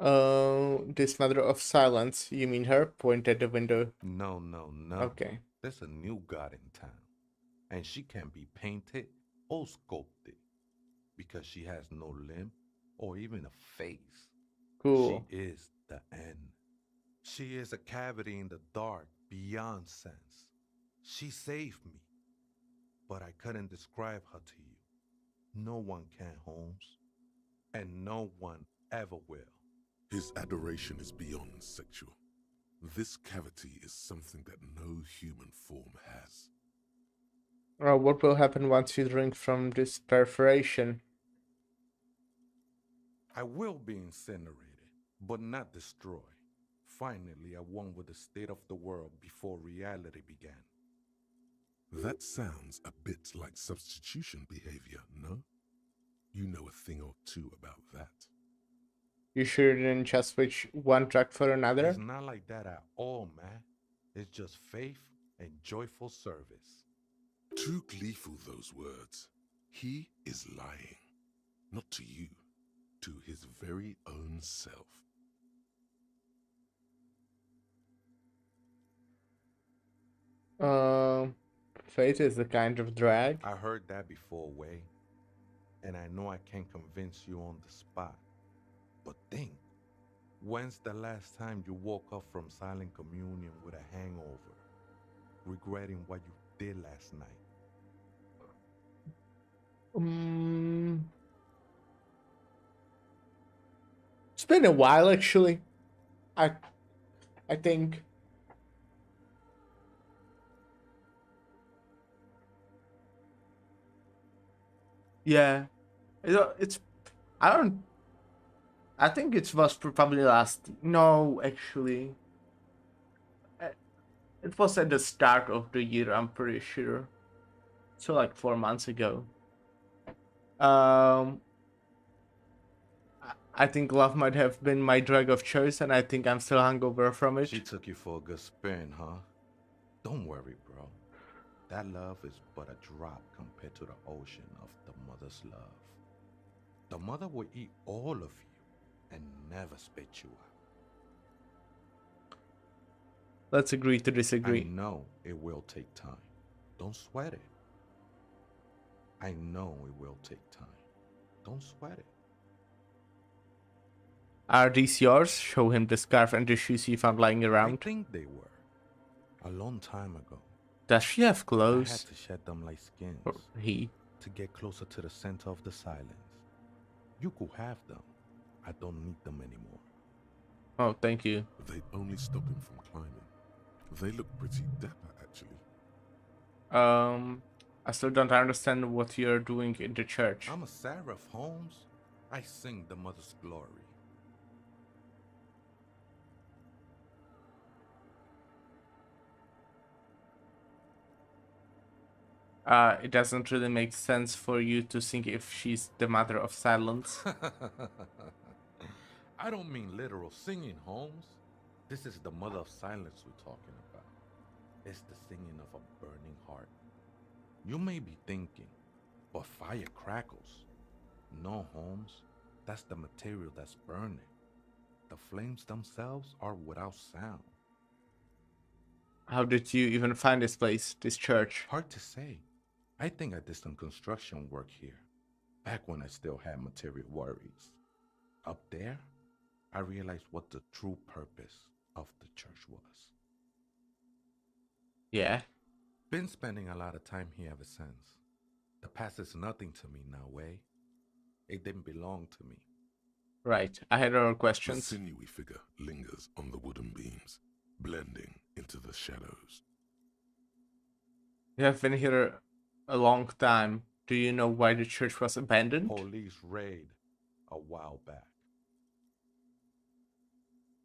This mother of silence. You mean her? Point at the window. No, no, no. Okay. There's a new god in town, and she can be painted or sculpted because she has no limb or even a face. Cool. She is the end. She is a cavity in the dark beyond sense. She saved me, but I couldn't describe her to you. No one can, Holmes, and no one ever will. His adoration is beyond sexual. This cavity is something that no human form has. What will happen once you drink from this perforation? I will be incinerated, but not destroyed. Finally, I won with the state of the world before reality began. That sounds a bit like substitution behavior, no? You know a thing or two about that. You sure didn't just switch one drug for another? It's not like that at all, man. It's just faith and joyful service. Too gleeful, those words. He is lying. Not to you, to his very own self. Faith is a kind of drag. I heard that before, Way, and I know I can't convince you on the spot. But think, when's the last time you woke up from silent communion with a hangover, regretting what you did last night? It's been a while, actually. I think. Yeah, it's. I think it was probably last. No, actually, it was at the start of the year. I'm pretty sure. So like 4 months ago. I think love might have been my drug of choice, and I think I'm still hungover from it. She took you for a good spin, huh? Don't worry, bro. That love is but a drop compared to the ocean of the mother's love. The mother will eat all of you and never spit you out. Let's agree to disagree. I know it will take time. Don't sweat it. I know it will take time. Don't sweat it. Are these yours? Show him the scarf and the shoes you found lying around. I think they were. A long time ago. Does she have I had clothes? to shed them like skins. Or he? To get closer to the center of the silence. You could have them. I don't need them anymore. Oh, thank you. They'd only stop him from climbing. They look pretty dapper, actually. I still don't understand what you're doing in the church. I'm a seraph, Holmes. I sing the mother's glory. It doesn't really make sense for you to sing if she's the mother of silence. I don't mean literal singing, Holmes. This is the mother of silence we're talking about. It's the singing of a burning heart. You may be thinking, but fire crackles. No, Holmes. That's the material that's burning. The flames themselves are without sound. How did you even find this place, this church? Hard to say. I think I did some construction work here, back when I still had material worries. Up there, I realized what the true purpose of the church was. Yeah. Been spending a lot of time here ever since. The past is nothing to me now, Way. It didn't belong to me. Right. I had other The questions. sinewy figure lingers on the wooden beams, blending into the shadows. You have been here a long time. Do you know why the church was abandoned? Police raid a while back.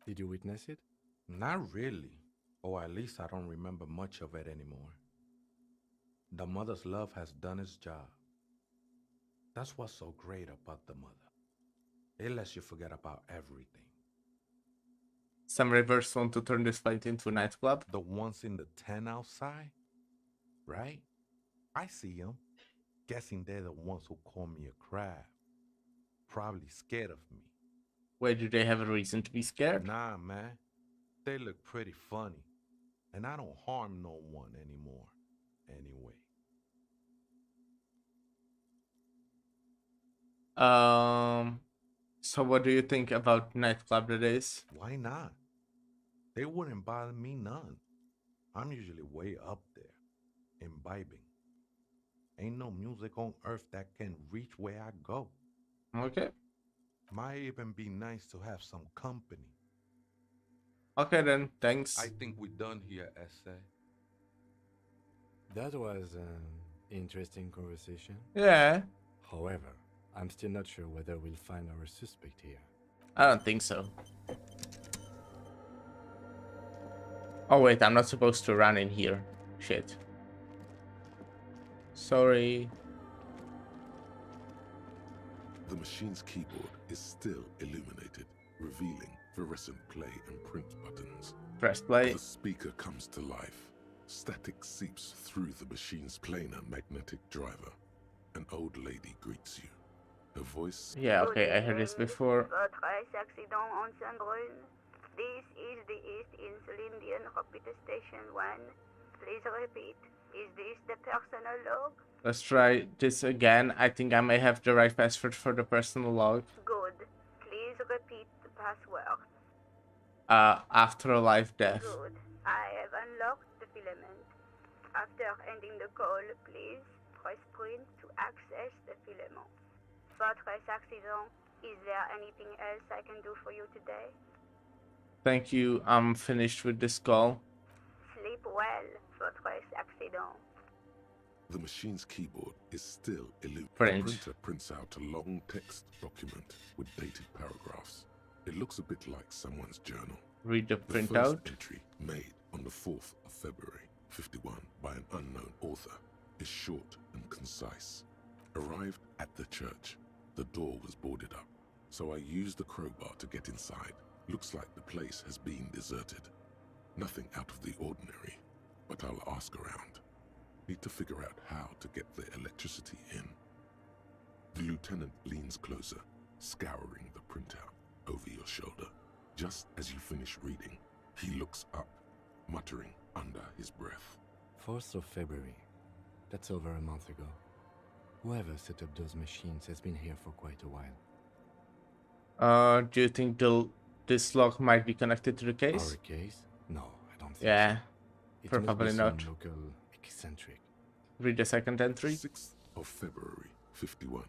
Did you witness it? Not really, or at least I don't remember much of it anymore. The mother's love has done its job. That's what's so great about the mother. It lets you forget about everything. Some reverse want to turn this place into a nightclub. The ones in the tent outside, right? I see them. Guessing they're the ones who call me a crab. Probably scared of me. Why do they have a reason to be scared? Nah, man. They look pretty funny. And I don't harm no one anymore. Anyway. So what do you think about nightclub that is? Why not? They wouldn't bother me none. I'm usually way up there, imbibing. Ain't no music on earth that can reach where I go. Okay. Might even be nice to have some company. Okay then, thanks. I think we're done here, essay. That was an interesting conversation. Yeah, However, I'm still not sure whether we'll find our suspect here. I don't think so. Oh wait, I'm not supposed to run in here. Shit. Sorry. The machine's keyboard is still illuminated, revealing fluorescent play and print buttons. Press play. The speaker comes to life. Static seeps through the machine's planar magnetic driver. An old lady greets you. Her voice... Yeah, okay, I heard this before. Votre accident on Saint-Brun. This is the East Insulindian Repeater Station 1. Please repeat. Is this the personal log? Let's try this again. I think I may have the right password for the personal log. Good. Please repeat the password. Afterlife death. Good. I have unlocked the filament. After ending the call, please press print to access the filament. Votre accident. Is there anything else I can do for you today? Thank you. I'm finished with this call. Sleep well, votre accident. The machine's keyboard is still illuminated. Print. The printer prints out a long text document with dated paragraphs. It looks a bit like someone's journal. Read the The first printout. entry, made on the 4th of February, 51, by an unknown author, is short and concise. Arrived at the church. The door was boarded up, so I used the crowbar to get inside. Looks like the place has been deserted. Nothing out of the ordinary, but I'll ask around. Need to figure out how to get the electricity in. The lieutenant leans closer, scouring the printout over your shoulder. Just as you finish reading, he looks up, muttering under his breath. 4th of February. That's over a month ago. Whoever set up those machines has been here for quite a while. Do you think this log might be connected to the case? Our case? No, I don't think Yeah, so. It must be probably some not. local eccentric. Read the second entry. 6th of February, 51.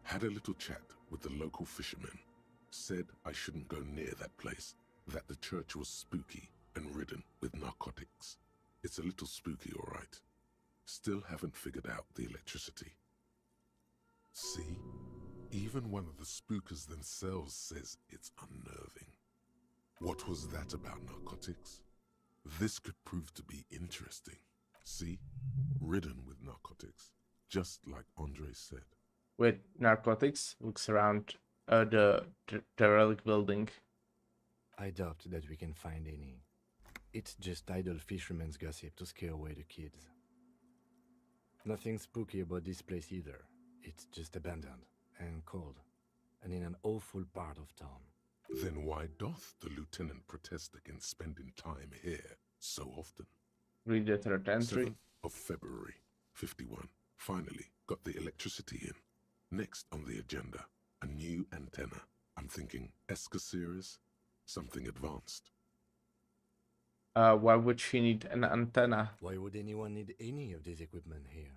Had a little chat with the local fishermen. Said I shouldn't go near that place, that the church was spooky and ridden with narcotics. It's a little spooky, all right. Still haven't figured out the electricity. See? Even one of the spookers themselves says it's unnerving. What was that about narcotics? This could prove to be interesting. See? Ridden with narcotics, just like Andre said. With narcotics, looks around the relic building. I doubt that we can find any. It's just idle fishermen's gossip to scare away the kids. Nothing spooky about this place either. It's just abandoned and cold, and in an awful part of town. Then why doth the lieutenant protest against spending time here so often? Read the third entry. 7th of February, 51. Finally got the electricity in. Next on the agenda, a new antenna. I'm thinking Esca series, something advanced. Why would she need an antenna? Why would anyone need any of this equipment here?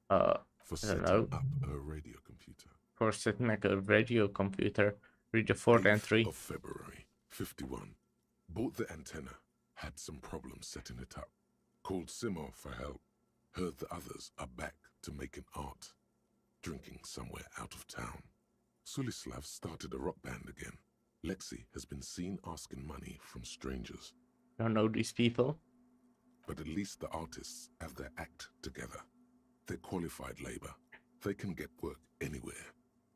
For I don't setting know. up a radio computer. For setting like a radio computer. Read the fourth 8th entry. of February, 51. Bought the antenna. Had some problems setting it up. Called Simo for help. Heard the others are back to making art. Drinking somewhere out of town. Sulislav started a rock band again. Lexi has been seen asking money from strangers. Don't know these people. But at least the artists have their act together. They're qualified labor. They can get work anywhere.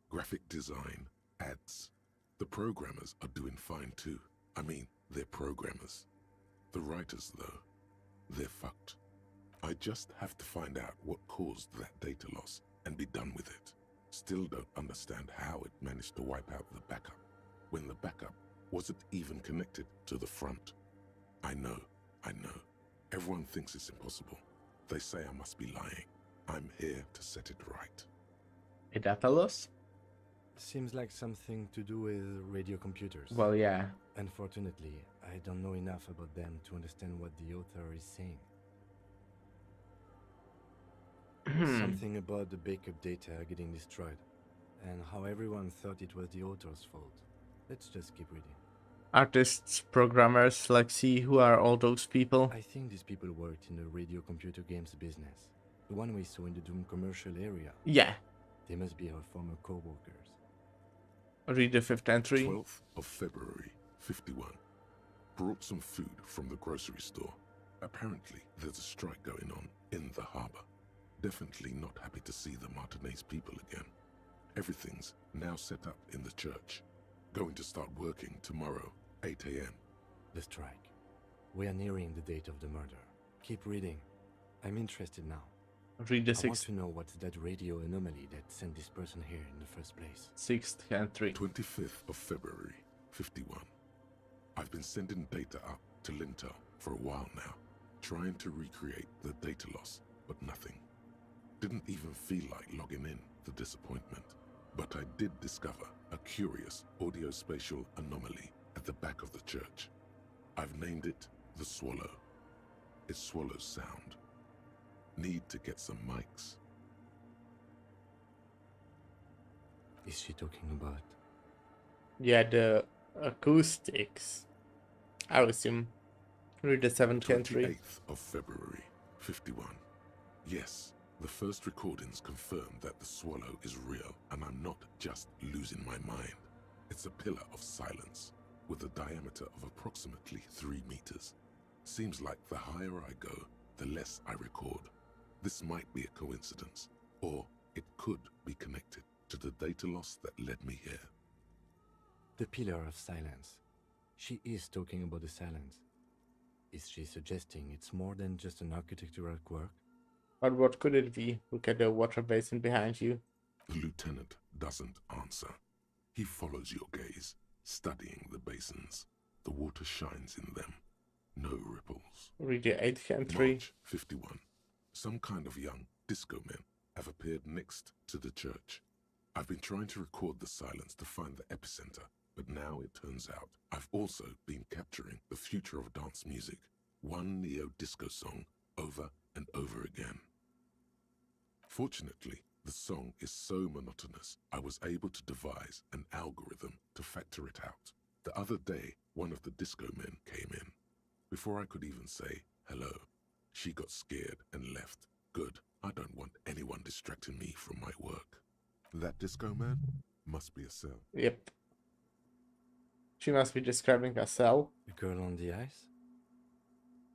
Graphic design, ads. The programmers are doing fine too. I mean, they're programmers. The writers, though, they're fucked. I just have to find out what caused that data loss and be done with it. Still don't understand how it managed to wipe out the backup, when the backup wasn't even connected to the front. I know. Everyone thinks it's impossible. They say I must be lying. I'm here to set it right. A data loss? Seems like something to do with radio computers. Well, yeah. Unfortunately, I don't know enough about them to understand what the author is saying. Something about the backup data getting destroyed, and how everyone thought it was the author's fault. Let's just keep reading. Artists, programmers, like see who are all those people? I think these people worked in the radio computer games business. The one we saw in the Doom commercial area. Yeah. They must be our former co-workers. Read the fifth entry. 12th of February, 51. Brought some food from the grocery store. Apparently, there's a strike going on in the harbor. Definitely not happy to see the Martinez people again. Everything's now set up in the church. Going to start working tomorrow, 8 a.m. The strike. We are nearing the date of the murder. Keep reading. I'm interested now. Read the I want sixth to know what's that radio anomaly that sent this person here in the first place. entry. 25th of February, 51. I've been sending data up to Lintel for a while now, trying to recreate the data loss, but nothing. Didn't even feel like logging in, the disappointment. But I did discover a curious audio-spatial anomaly at the back of the church. I've named it the Swallow. It swallows sound. Need to get some mics. Is she talking about? Yeah, the acoustics. I would assume. Read the seventh entry. 28th of February, 51. Yes, the first recordings confirm that the swallow is real, and I'm not just losing my mind. It's a pillar of silence, with a diameter of approximately 3 meters. Seems like the higher I go, the less I record. This might be a coincidence, or it could be connected to the data loss that led me here. The pillar of silence. She is talking about the silence. Is she suggesting it's more than just an architectural quirk? But what could it be? Look at the water basin behind you. The lieutenant doesn't answer. He follows your gaze, studying the basins. The water shines in them. No ripples. Read the eighth entry. March 51. Some kind of young disco men have appeared next to the church. I've been trying to record the silence to find the epicenter, but now it turns out I've also been capturing the future of dance music, one neo-disco song over and over again. Fortunately, the song is so monotonous, I was able to devise an algorithm to factor it out. The other day, one of the disco men came in. Before I could even say hello, she got scared and left. Good, I don't want anyone distracting me from my work. That disco man must be a cell. Yep. She must be describing a cell. The girl on the ice?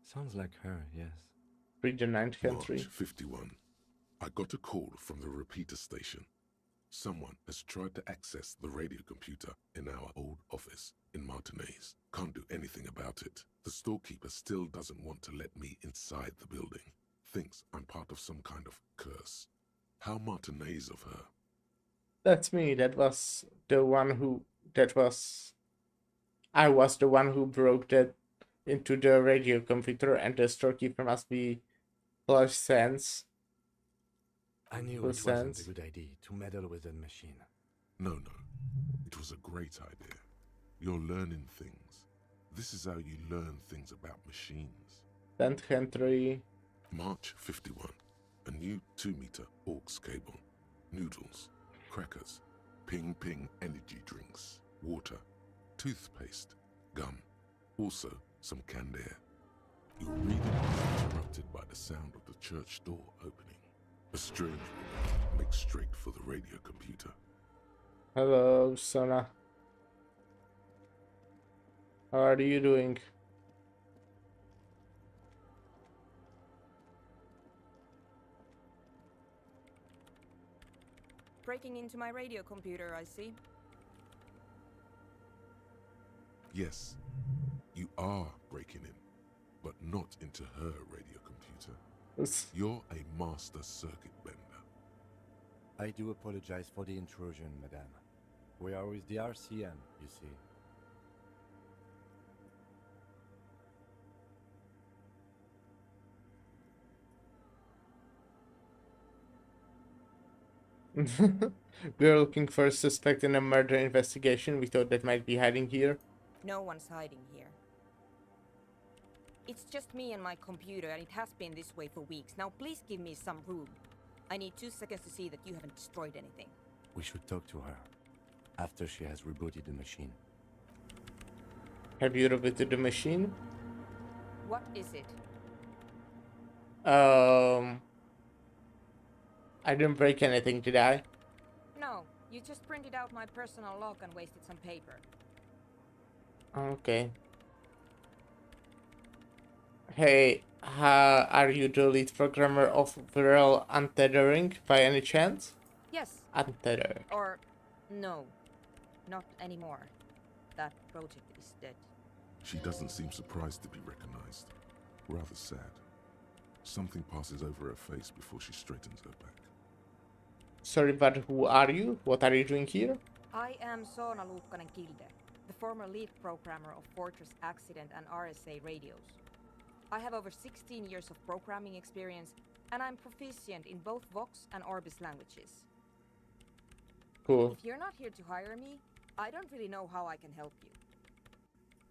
Sounds like her, yes. Read the ninth entry. March 51. I got a call from the repeater station. Someone has tried to access the radio computer in our old office in Martinez. Can't do anything about it. The storekeeper still doesn't want to let me inside the building. Thinks I'm part of some kind of curse. How Martinez of her. That's me. That was the one who... I was the one who broke that into the radio computer, and the storekeeper must be Plush Sense. I knew it Makes wasn't sense. a good idea to meddle with that machine. No. It was a great idea. You're learning things. This is how you learn things about machines. 10th entry. March 51. A new 2-meter aux cable. Noodles. Crackers. Ping energy drinks. Water. Toothpaste. Gum. Also some canned air. You read it interrupted by the sound of the church door opening. A strange woman makes straight for the radio computer. Hello, Sona. How are you doing? Breaking into my radio computer, I see. Yes, you are breaking in, but not into her radio computer. You're a master circuit bender. I do apologize for the intrusion, madame. We are with the RCM, you see. We're looking for a suspect in a murder investigation. We thought that might be hiding here. No one's hiding here. It's just me and my computer, and it has been this way for weeks. Now please give me some room. I need 2 seconds to see that you haven't destroyed anything. We should talk to her after she has rebooted the machine. Have you rebooted the machine? What is it? I didn't break anything, did I? No, you just printed out my personal log and wasted some paper. Okay. Hey, are you the lead programmer of Viral Untethering by any chance? Yes. Untethered. Or no, not anymore. That project is dead. She doesn't seem surprised to be recognized. Rather sad. Something passes over her face before she straightens her back. Sorry, but who are you? What are you doing here? I am Soona Luukkanen-Kilde, the former lead programmer of Fortress Accident and RSA radios. I have over 16 years of programming experience, and I'm proficient in both Vox and Orbis languages. Cool. If you're not here to hire me, I don't really know how I can help you.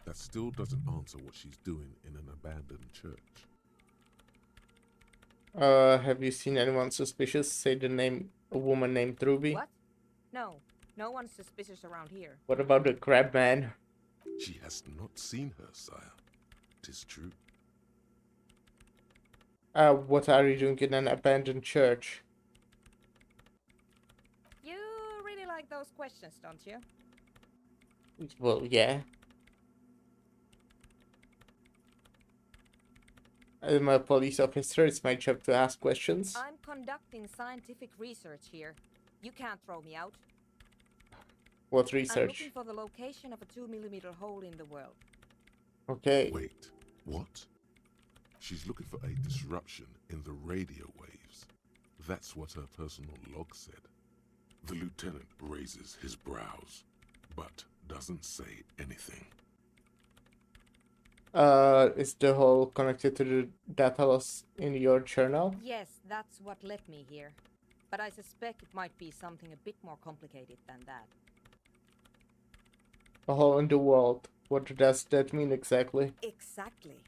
That still doesn't answer what she's doing in an abandoned church. Have you seen anyone suspicious? Say the name, a woman named Ruby. What? No, no one's suspicious around here. What about the crab man? She has not seen her, sire. 'Tis true. What are you doing in an abandoned church? You really like those questions, don't you? Well, yeah. I'm a police officer. It's my job to ask questions. I'm conducting scientific research here. You can't throw me out. What I'm research? looking for the location of a 2mm hole in the world. Okay. Wait, what? She's looking for a disruption in the radio waves. That's what her personal log said. The lieutenant raises his brows, but doesn't say anything. Is the hole connected to the data loss in your journal? Yes, that's what led me here. But I suspect it might be something a bit more complicated than that. A hole in the world. What does that mean exactly? Exactly.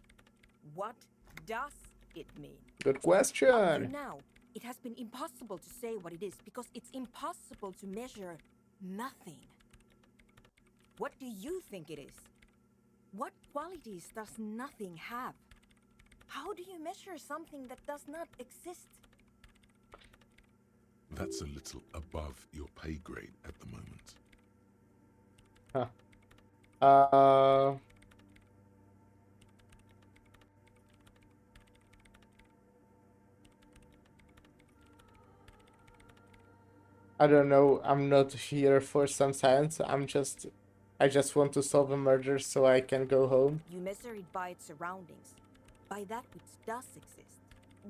What does it mean? Good Up to question. now, it has been impossible to say what it is because it's impossible to measure nothing. What do you think it is? What qualities does nothing have? How do you measure something that does not exist? That's a little above your pay grade at the moment. Huh. I don't know. I'm not here for some science. I just want to solve a murder so I can go home. You measure it by its surroundings, by that which does exist,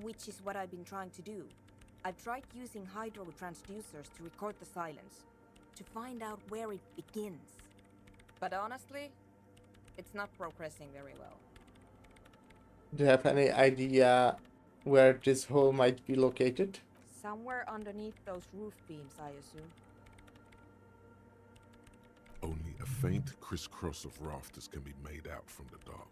which is what I've been trying to do. I've tried using hydro transducers to record the silence, to find out where it begins. But honestly, it's not progressing very well. Do you have any idea where this hole might be located? Somewhere underneath those roof beams, I assume. Only a faint crisscross of rafters can be made out from the dark.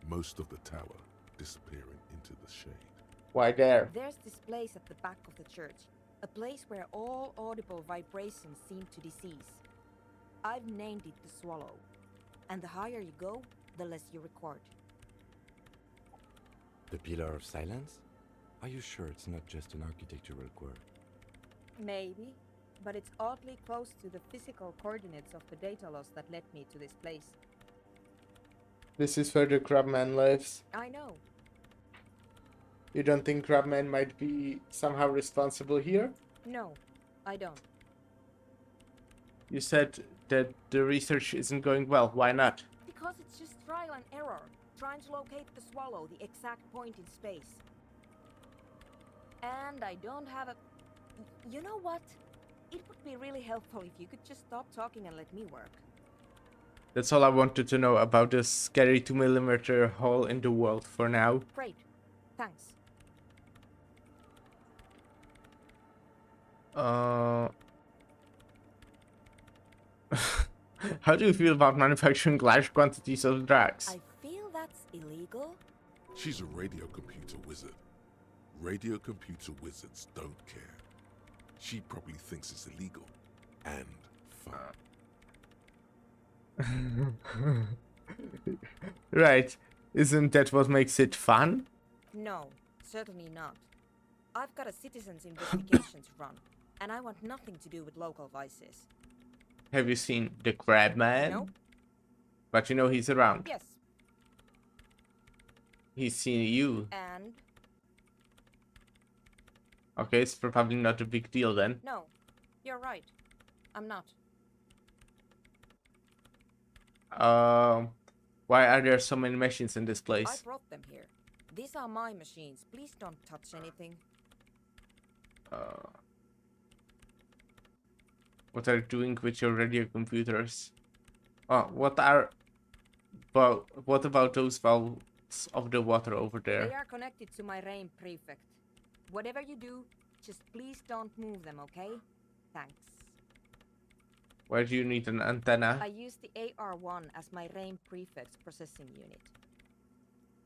Most of the tower disappearing into the shade. Why there? There's this place at the back of the church, a place where all audible vibrations seem to decease. I've named it the Swallow, and the higher you go, the less you record. The Pillar of Silence? Are you sure it's not just an architectural quirk? Maybe, but it's oddly close to the physical coordinates of the data loss that led me to this place. This is where the crabman lives. I know. You don't think crabman might be somehow responsible here? No, I don't. You said that the research isn't going well. Why not? Because it's just trial and error, trying to locate the Swallow, the exact point in space. And I don't have a... You know what? It would be really helpful if you could just stop talking and let me work. That's all I wanted to know about this scary 2mm hole in the world for now. Great. Thanks. How do you feel about manufacturing large quantities of drugs? I feel that's illegal. She's a radio computer wizard. Radio computer wizards don't care. She probably thinks it's illegal and fun. Right. Isn't that what makes it fun? No, certainly not. I've got a citizen's investigation to run, and I want nothing to do with local vices. Have you seen the Crab Man? No. But you know he's around. Yes. He's seen you. And? Okay, it's probably not a big deal then. No, you're right. I'm not. Why are there so many machines in this I place? brought them here. These are my machines. Please don't touch anything. What are you doing with your radio computers? Oh, what about those valves of the water over there? They are connected to my rain prefect. Whatever you do, just please don't move them, okay? Thanks. Why do you need an antenna? I use the AR1 as my rain prefect's processing unit.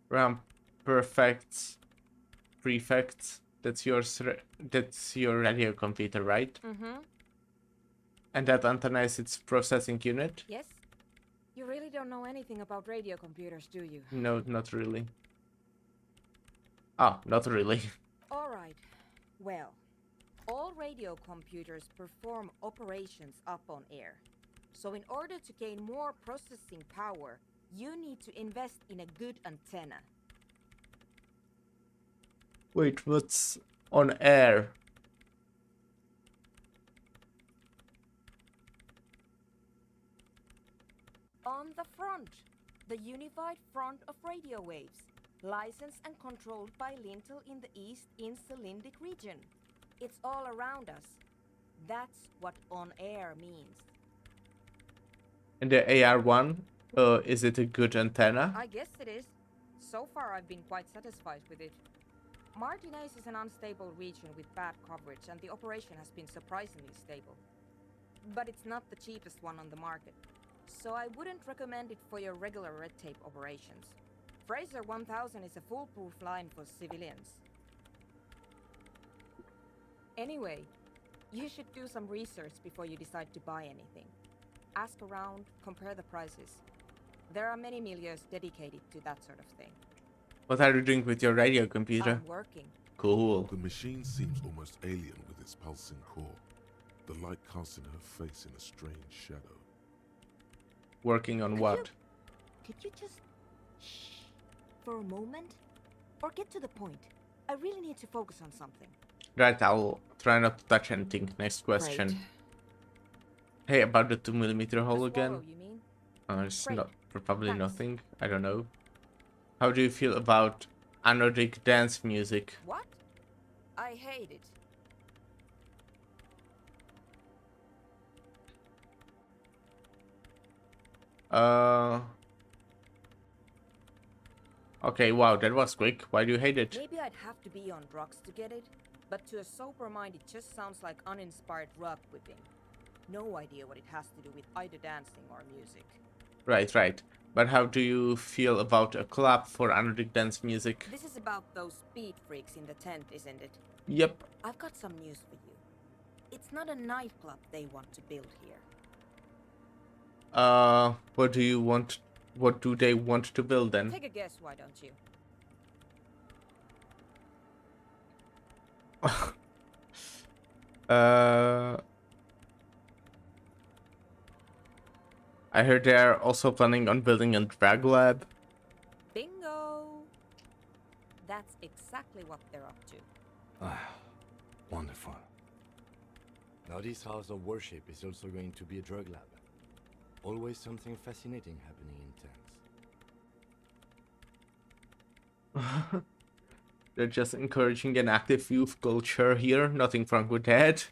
RAM prefect. That's your radio computer, right? Mm-hmm. And that antenna is its processing unit? Yes? You really don't know anything about radio computers, do you? No, not really. Oh, not really. Alright. Well, all radio computers perform operations up on air. So in order to gain more processing power, you need to invest in a good antenna. Wait, what's on air? On the front, the unified front of radio waves, licensed and controlled by Lintel in the East Insulindic region. It's all around us. That's what on air means. And the AR1, is it a good antenna? I guess it is. So far I've been quite satisfied with it. Martinez is an unstable region with bad coverage and the operation has been surprisingly stable. But it's not the cheapest one on the market. So I wouldn't recommend it for your regular red tape operations. Fraser 1000 is a foolproof line for civilians. Anyway, you should do some research before you decide to buy anything. Ask around, compare the prices. There are many milieux dedicated to that sort of thing. What are you doing with your radio computer? I'm working. Cool. The machine seems almost alien with its pulsing core. The light casting her face in a strange shadow. Working on what? Could you just shh for a moment? Or get to the point. I really need to focus on something. Right, I'll try not to touch anything. Next question. Great. Hey, about the 2mm hole The again? swallow, you mean? It's Great. not probably Thanks. nothing. I don't know. How do you feel about anodic dance music? What? I hate it. Okay, wow, that was quick. Why do you hate it? Maybe I'd have to be on drugs to get it, but to a sober mind it just sounds like uninspired rug whipping. No idea what it has to do with either dancing or music. Right. But how do you feel about a club for anodic dance music? This is about those speed freaks in the tent, isn't it? Yep. I've got some news for you. It's not a nightclub they want to build here. What do they want to build then? Take a guess, why don't you? I heard they are also planning on building a drag lab. Bingo! That's exactly what they're up to. Ah, wonderful. Now this house of worship is also going to be a drug lab. Always something fascinating happening in tents. They're just encouraging an active youth culture here. Nothing wrong with that.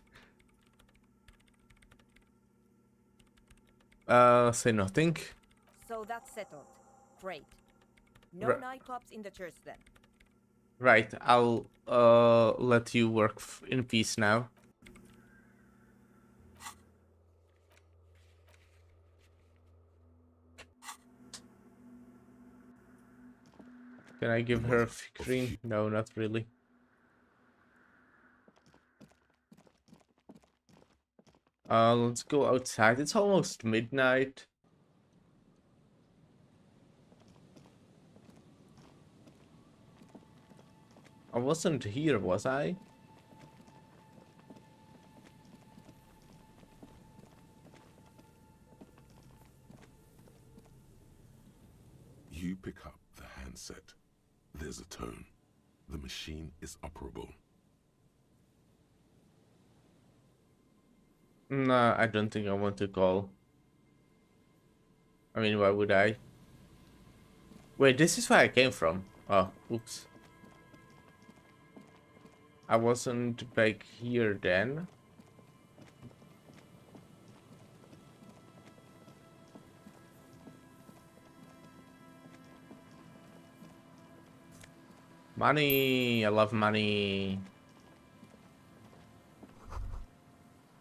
Say nothing. So that's settled. Great. No Right. nightclubs in the church then. Right, I'll let you work in peace now. Can I give her a figurine? No, not really. Let's go outside. It's almost midnight. I wasn't here, was I? You pick up the handset. There's a tone. The machine is operable. Nah, I don't think I want to call. I mean, why would I? Wait, this is where I came from. Oh, oops. I wasn't back here then. Money! I love money.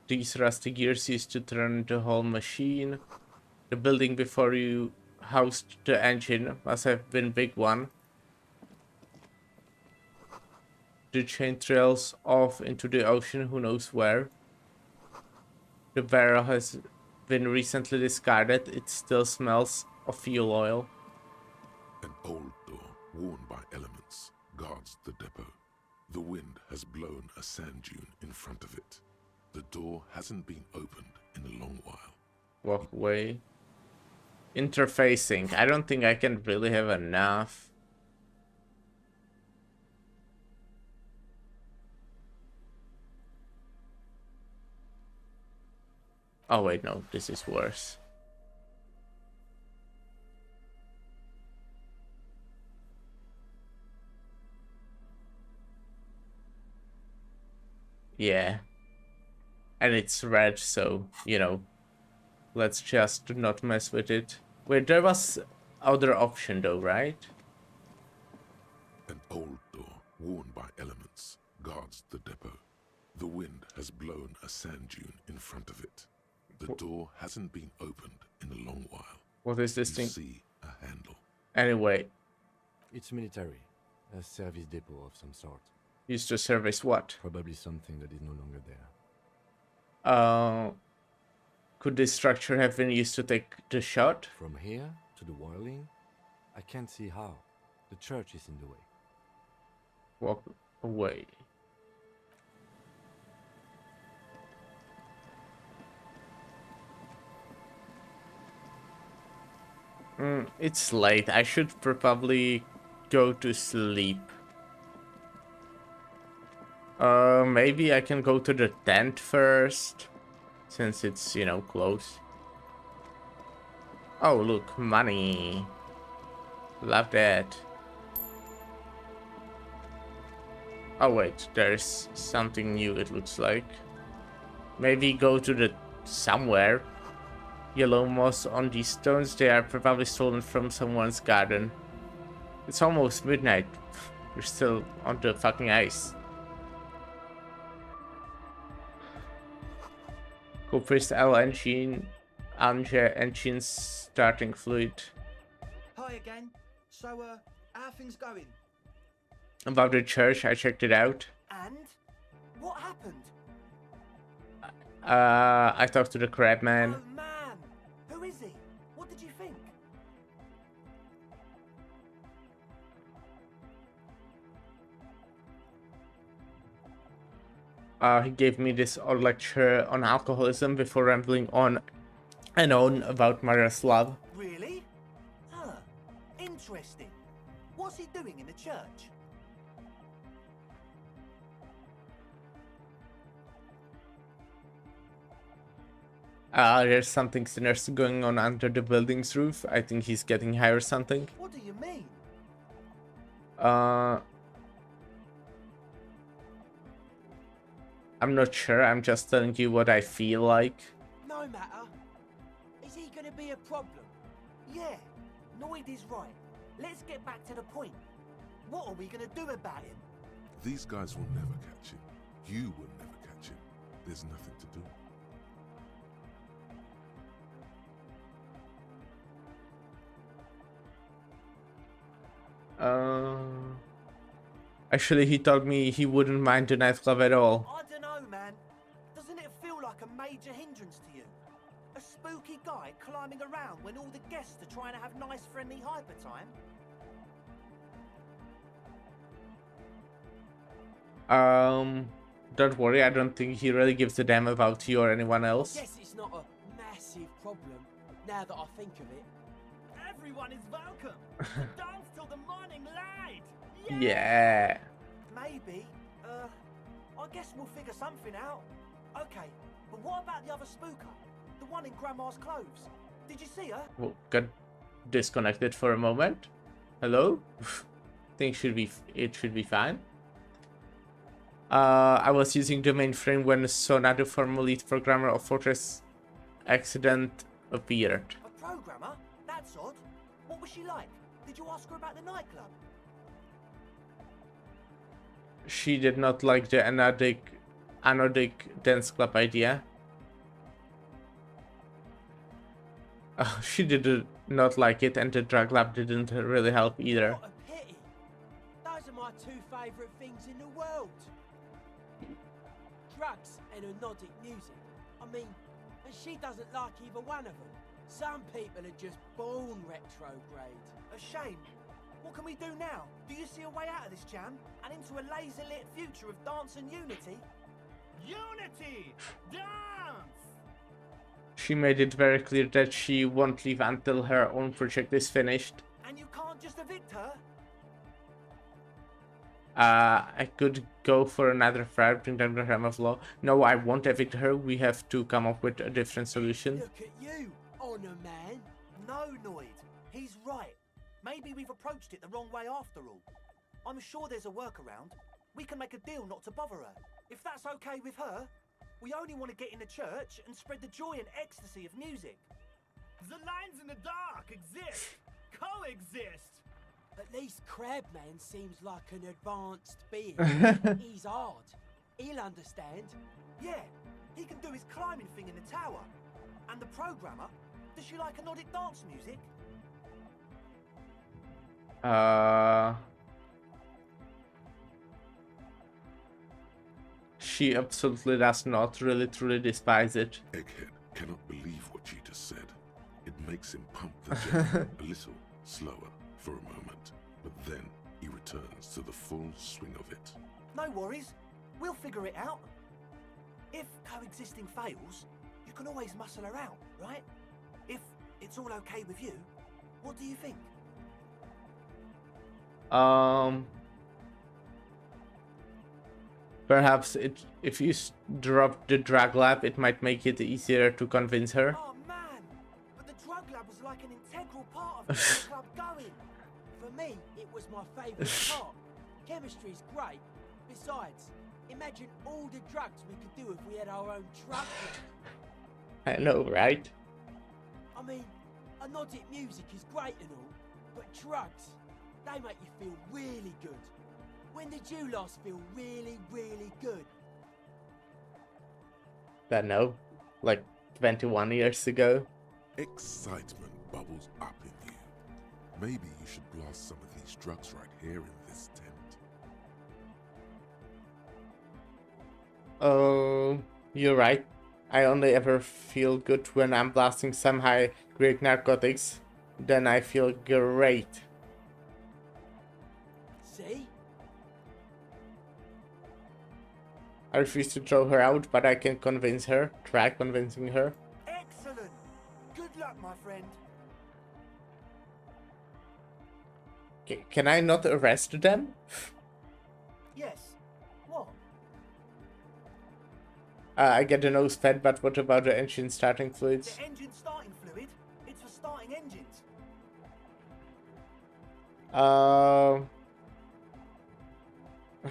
These rusty gears used to turn the whole machine. The building before you housed the engine must have been a big one. The chain trails off into the ocean, who knows where. The barrel has been recently discarded. It still smells of fuel oil. An old door, worn by elements, guards the depot. The wind has blown a sand dune in front of it. The door hasn't been opened in a long while. Walk away. Interfacing. I don't think I can really have enough. Oh wait, no, this is worse. Yeah. And it's red, so, you know, let's just not mess with it. Wait, there was other option though, right? An old door, worn by elements, guards the depot. The wind has blown a sand dune in front of it. The door hasn't been opened in a long while. What is this You thing? see a handle. Anyway, It's military. A service depot of some sort. used to service what? Probably something that is no longer there. Could this structure have been used to take the shot? From here to the wiring, I can't see how. The church is in the way. Walk away. It's late. I should probably go to sleep. Maybe I can go to the tent first, since it's, you know, close. Oh, look, money. Love that. Oh, wait, there's something new, it looks like. Maybe go to the somewhere. Yellow moss on these stones, they are probably stolen from someone's garden. It's almost midnight. We're still on the fucking ice. Compressed L engine, engine starting fluid. Hi again. So, how are things going? About the church, I checked it out. And? What happened? I talked to the crab man. Oh man! Who is he? What did you think? He gave me this odd lecture on alcoholism before rambling on and on about Maria's love. Really? Huh. Interesting. What's he doing in the church? There's something sinister going on under the building's roof. I think he's getting high or something. What do you mean? I'm not sure. I'm just telling you what I feel like. No matter. Is he gonna be a problem? Yeah, Noid is right. Let's get back to the point. What are we gonna do about him? These guys will never catch him. You will never catch him. There's nothing to do. Actually, he told me he wouldn't mind the nightclub at all. I don't know, man. Doesn't it feel like a major hindrance to you? A spooky guy climbing around when all the guests are trying to have nice, friendly hyper time? Don't worry, I don't think he really gives a damn about you or anyone else. I guess it's not a massive problem, now that I think of it. Everyone is welcome. Dance till the morning light. Yeah. Maybe. I guess we'll figure something out. Okay, but what about the other spooker? The one in Grandma's clothes? Did you see her? Well, got disconnected for a moment. Hello? Think it should be fine. I was using the mainframe when Sona, the former lead programmer of Fortress accident, appeared. A programmer? That's odd. What was she like? Did you ask her about the nightclub? She did not like the anodic dance club idea. She did not like it, and the drug lab didn't really help either. What a pity. Those are my two favourite things in the world. Drugs and anodic music. I mean, and she doesn't like either one of them. Some people are just born retrograde. A shame. What can we do now? Do you see a way out of this jam? And into a laser-lit future of dance and unity? Unity! Dance! She made it very clear that she won't leave until her own project is finished. And you can't just evict her? I could go for another fire, bring down the realm of law. No, I won't evict her. We have to come up with a different solution. Look at you, honor man. No, Noid. He's right. Maybe we've approached it the wrong way after all. I'm sure there's a workaround. We can make a deal not to bother her. If that's okay with her, we only want to get in the church and spread the joy and ecstasy of music. The lines in the dark exist. Coexist. At least Crabman seems like an advanced being. He's hard. He'll understand. Yeah, he can do his climbing thing in the tower. And the programmer, does she like anodic dance music? She absolutely does not. Really, truly despise it. Egghead cannot believe what you just said. It makes him pump the jam a little slower for a moment, but then he returns to the full swing of it. No worries. We'll figure it out. If coexisting fails, you can always muscle her out, right? If it's all okay with you, what do you think? Perhaps if you drop the drug lab, it might make it easier to convince her. Oh man, but the drug lab was like an integral part of getting the club going. For me, it was my favourite part. Chemistry's great. Besides, imagine all the drugs we could do if we had our own drug lab. I know, right? I mean, anodic music is great and all, but drugs, they make you feel really good. When did you last feel really, really good? Don't know, like 21 years ago. Excitement bubbles up in you. Maybe you should blast some of these drugs right here in this tent. Oh, you're right. I only ever feel good when I'm blasting some high-grade narcotics. Then I feel great. See? I refuse to throw her out, but I can convince her. Try convincing her. Excellent. Good luck, my friend. Can I not arrest them? Yes. What? I get the nose fed, but what about the engine starting fluids? The engine starting fluid? It's for starting engines.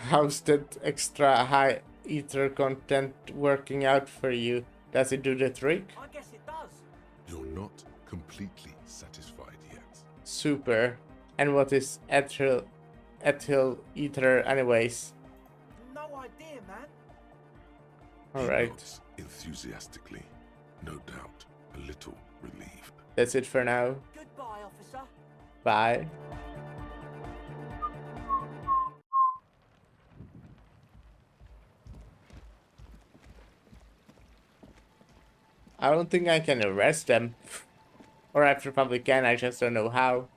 How's that extra high ether content working out for you? Does it do the trick? I guess it does. You're not completely satisfied yet. Super. And what is ethyl ether anyways? No idea, man. He Alright. nods enthusiastically, no doubt a little relieved. That's it for now. Goodbye, officer. Bye. I don't think I can arrest them. Or I probably can, I just don't know how.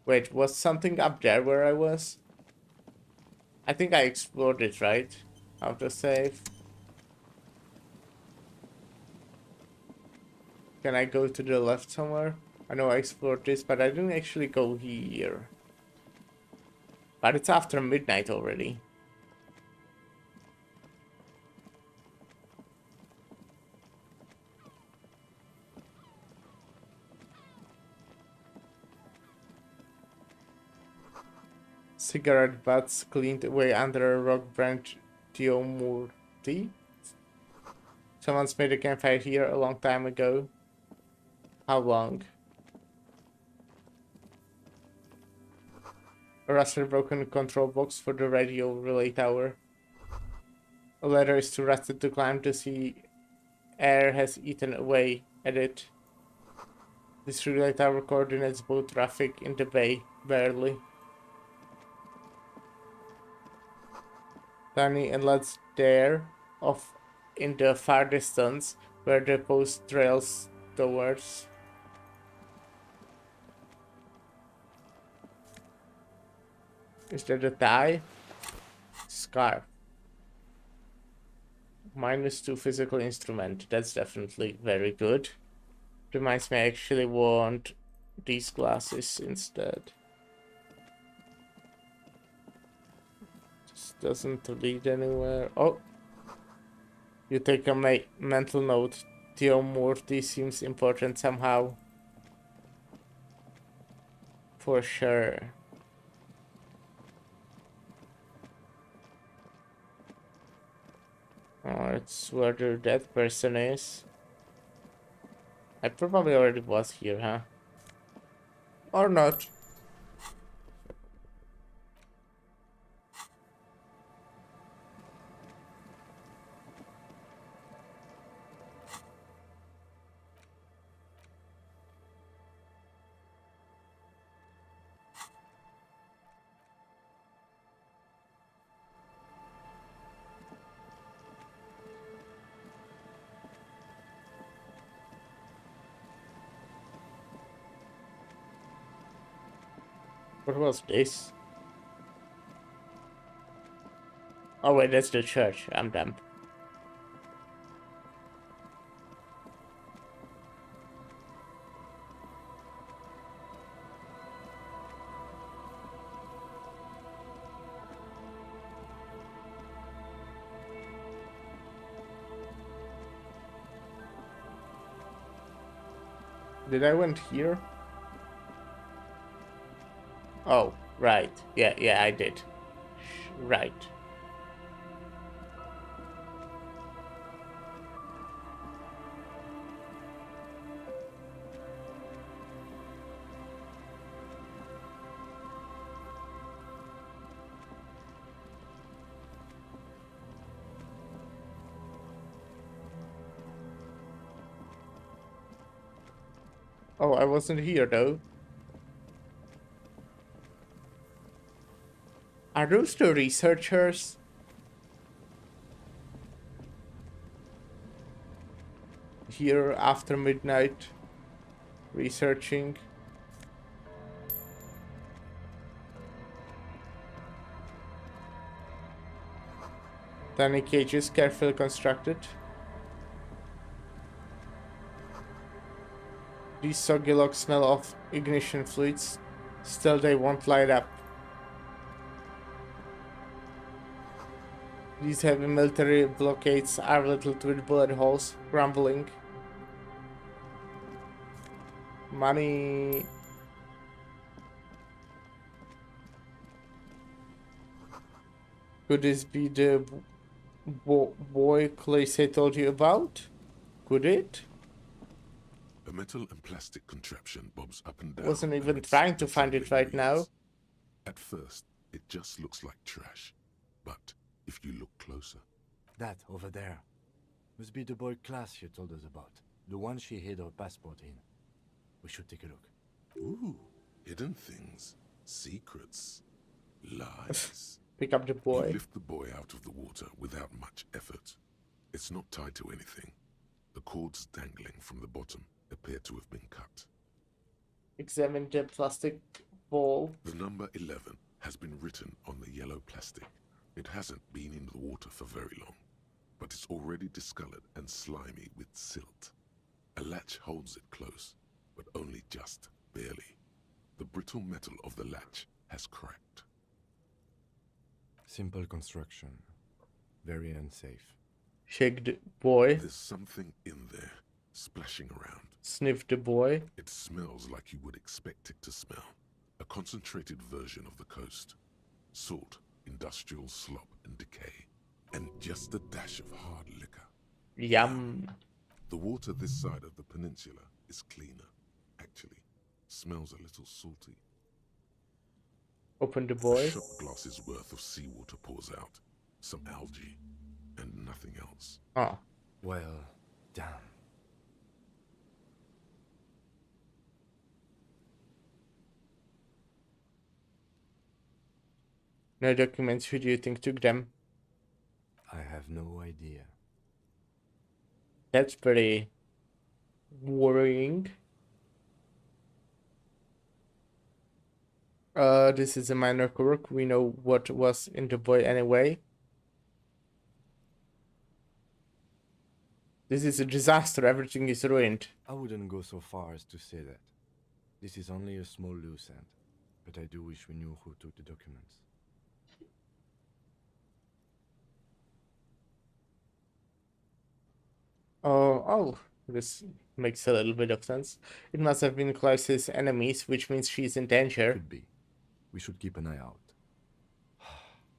Wait, was something up there where I was? I think I explored it, right? Autosave. Can I go to the left somewhere? I know I explored this, but I didn't actually go here. But it's after midnight already. Cigarette butts cleaned away under a rock branch. Teomurti? Someone's made a campfire here a long time ago. How long? A rusted broken control box for the radio relay tower. A ladder is too rusted to climb to see air has eaten away at it. This relay tower coordinates boat traffic in the bay, barely. Tiny inlets there, off in the far distance, where the post trails towards. Is that a tie? Scarf. -2 physical instrument. That's definitely very good. Reminds me I actually want these glasses instead. Just doesn't lead anywhere. Oh! You take a mental note. Teomurti seems important somehow. For sure. Oh, it's where the dead person is. I probably already was here, huh? Or not. What was this? Oh wait, that's the church. I'm dumb. Did I went here? Oh, right. Yeah, I did. Right. Oh, I wasn't here though. Are those the researchers? Here after midnight, researching. Tiny cages carefully constructed. These soggy logs smell of ignition fluids, still they won't light up. These heavy military blockades are riddled with bullet holes, rumbling. Money. Could this be the boy Clay told you about? Could it? A metal and plastic contraption bobs up and down. Wasn't even amidst trying to the find it tumbling right now. reeds. At first, it just looks like trash. But if you look closer, That over there must be the boy class you told us about. The one she hid her passport in. We should take a look. ooh, hidden things, secrets, lies. Pick up the You boy. lift the boy out of the water without much effort. It's not tied to anything. The cords dangling from the bottom appear to have been cut. Examine the plastic ball. The number 11 has been written on the yellow plastic. It hasn't been in the water for very long, but it's already discolored and slimy with silt. A latch holds it close, but only just barely. The brittle metal of the latch has cracked. Simple construction. Very unsafe. Shake the boy. There's something in there, splashing around. Sniff the boy. It smells like you would expect it to smell. A concentrated version of the coast. Salt, industrial slop and decay, and just a dash of hard liquor. Yum. The water this side of the peninsula is cleaner. Actually, smells a little salty. Open the A boy. shot glass's worth of seawater pours out. Some algae, and nothing else. Oh. Well, damn. No documents. Who do you think took them? I have no idea. That's pretty worrying. This is a minor quirk. We know what was in the boy anyway. This is a disaster. Everything is ruined. I wouldn't go so far as to say that. This is only a small loose end, but I do wish we knew who took the documents. Oh, this makes a little bit of sense. It must have been Klaus's enemies, which means she's in danger. Could be. We should keep an eye out.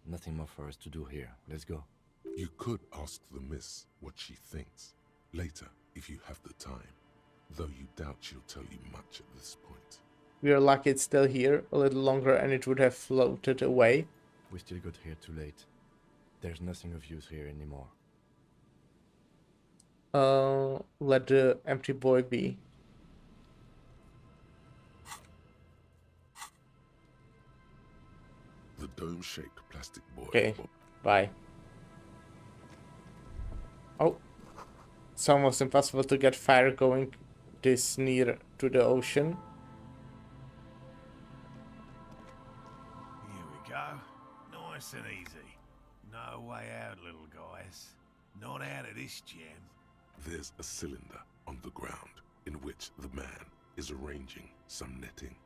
Nothing more for us to do here. Let's go. You could ask the miss what she thinks. Later, if you have the time. Though you doubt she'll tell you much at this point. We are lucky it's still here. A little longer and it would have floated away. We still got here too late. There's nothing of use here anymore. Let the empty boy be. The dome-shaped plastic boy. Okay, bye. Oh, it's almost impossible to get fire going this near to the ocean. Here we go. Nice and easy. No way out, little guys. Not out of this jam. There's a cylinder on the ground in which the man is arranging some netting.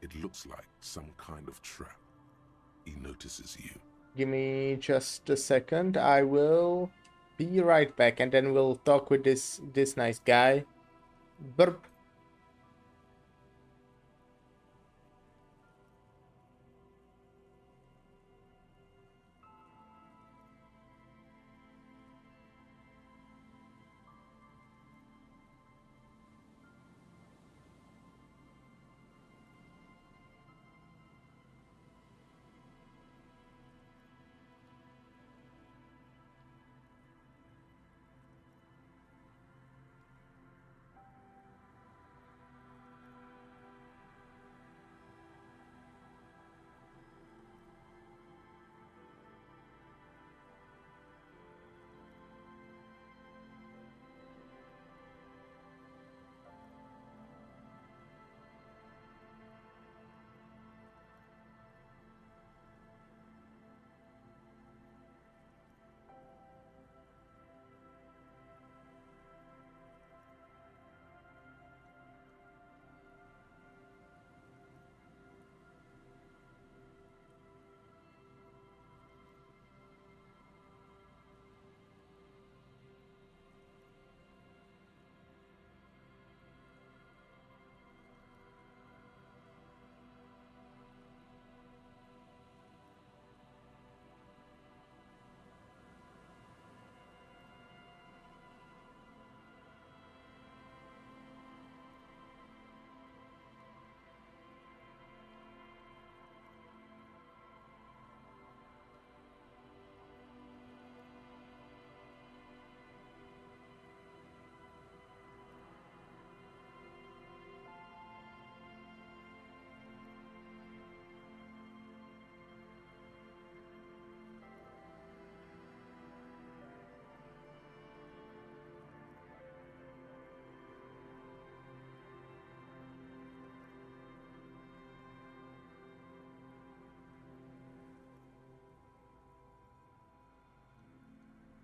It looks like some kind of trap. He notices you. Give me just a second. I will be right back, and then we'll talk with this nice guy. Burp.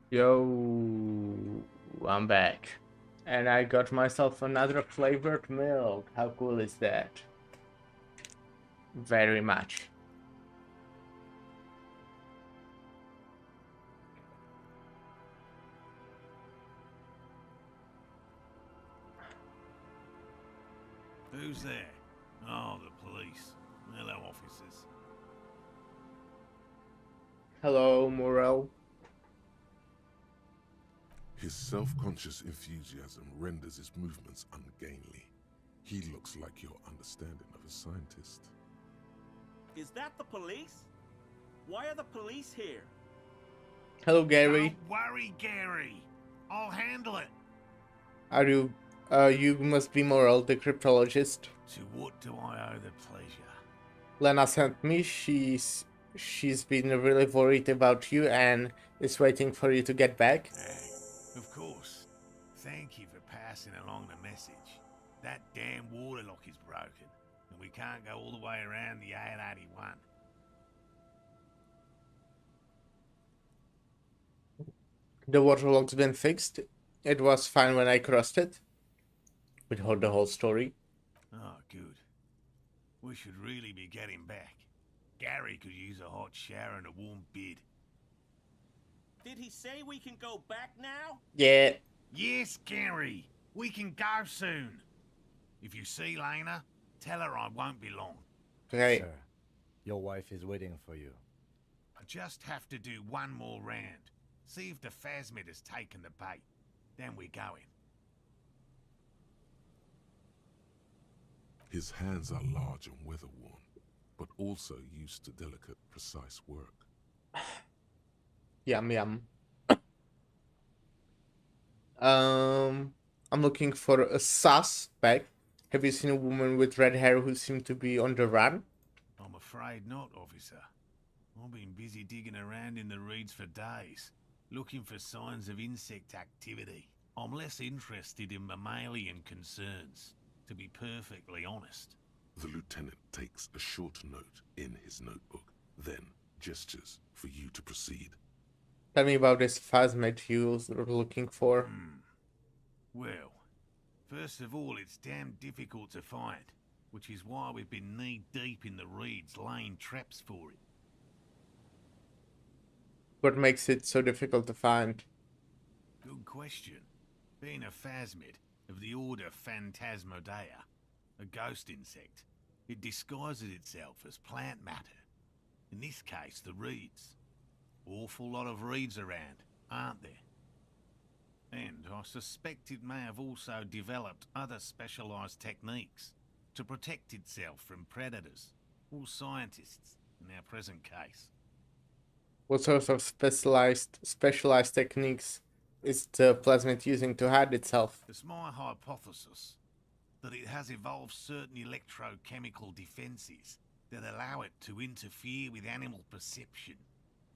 Yo, I'm back. And I got myself another flavored milk. How cool is that? Very much. Who's there? Oh, the police. Hello, officers. Hello, Morel. His self-conscious enthusiasm renders his movements ungainly. He looks like your understanding of a scientist. Is that the police? Why are the police here? Hello, Gary. Don't worry, Gary. I'll handle it. Are you? You must be Morel, the cryptologist. To what do I owe the pleasure? Lena sent me. She's been really worried about you and is waiting for you to get back. Of course. Thank you for passing along the message. That damn water lock is broken, and we can't go all the way around the 881. The waterlock's been fixed. It was fine when I crossed it. We told the whole story. Oh, good. We should really be getting back. Gary could use a hot shower and a warm bed. Did he say we can go back now? Yeah. Yes, Gary. We can go soon. If you see Lena, tell her I won't be long. Okay. Sir, your wife is waiting for you. I just have to do one more round. See if the phasmid has taken the bait. Then we're going. His hands are large and weather-worn, but also used to delicate, precise work. Yum yum. I'm looking for a suspect. Have you seen a woman with red hair who seemed to be on the run? I'm afraid not, officer. I've been busy digging around in the reeds for days, looking for signs of insect activity. I'm less interested in mammalian concerns, to be perfectly honest. The lieutenant takes a short note in his notebook, then gestures for you to proceed. Tell me about this phasmid you were looking for. Well, first of all, it's damn difficult to find, which is why we've been knee-deep in the reeds laying traps for it. What makes it so difficult to find? Good question. Being a phasmid of the order Phantasmodea, a ghost insect, it disguises itself as plant matter. In this case, the reeds. Awful lot of reeds around, aren't there? And I suspect it may have also developed other specialized techniques to protect itself from predators or scientists in our present case. What sorts of specialized techniques is the plasmid using to hide itself? It's my hypothesis that it has evolved certain electrochemical defenses that allow it to interfere with animal perception,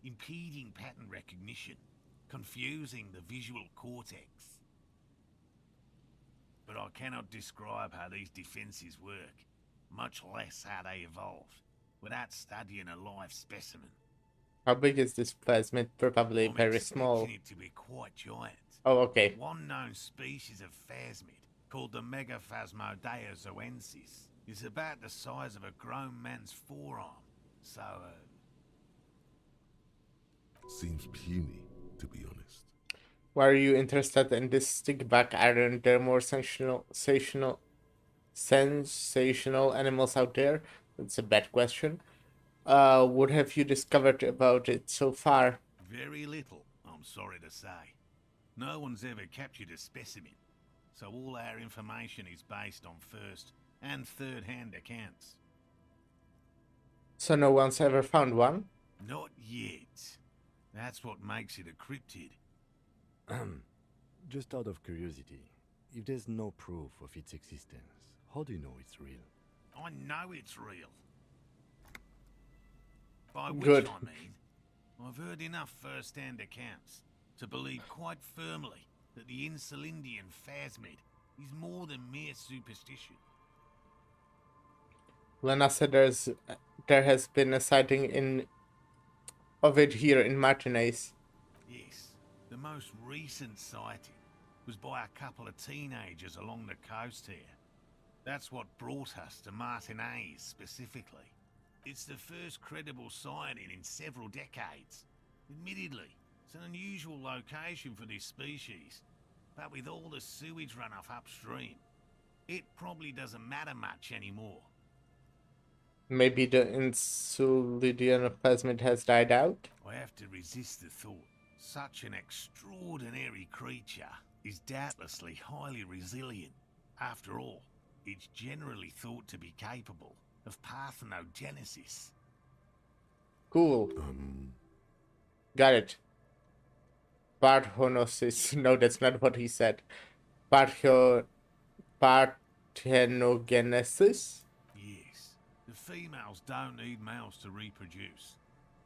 impeding pattern recognition, confusing the visual cortex. But I cannot describe how these defenses work, much less how they evolved, without studying a live specimen. How big is this plasmid? Probably I'm very small. expecting it to be quite giant. Oh, okay. One known species of phasmid, called the Megaphasmodea zoensis, is about the size of a grown man's forearm. So, Seems puny, to be honest. Why are you interested in this stickback? Aren't there more sensational animals out there? That's a bad question. What have you discovered about it so far? very little, I'm sorry to say. No one's ever captured a specimen, so all our information is based on first and third-hand accounts. So no one's ever found one? Not yet. That's what makes it a cryptid. Just out of curiosity, if there's no proof of its existence, how do you know it's real? I know it's real. By which Good. I mean, I've heard enough first-hand accounts to believe quite firmly that the Insulindian phasmid is more than mere superstition. Lena said there has been a sighting of it here in Martinez. Yes, The most recent sighting was by a couple of teenagers along the coast here. That's what brought us to Martinez specifically. It's the first credible sighting in several decades. Admittedly, it's an unusual location for this species, but with all the sewage runoff upstream, it probably doesn't matter much anymore. Maybe the Insulidian plasmid has died out? I have to resist the thought. Such an extraordinary creature is doubtlessly highly resilient. After all, it's generally thought to be capable of parthenogenesis. Cool. Got it. Parthenosis. No, that's not what he said. Parthenogenesis? Yes, the females don't need males to reproduce.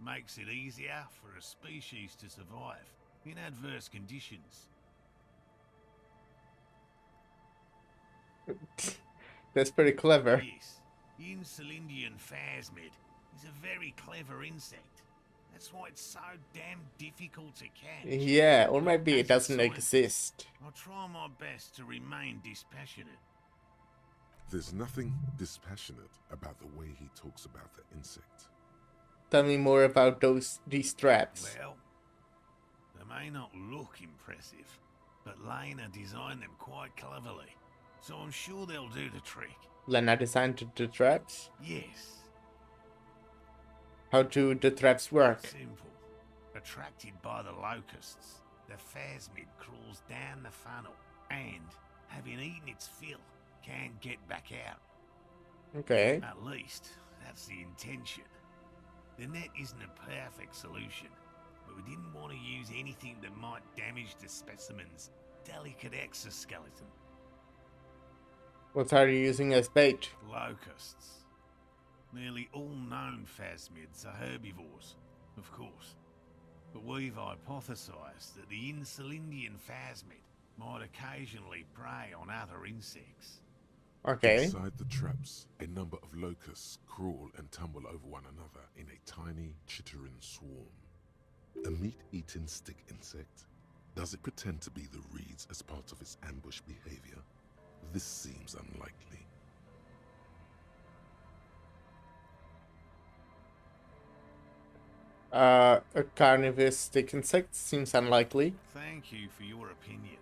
Makes it easier for a species to survive in adverse conditions. That's pretty clever. Yes, Insulindian phasmid is a very clever insect. That's why it's so damn difficult to catch. Yeah, or maybe As it a doesn't scientist, exist. I'll try my best to remain dispassionate. There's nothing dispassionate about the way he talks about the insect. Tell me more about these traps. Well, they may not look impressive, but Lena designed them quite cleverly, so I'm sure they'll do the trick. Lena designed the traps? Yes. How do the traps work? Simple. Attracted by the locusts, the phasmid crawls down the funnel and, having eaten its fill, can't get back out. Okay. At least, that's the intention. The net isn't a perfect solution, but we didn't want to use anything that might damage the specimen's delicate exoskeleton. What are you using as bait? Locusts. Nearly all known phasmids are herbivores, of course. But we've hypothesized that the Insulindian phasmid might occasionally prey on other insects. Okay. Inside the traps, a number of locusts crawl and tumble over one another in a tiny, chittering swarm. A meat-eating stick insect? Does it pretend to be the reeds as part of its ambush behavior? This seems unlikely. A carnivorous stick insect seems unlikely. Thank you for your opinion.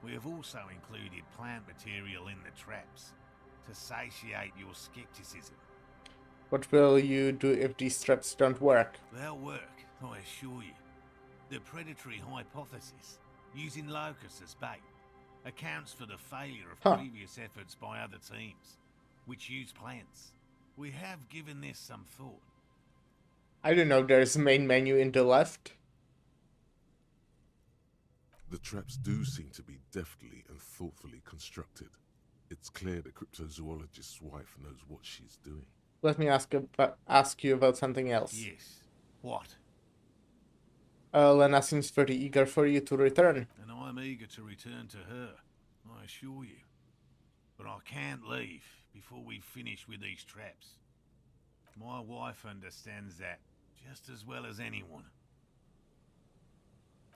We have also included plant material in the traps to satiate your skepticism. What will you do if these traps don't work? They'll work, I assure you. The predatory hypothesis, using locusts as bait, accounts for the failure of previous efforts by other teams, which use plants. We have given this some thought. I don't know, there's a main menu in the left. The traps do seem to be deftly and thoughtfully constructed. It's clear the cryptozoologist's wife knows what she's doing. Let me ask you about something else. Yes. What? Lena seems pretty eager for you to return. And I'm eager to return to her, I assure you. But I can't leave before we finish with these traps. My wife understands that just as well as anyone.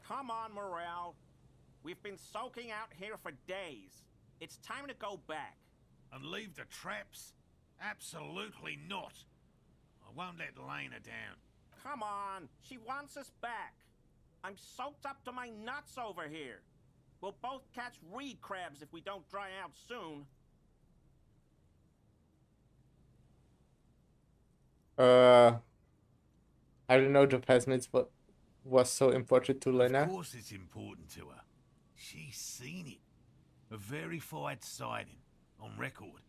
Come on, Morel. We've been soaking out here for days. It's time to go back. And leave the traps? Absolutely not. I won't let Lena down. Come on, she wants us back. I'm soaked up to my nuts over here. We'll both catch reed crabs if we don't dry out soon. I don't know the plasmids, but was so important to Lena. Of course it's important to her. She's seen it. A verified sighting, on record.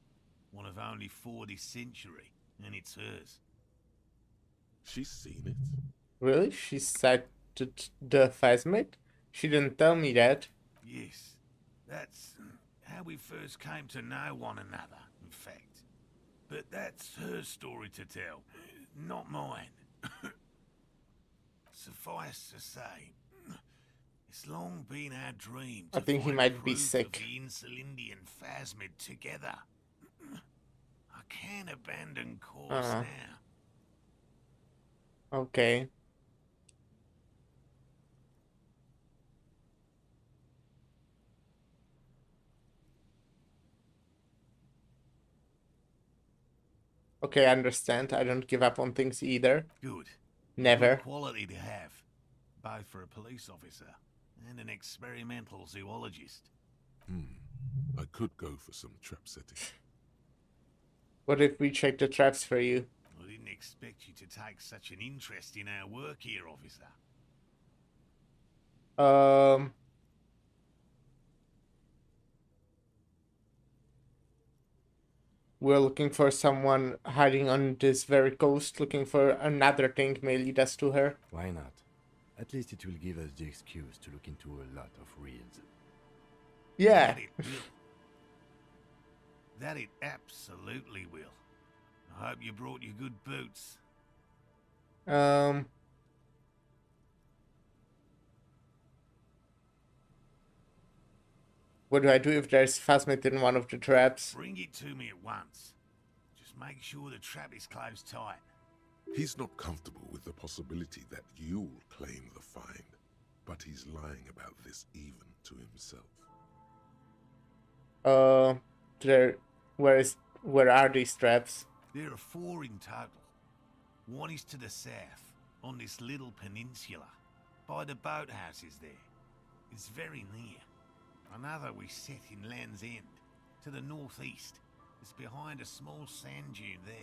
One of only 4 this century, and it's hers. She's seen it? Really? She sighted the phasmid? She didn't tell me that. Yes. That's how we first came to know one another, in fact. But that's her story to tell, not mine. Suffice to say, it's long been our dream to I think he find might be proof sick. of the Insulindian phasmid together. I can't abandon course now. Okay. Okay, I understand. I don't give up on things either. Good. Never. Good quality to have, both for a police officer and an experimental zoologist. I could go for some trap setting. What if we check the traps for you? I didn't expect you to take such an interest in our work here, officer. We're looking for someone hiding on this very coast, looking for another thing may lead us to her. Why not? At least it will give us the excuse to look into a lot of reels. Yeah. That it will. That it absolutely will. I hope you brought your good boots. What do I do if there's phasmid in one of the traps? Bring it to me at once. Just make sure the trap is closed tight. He's not comfortable with the possibility that you'll claim the find, but he's lying about this even to himself. Where are these traps? There are 4 in total. One is to the south, on this little peninsula, by the boathouses there. It's very near. Another we set in Land's End, to the northeast. It's behind a small sand dune there,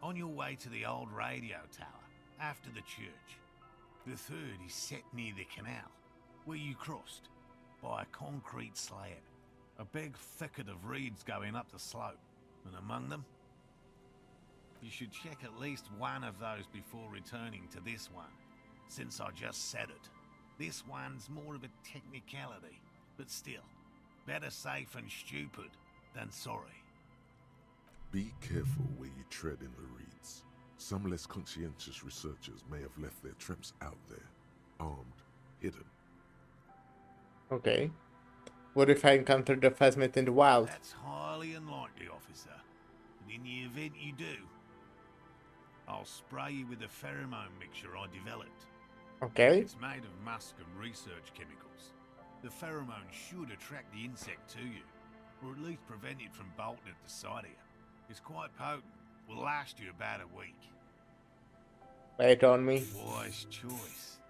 on your way to the old radio tower, after the church. The third is set near the canal, where you crossed, by a concrete slab. A big thicket of reeds going up the slope, and among them, you should check at least one of those before returning to this one, since I just said it. This one's more of a technicality, but still, better safe and stupid than sorry. Be careful where you tread in the reeds. Some less conscientious researchers may have left their traps out there, armed, hidden. Okay. What if I encounter the phasmid in the wild? That's highly unlikely, officer. But in the event you do, I'll spray you with a pheromone mixture I developed. Okay. It's made of musk and research chemicals. The pheromone should attract the insect to you, or at least prevent it from bolting at the sight of you. It's quite potent. Will last you about a week. Lay it on me. Wise choice.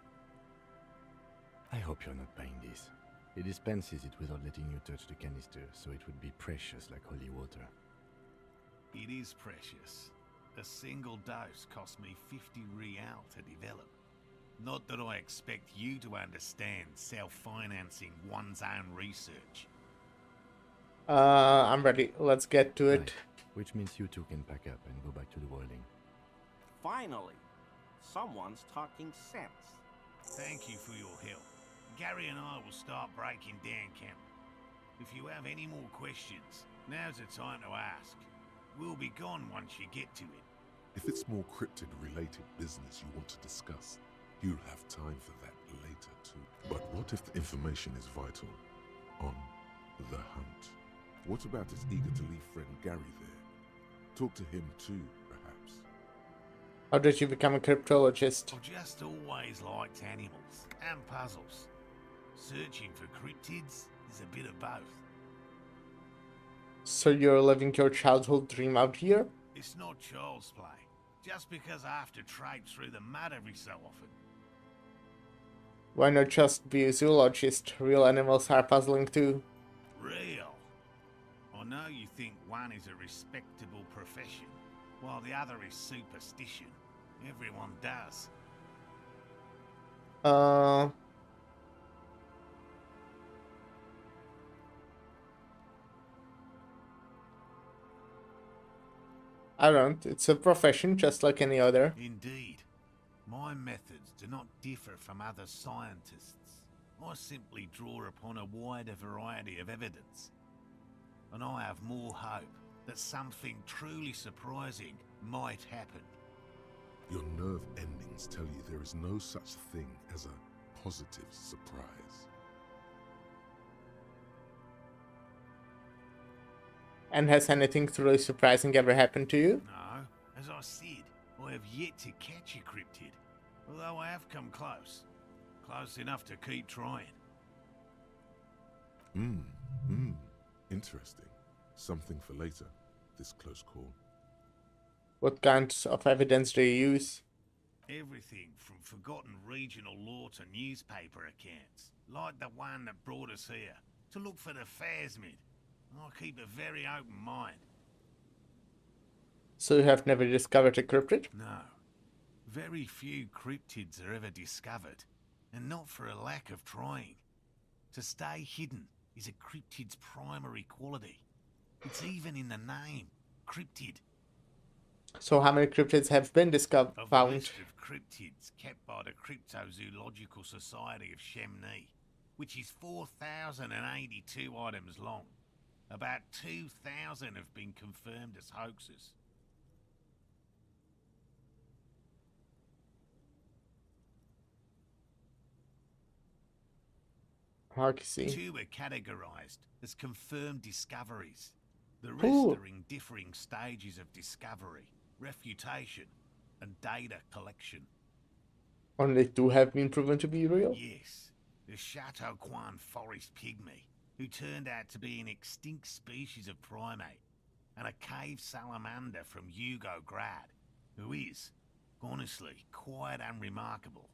I hope you're not buying this. It dispenses it without letting you touch the canister, so it would be precious like holy water. It is precious. A single dose cost me 50 real to develop. Not that I expect you to understand self-financing one's own research. I'm ready. Let's get to it. Right. Which means you two can pack up and go back to the boiling. Finally, someone's talking sense. Thank you for your help. Gary and I will start breaking down camp. If you have any more questions, now's the time to ask. We'll be gone once you get to it. If it's more cryptid-related business you want to discuss, you'll have time for that later too. But what if the information is vital? On the hunt. What about his eager-to-leave friend Gary there? Talk to him too, perhaps. How did you become a cryptologist? I've just always liked animals and puzzles. Searching for cryptids is a bit of both. So you're living your childhood dream out here? It's not child's play. Just because I have to traipse through the mud every so often. Why not just be a zoologist? Real animals are puzzling too. Real. I know you think one is a respectable profession, while the other is superstition. Everyone does. I don't. It's a profession just like any other. Indeed. My methods do not differ from other scientists. I simply draw upon a wider variety of evidence. And I have more hope that something truly surprising might happen. Your nerve endings tell you there is no such thing as a positive surprise. And has anything truly surprising ever happened to you? No, as I said, I have yet to catch a cryptid. Although I have come close. Close enough to keep trying. Interesting. Something for later, this close call. What kinds of evidence do you use? Everything from forgotten regional lore to newspaper accounts, like the one that brought us here, to look for the Phasmid. I keep a very open mind. So you have never discovered a cryptid? No. Very few cryptids are ever discovered, and not for a lack of trying. To stay hidden is a cryptid's primary quality. It's even in the name, cryptid. So how many cryptids have been discovered? Of the list of cryptids kept by the Cryptozoological Society of Chemnee, which is 4,082 items long, about 2,000 have been confirmed as hoaxes. I see. 2 are categorized as confirmed discoveries. The rest are in differing stages of discovery, refutation, and data collection. Only 2 have been proven to be real? Yes, the Chateau Quan forest pygmy, who turned out to be an extinct species of primate, and a cave salamander from Hugo Grad, who is, honestly, quite unremarkable.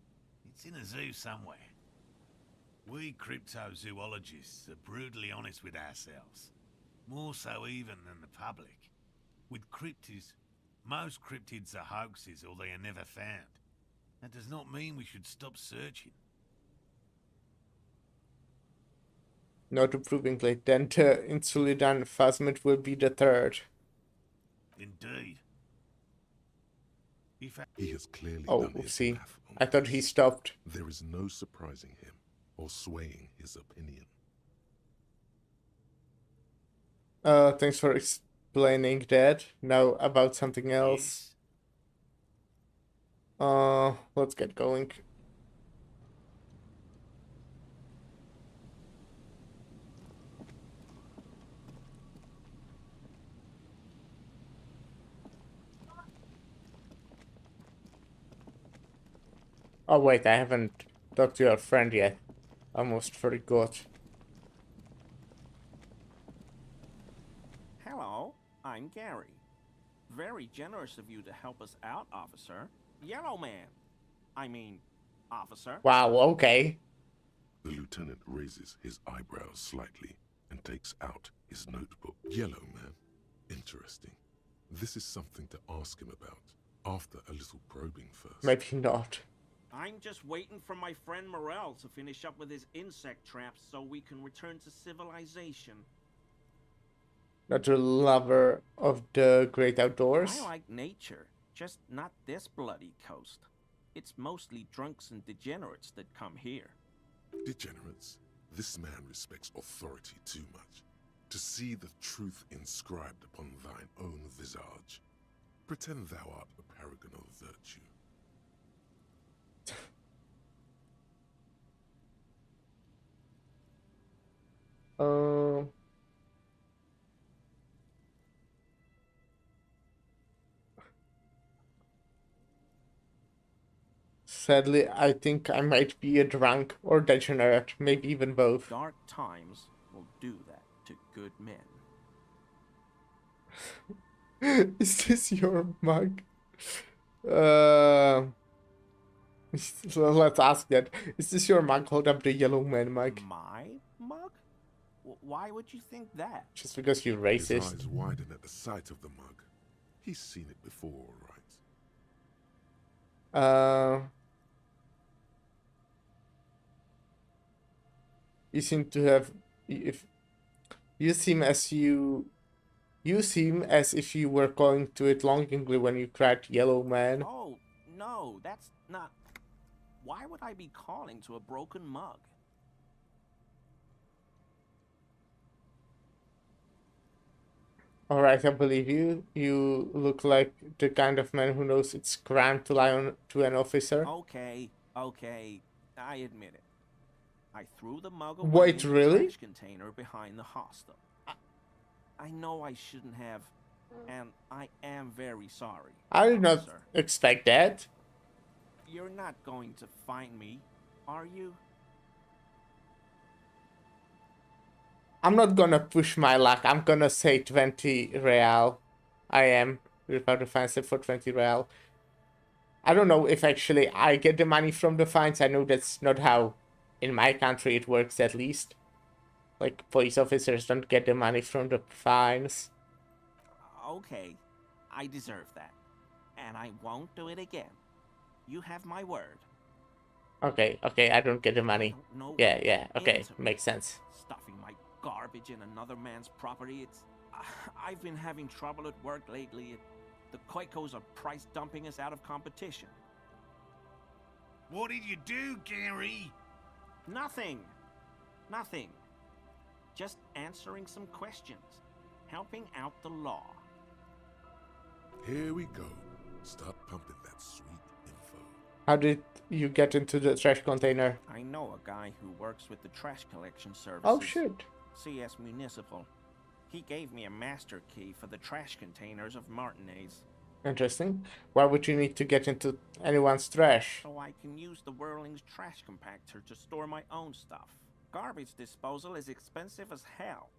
It's in a zoo somewhere. We cryptozoologists are brutally honest with ourselves. More so even than the public. With cryptids, most cryptids are hoaxes or they are never found. That does not mean we should stop searching. Not approvingly. Then the Insulidan Phasmid will be the 3rd. Indeed. He has clearly Oh, done his see. math on I thought this. he stopped. There is no surprising him or swaying his opinion. Thanks for explaining that. Now about something else. Let's get going. Oh wait, I haven't talked to your friend yet. Almost forgot. Hello, I'm Gary. Very generous of you to help us out, officer. Yellow man. I mean, officer. Wow, okay. The lieutenant raises his eyebrows slightly and takes out his notebook. Yellow man. Interesting. This is something to ask him about after a little probing first. Maybe not. I'm just waiting for my friend Morel to finish up with his insect traps so we can return to civilization. Not a lover of the great outdoors. I like nature, just not this bloody coast. It's mostly drunks and degenerates that come here. Degenerates? This man respects authority too much. To see the truth inscribed upon thine own visage. Pretend thou art a paragon of virtue. Sadly, I think I might be a drunk or degenerate, maybe even both. Dark times will do that to good men. Is this your mug? So let's ask that. Is this your mug? Hold up the yellow man mug. My mug? Why would you think that? Just because you're His racist. eyes widen at the sight of the mug. He's seen it before, all right. You seem to have, if you seem as you seem as if you were going to it longingly when you cried yellow man. Oh, no, that's not... Why would I be calling to a broken mug? Alright, I believe you. You look like the kind of man who knows it's crime to lie on to an officer. Okay, I admit it. I threw the mug away Wait, in really? the trash container behind the hostel. I know I shouldn't have, and I am very sorry. I did not officer. expect that. You're not going to find me, are you? I'm not gonna push my luck. I'm gonna say 20 real. I am. Without the fines for 20 real. I don't know if actually I get the money from the fines. I know that's not how in my country it works, at least. Like, police officers don't get the money from the fines. Okay, I deserve that. And I won't do it again. You have my word. Okay, I don't get the money. I don't know Yeah, okay, into makes sense. Stuffing my garbage in another man's property, it's... I've been having trouble at work lately. The Koikos are price dumping us out of competition. What did you do, Gary? Nothing. Nothing. Just answering some questions. Helping out the law. Here we go. Start pumping that sweet info. How did you get into the trash container? I know a guy who works with the trash collection services. Oh, shit. CS Municipal. He gave me a master key for the trash containers of Martinez. Interesting. Why would you need to get into anyone's trash? So I can use the Whirling's trash compactor to store my own stuff. Garbage disposal is expensive as hell.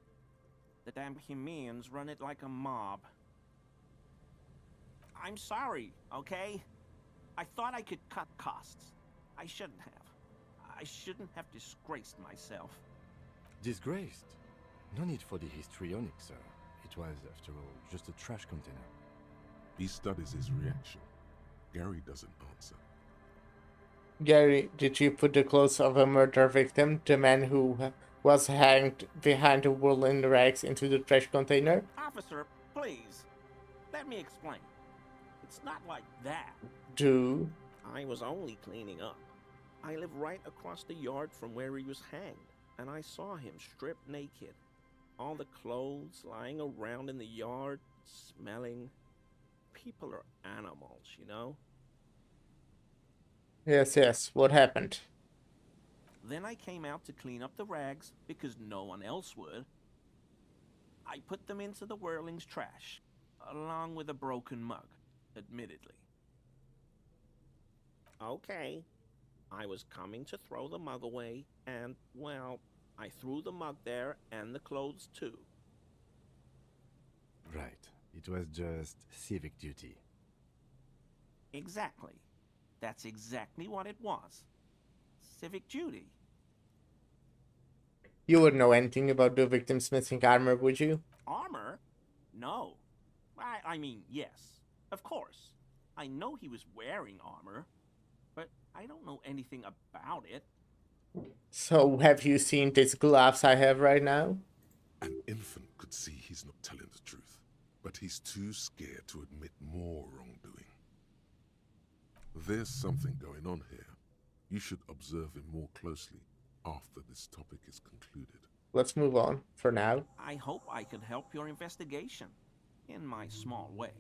The damn Bohemians run it like a mob. I'm sorry, okay? I thought I could cut costs. I shouldn't have. I shouldn't have disgraced myself. Disgraced? No need for the histrionic, sir. It was, after all, just a trash container. He studies his reaction. Gary doesn't answer. Gary, did you put the clothes of a murder victim, the man who was hanged behind the woolen rags, into the trash container? Officer, please. Let me explain. It's not like that. Do? I was only cleaning up. I live right across the yard from where he was hanged, and I saw him stripped naked. All the clothes lying around in the yard, smelling. People are animals, you know? Yes. What happened? Then I came out to clean up the rags because no one else would. I put them into the Whirling's trash, along with a broken mug, admittedly. Okay, I was coming to throw the mug away, and, well, I threw the mug there and the clothes too. Right. It was just civic duty. Exactly. That's exactly what it was. Civic duty. You wouldn't know anything about the victim's missing armor, would you? Armor? No. I mean, yes. Of course. I know he was wearing armor, but I don't know anything about it. So, have you seen these gloves I have right now? An infant could see he's not telling the truth, but he's too scared to admit more wrongdoing. There's something going on here. You should observe him more closely after this topic is concluded. Let's move on for now. I hope I could help your investigation, in my small way.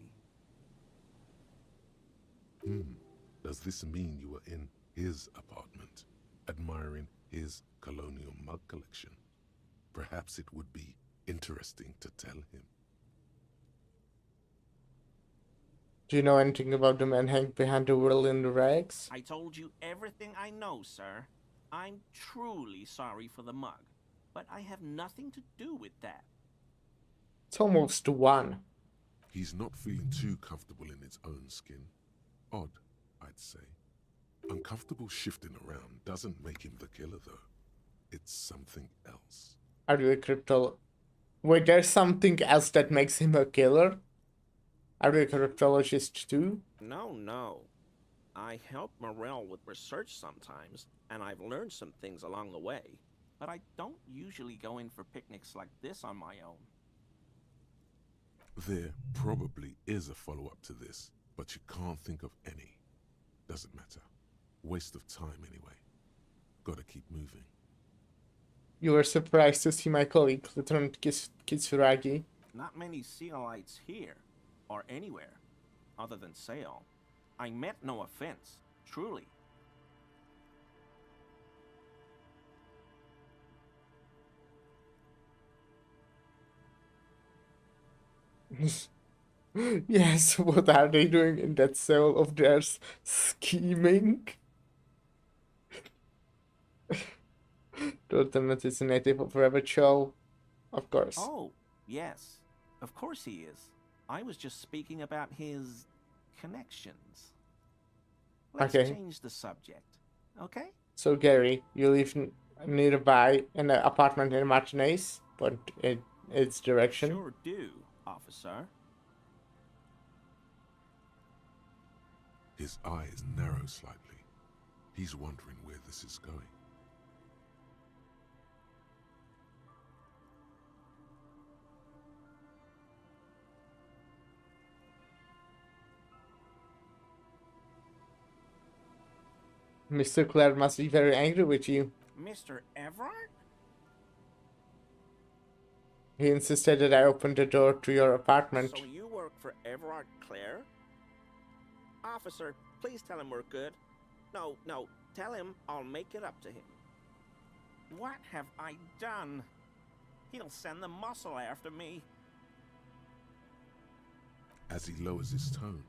Does this mean you were in his apartment, admiring his colonial mug collection? Perhaps it would be interesting to tell him. Do you know anything about the man hanged behind the wheel in the rags? I told you everything I know, sir. I'm truly sorry for the mug, but I have nothing to do with that. It's almost one. He's not feeling too comfortable in his own skin. Odd, I'd say. Uncomfortable shifting around doesn't make him the killer, though. It's something else. Are you a crypto... Wait, there's something else that makes him a killer? Are you a cryptologist too? No. I help Morel with research sometimes, and I've learned some things along the way. But I don't usually go in for picnics like this on my own. There probably is a follow-up to this, but you can't think of any. Doesn't matter. Waste of time anyway. Gotta keep moving. You were surprised to see my colleague, Lieutenant Kitsuragi. Not many Sealites here, or anywhere, other than Sale. I meant no offense, truly. Yes, what are they doing in that cell of theirs? Scheming? The lieutenant is a native of Rabbit Show. Of course. Oh, yes. Of course he is. I was just speaking about his connections. Let's Okay. change the subject, okay? So Gary, you live nearby in an apartment in Martinez, but in its direction. Sure do, officer. His eyes narrow slightly. He's wondering where this is going. Mr. Clare must be very angry with you. Mr. Everard? He insisted that I open the door to your apartment. So you work for Everard Clare? Officer, please tell him we're good. No, tell him I'll make it up to him. What have I done? He'll send the muscle after me. As he lowers his tone,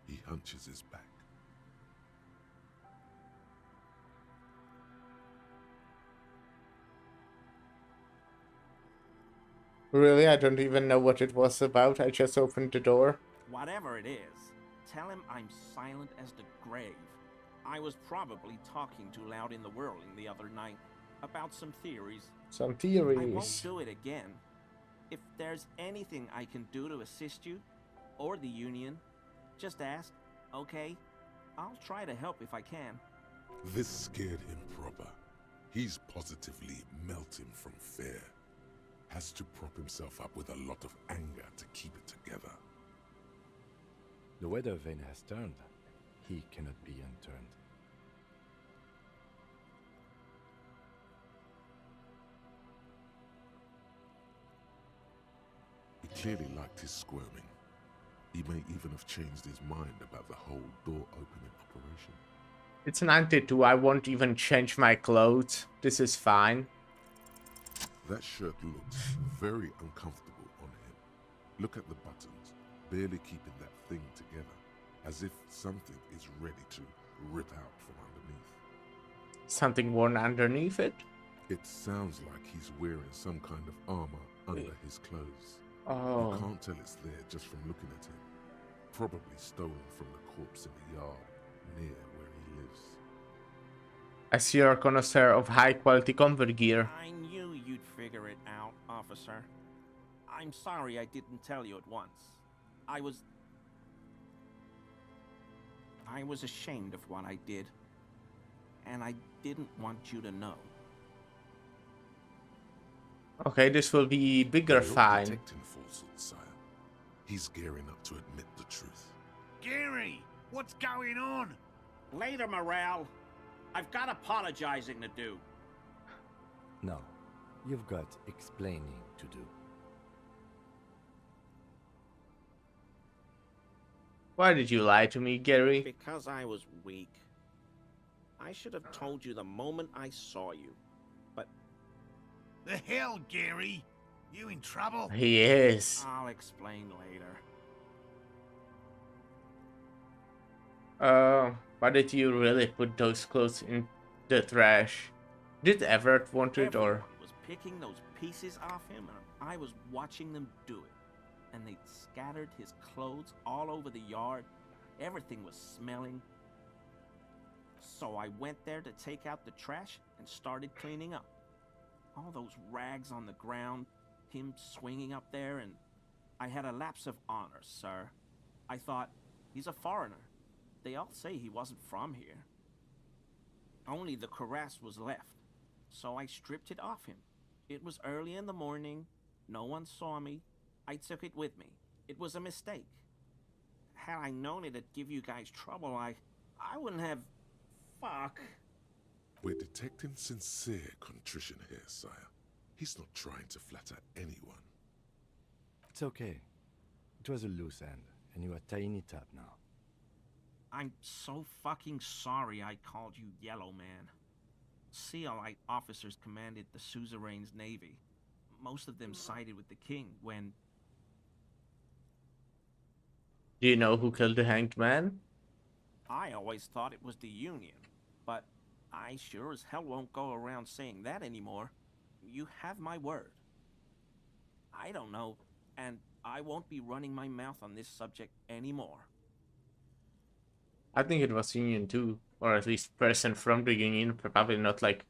he hunches his back. Really, I don't even know what it was about. I just opened the door. Whatever it is, tell him I'm silent as the grave. I was probably talking too loud in the whirling the other night about some theories. Some I theories. won't do it again. If there's anything I can do to assist you, or the Union, just ask, okay? I'll try to help if I can. This scared him proper. He's positively melting from fear. Has to prop himself up with a lot of anger to keep it together. The weather vane has turned. He cannot be unturned. He clearly liked his squirming. He may even have changed his mind about the whole door opening operation. It's 92. I won't even change my clothes. This is fine. That shirt looks very uncomfortable on him. Look at the buttons, barely keeping that thing together, as if something is ready to rip out from underneath. Something worn underneath it? It sounds like he's wearing some kind of armor under his clothes. Oh. You can't tell it's there just from looking at him. Probably stolen from the corpse in the yard near where he lives. I see you're a connoisseur of high-quality comfort gear. I knew you'd figure it out, officer. I'm sorry I didn't tell you at once. I was ashamed of what I did, and I didn't want you to know. Okay, this will be bigger You're fine. detecting falsehood, sire. He's gearing up to admit the truth. Gary, what's going on? Later, Morale. I've got apologizing to do. No, you've got explaining to do. Why did you lie to me, Gary? Because I was weak. I should have told you the moment I saw you. But The hell, Gary? You in trouble? He is. I'll explain later. Why did you really put those clothes in the trash? Did Everett want it, or? Everyone was picking those pieces off him, and I was watching them do it. And they'd scattered his clothes all over the yard. Everything was smelling. So I went there to take out the trash and started cleaning up. All those rags on the ground, him swinging up there, and I had a lapse of honor, sir. I thought, he's a foreigner. They all say he wasn't from here. Only the cuirass was left, so I stripped it off him. It was early in the morning. No one saw me. I took it with me. It was a mistake. Had I known it'd give you guys trouble, I wouldn't have... Fuck. We're detecting sincere contrition here, sire. He's not trying to flatter anyone. It's okay. It was a loose end, and you are tying it up now. I'm so fucking sorry I called you Yellow Man. Sealite officers commanded the suzerain's navy. Most of them sided with the king when... Do you know who killed the hanged man? I always thought it was the Union, but I sure as hell won't go around saying that anymore. You have my word. I don't know, and I won't be running my mouth on this subject anymore. I think it was Union too, or at least person from the Union, probably not like...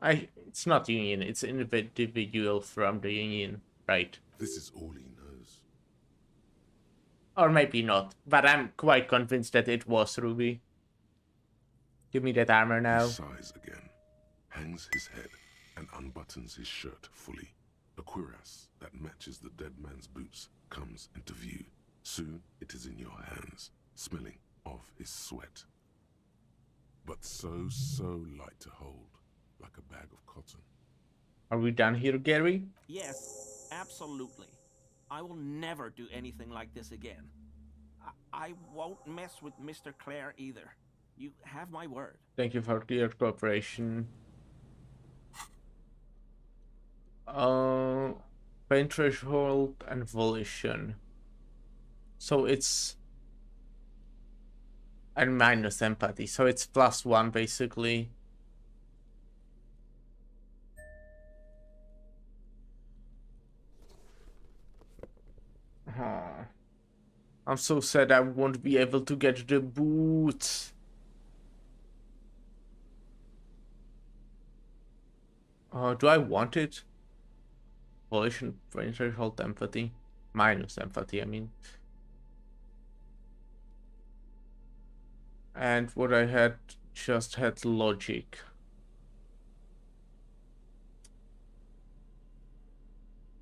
It's not Union, it's individual from the Union, right? This is all he knows. Or maybe not, but I'm quite convinced that it was Ruby. Give me that armor He now. sighs again, hangs his head, and unbuttons his shirt fully. A cuirass that matches the dead man's boots comes into view. Soon it is in your hands, smelling of his sweat. But so light to hold, like a bag of cotton. Are we done here, Gary? Yes, absolutely. I will never do anything like this again. I won't mess with Mr. Clare either. You have my word. Thank you for your cooperation. Pain threshold and volition. So it's... and minus empathy, so it's +1 basically. Huh. I'm so sad I won't be able to get the boots. Do I want it? Volition, pain threshold, empathy. Minus empathy, I mean. And what I had just had logic.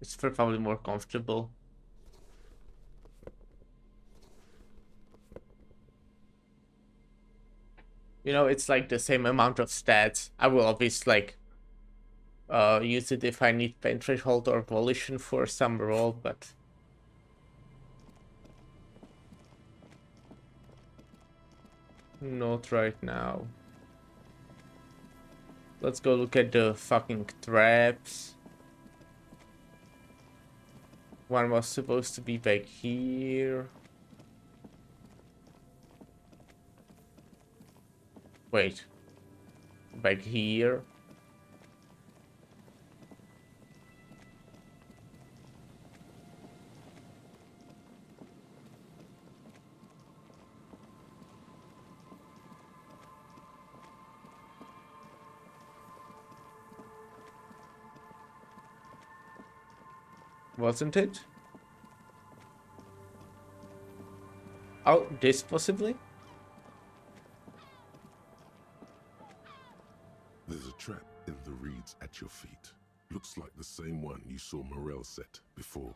It's probably more comfortable. You know, it's like the same amount of stats. I will obviously like use it if I need pain threshold or volition for some role, but not right now. Let's go look at the fucking traps. One was supposed to be back here. Wait. Back here. Wasn't it? Oh, this possibly? There's a trap in the reeds at your feet. Looks like the same one you saw Morel set before.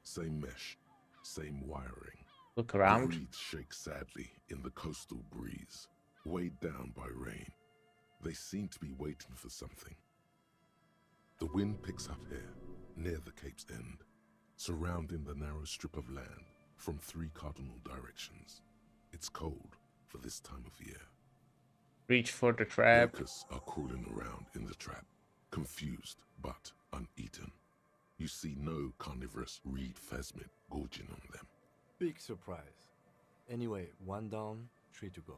Same mesh, same wiring. Look around. The reeds shake sadly in the coastal breeze, weighed down by rain. They seem to be waiting for something. The wind picks up here, near the cape's end, surrounding the narrow strip of land from 3 cardinal directions. It's cold for this time of year. Reach for the trap. Locusts are crawling around in the trap, confused but uneaten. You see no carnivorous reed phasmid gorging on them. Big surprise. Anyway, 1 down, 3 to go.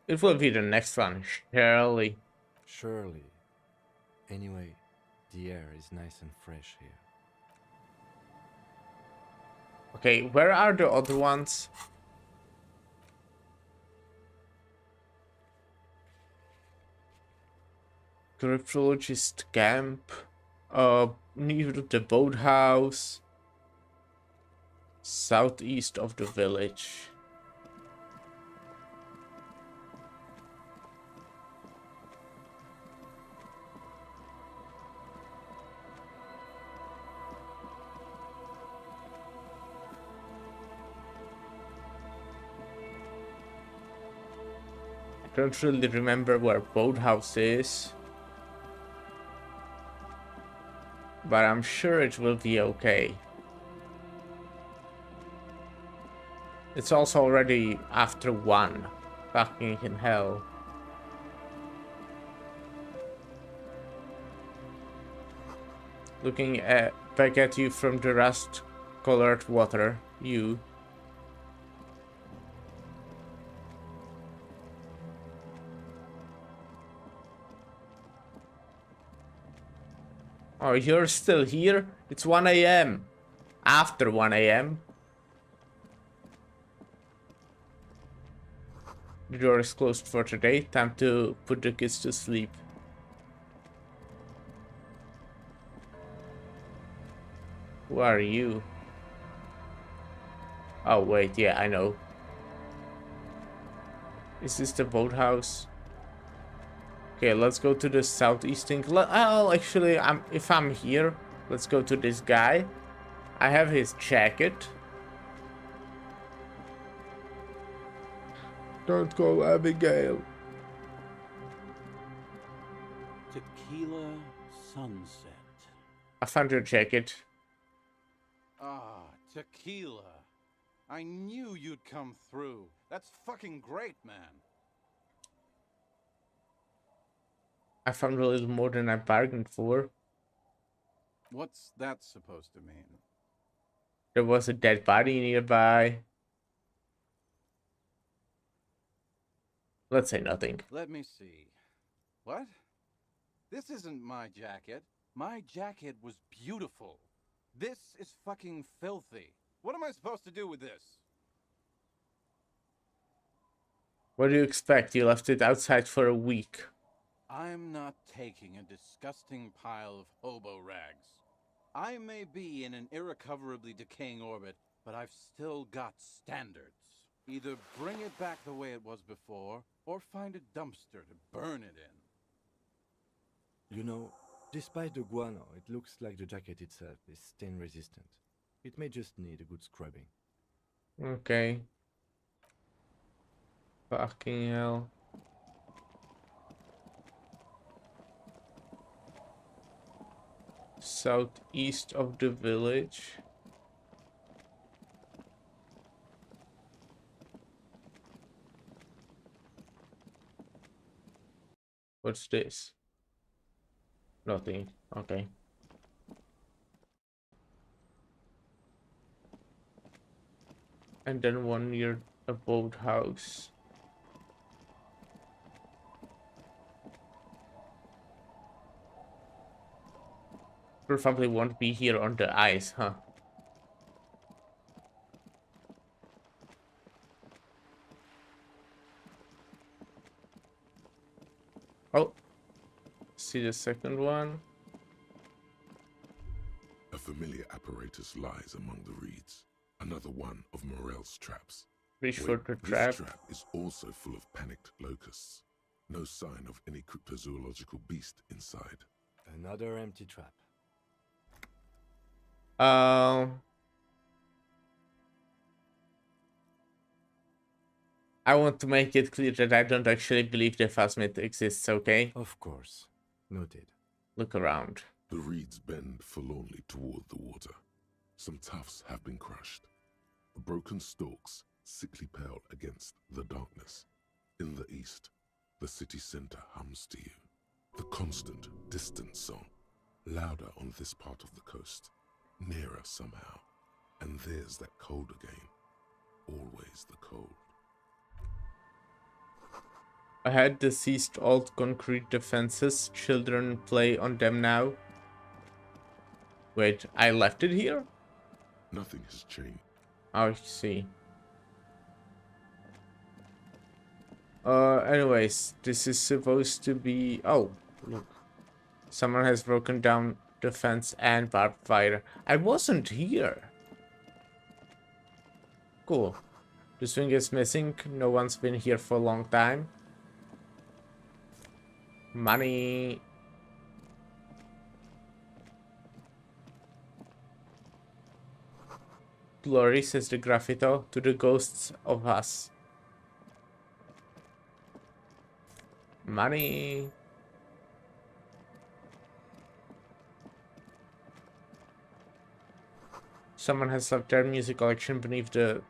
It will be the next one, surely. Surely. Anyway, the air is nice and fresh here. Okay, where are the other ones? Cryptologist camp. Near the boathouse. Southeast of the village. I don't really remember where boathouse is. But I'm sure it will be okay. It's also already after 1. Fucking in hell. Looking back at you from the rust-colored water. You. Oh, you're still here? It's 1 a.m. After 1 a.m. The door is closed for today. Time to put the kids to sleep. Who are you? Oh, wait, yeah, I know. Is this the boathouse? Okay, let's go to the southeastern. Oh, actually, if I'm here, let's go to this guy. I have his jacket. Don't go, Abigail. Tequila sunset. I found your jacket. Ah, tequila. I knew you'd come through. That's fucking great, man. I found a little more than I bargained for. What's that supposed to mean? There was a dead body nearby. Let's say nothing. Let me see. What? This isn't my jacket. My jacket was beautiful. This is fucking filthy. What am I supposed to do with this? What do you expect? You left it outside for a week. I'm not taking a disgusting pile of hobo rags. I may be in an irrecoverably decaying orbit, but I've still got standards. Either bring it back the way it was before, or find a dumpster to burn it in. You know, despite the guano, it looks like the jacket itself is stain resistant. It may just need a good scrubbing. Okay. Fucking hell. Southeast of the village. What's this? Nothing. Okay. And then one near a boathouse. Probably won't be here on the ice, huh? Oh, see the second one. A familiar apparatus lies among the reeds. Another one of Morel's traps. Reach Wait, for the trap. This trap is also full of panicked locusts. No sign of any cryptozoological beast inside. Another empty trap. I want to make it clear that I don't actually believe the phasmid exists, okay? Of course. Noted. Look around. The reeds bend forlornly toward the water. Some tufts have been crushed. Broken stalks, sickly pale against the darkness. In the east, the city center hums to you. The constant, distant song. Louder on this part of the coast. Nearer somehow. And there's that cold again. Always the cold. Ahead, deceased old concrete defenses. Children play on them now. Wait, I left it here? Nothing has changed. I see. Anyways, this is supposed to be... Oh, look. Someone has broken down the fence and barbed wire. I wasn't here. Cool. The swing is missing. No one's been here for a long time. Money. Glory, says the graffito, to the ghosts of us. Money. Someone has left their music collection beneath the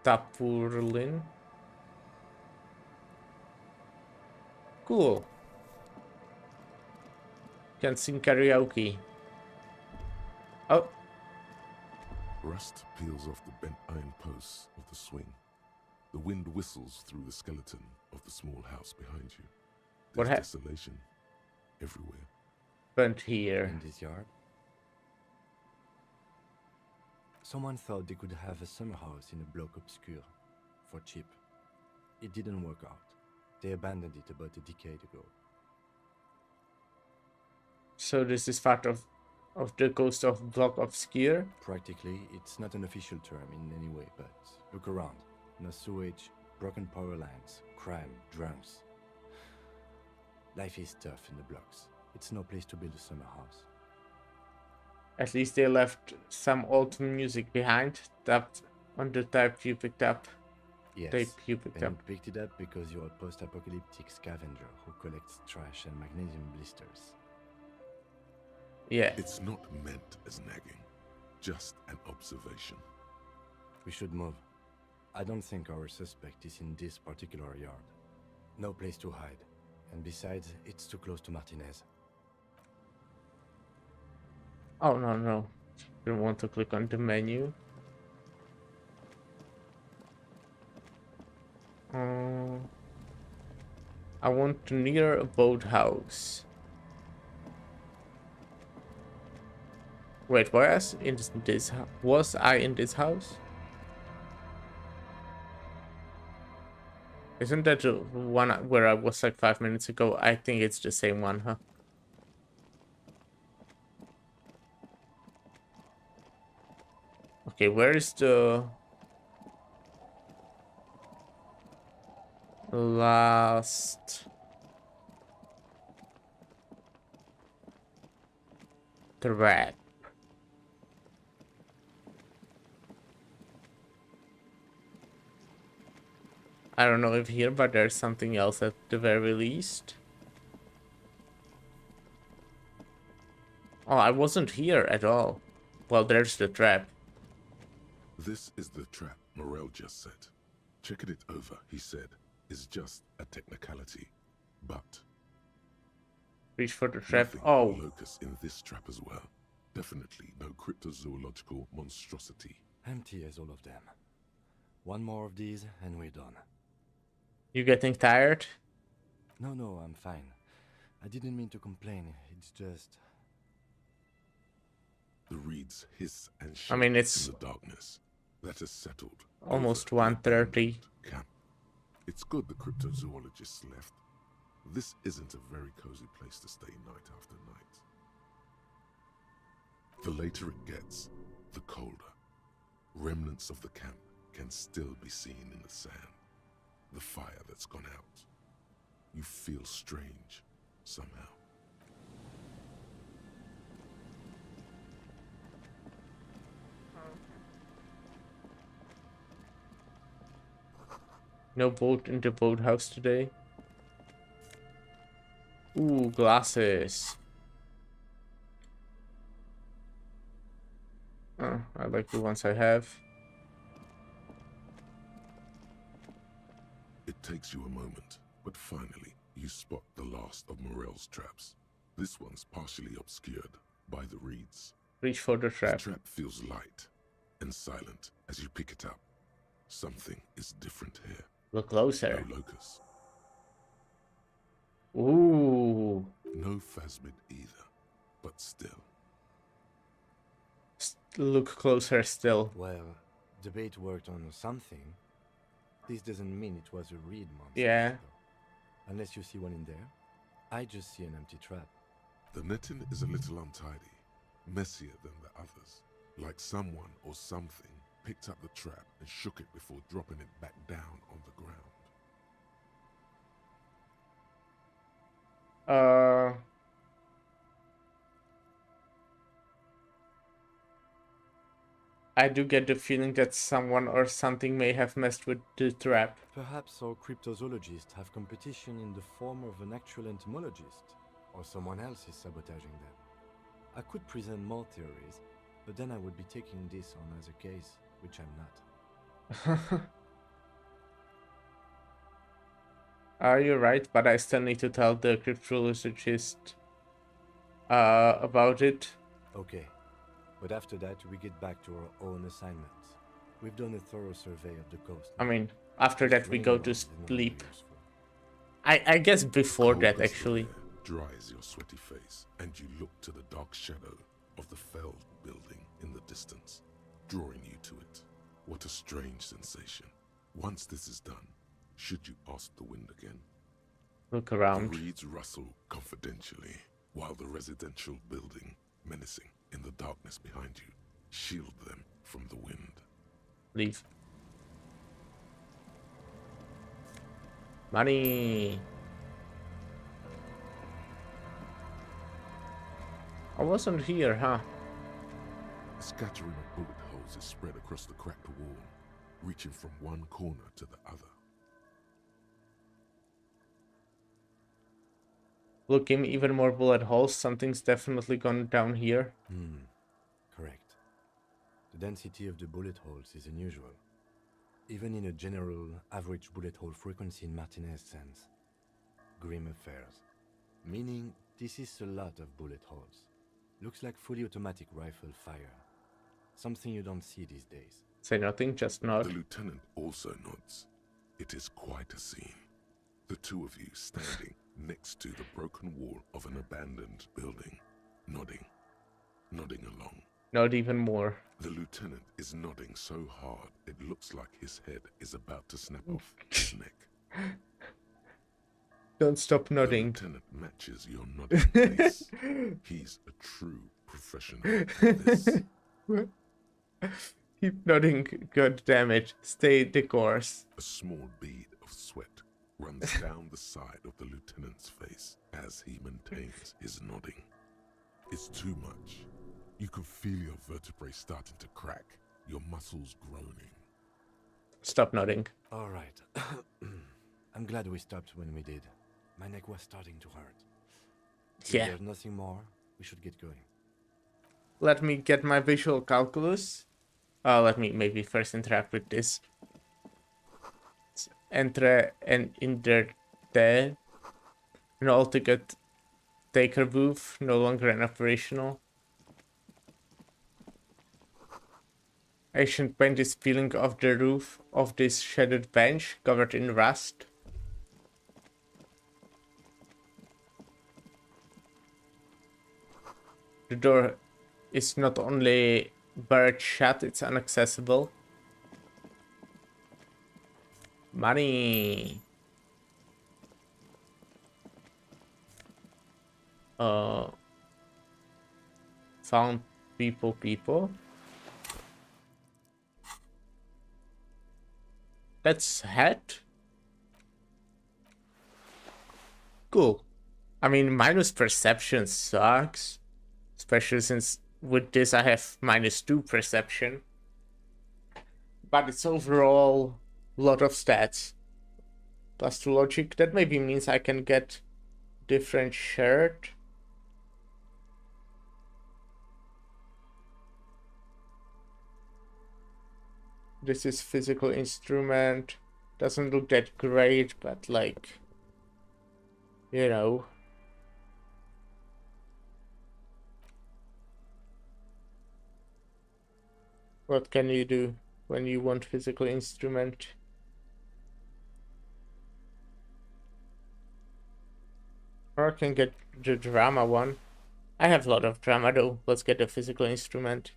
tapurlin. Cool. Can sing karaoke. Oh. Rust peels off the bent iron posts of the swing. The wind whistles through the skeleton of the small house behind you. What There's desolation everywhere. happened here? In this yard. Someone thought they could have a summer house in a bloc obscure for cheap. It didn't work out. They abandoned it about a decade ago. So this is part of the ghost of Block Obscure? Practically, it's not an official term in any way, but look around. No sewage, broken power lines, crime, drums. Life is tough in the blocks. It's no place to build a summer house. At least they left some old music behind, that on the type you picked up. Yes, Tape you picked and up. you picked it up because you're a post-apocalyptic scavenger who collects trash and magnesium blisters. Yeah. It's not meant as nagging, just an observation. We should move. I don't think our suspect is in this particular yard. No place to hide. And besides, it's too close to Martinez. Oh, no. Don't want to click on the menu. I want to near a boathouse. Wait, was I in this house? Isn't that the one where I was like 5 minutes ago? I think it's the same one, huh? Okay, where is the last trap? I don't know if here, but there's something else at the very least. Oh, I wasn't here at all. Well, there's the trap. This is the trap Morel just set. Checking it over, he said, is just a technicality. But Reach for the trap. nothing Oh, locus in this trap as well. Definitely no cryptozoological monstrosity. Empty as all of them. One more of these and we're done. you getting tired? No, I'm fine. I didn't mean to complain. It's just... The reeds hiss and shake I mean, it's in the darkness. That is settled. almost over the 1:30. camp. It's good the cryptozoologists left. This isn't a very cozy place to stay night after night. The later it gets, the colder. Remnants of the camp can still be seen in the sand. The fire that's gone out. You feel strange, somehow. No boat in the boathouse today. Ooh, glasses. Oh, I like the ones I have. It takes you a moment, but finally you spot the last of Morel's traps. This one's partially obscured by the reeds. Reach for the trap. The trap feels light and silent as you pick it up. Something is different here. Look closer. No locus. Ooh. No phasmid either, but still. Look closer still. Well, the bait worked on something. This doesn't mean it was a reed monster. Yeah. Though. Unless you see one in there. I just see an empty trap. The netting is a little untidy, messier than the others. Like someone or something picked up the trap and shook it before dropping it back down on the ground. I do get the feeling that someone or something may have messed with the trap. Perhaps our cryptozoologists have competition in the form of an actual entomologist, or someone else is sabotaging them. I could present more theories, but then I would be taking this on as a case, which I'm not. You're right, but I still need to tell the cryptozoologist about it. Okay, but after that we get back to our own assignments. We've done a thorough survey of the coast. I mean, after that we go to sleep. I guess before that actually. dries your sweaty face, and you look to the dark shadow of the felled building in the distance, drawing you to it. What a strange sensation. Once this is done, should you ask the wind again? Look around. The reeds rustle confidentially, while the residential building, menacing in the darkness behind you, shield them from the wind. Leave. Money. I wasn't here, huh? A scattering of bullet holes is spread across the cracked wall, reaching from one corner to the other. Look, give me even more bullet holes. Something's definitely gone down here. Correct. The density of the bullet holes is unusual, even in a general average bullet hole frequency in Martinez's sense. Grim affairs. Meaning, this is a lot of bullet holes. Looks like fully automatic rifle fire. Something you don't see these days. Say nothing, just nod. The lieutenant also nods. It is quite a scene. The two of you standing next to the broken wall of an abandoned building, nodding along. Not even more. The lieutenant is nodding so hard it looks like his head is about to snap off his neck. Don't stop nodding. The lieutenant matches your nodding face. He's a true professional at this. Keep nodding, god damn it. Stay the course. A small bead of sweat runs down the side of the lieutenant's face as he maintains his nodding. It's too much. You can feel your vertebrae starting to crack, your muscles groaning. Stop nodding. All right. I'm glad we stopped when we did. My neck was starting to hurt. Yeah. If there's nothing more, we should get going. Let me get my visual calculus. Let me maybe first interact with this. Entre and inderte. No ticket taker booth, no longer an operational. Ancient paint is peeling off the roof of this shaded bench covered in rust. The door is not only barred shut, it's inaccessible. Money. Found people. Let's head. Cool. I mean, minus perception sucks. Especially since with this I have -2 perception. But it's overall a lot of stats. +2 logic. That maybe means I can get different shirt. This is physical instrument. Doesn't look that great, but like, you know. What can you do when you want physical instrument? Or I can get the drama one. I have a lot of drama though. Let's get the physical instrument.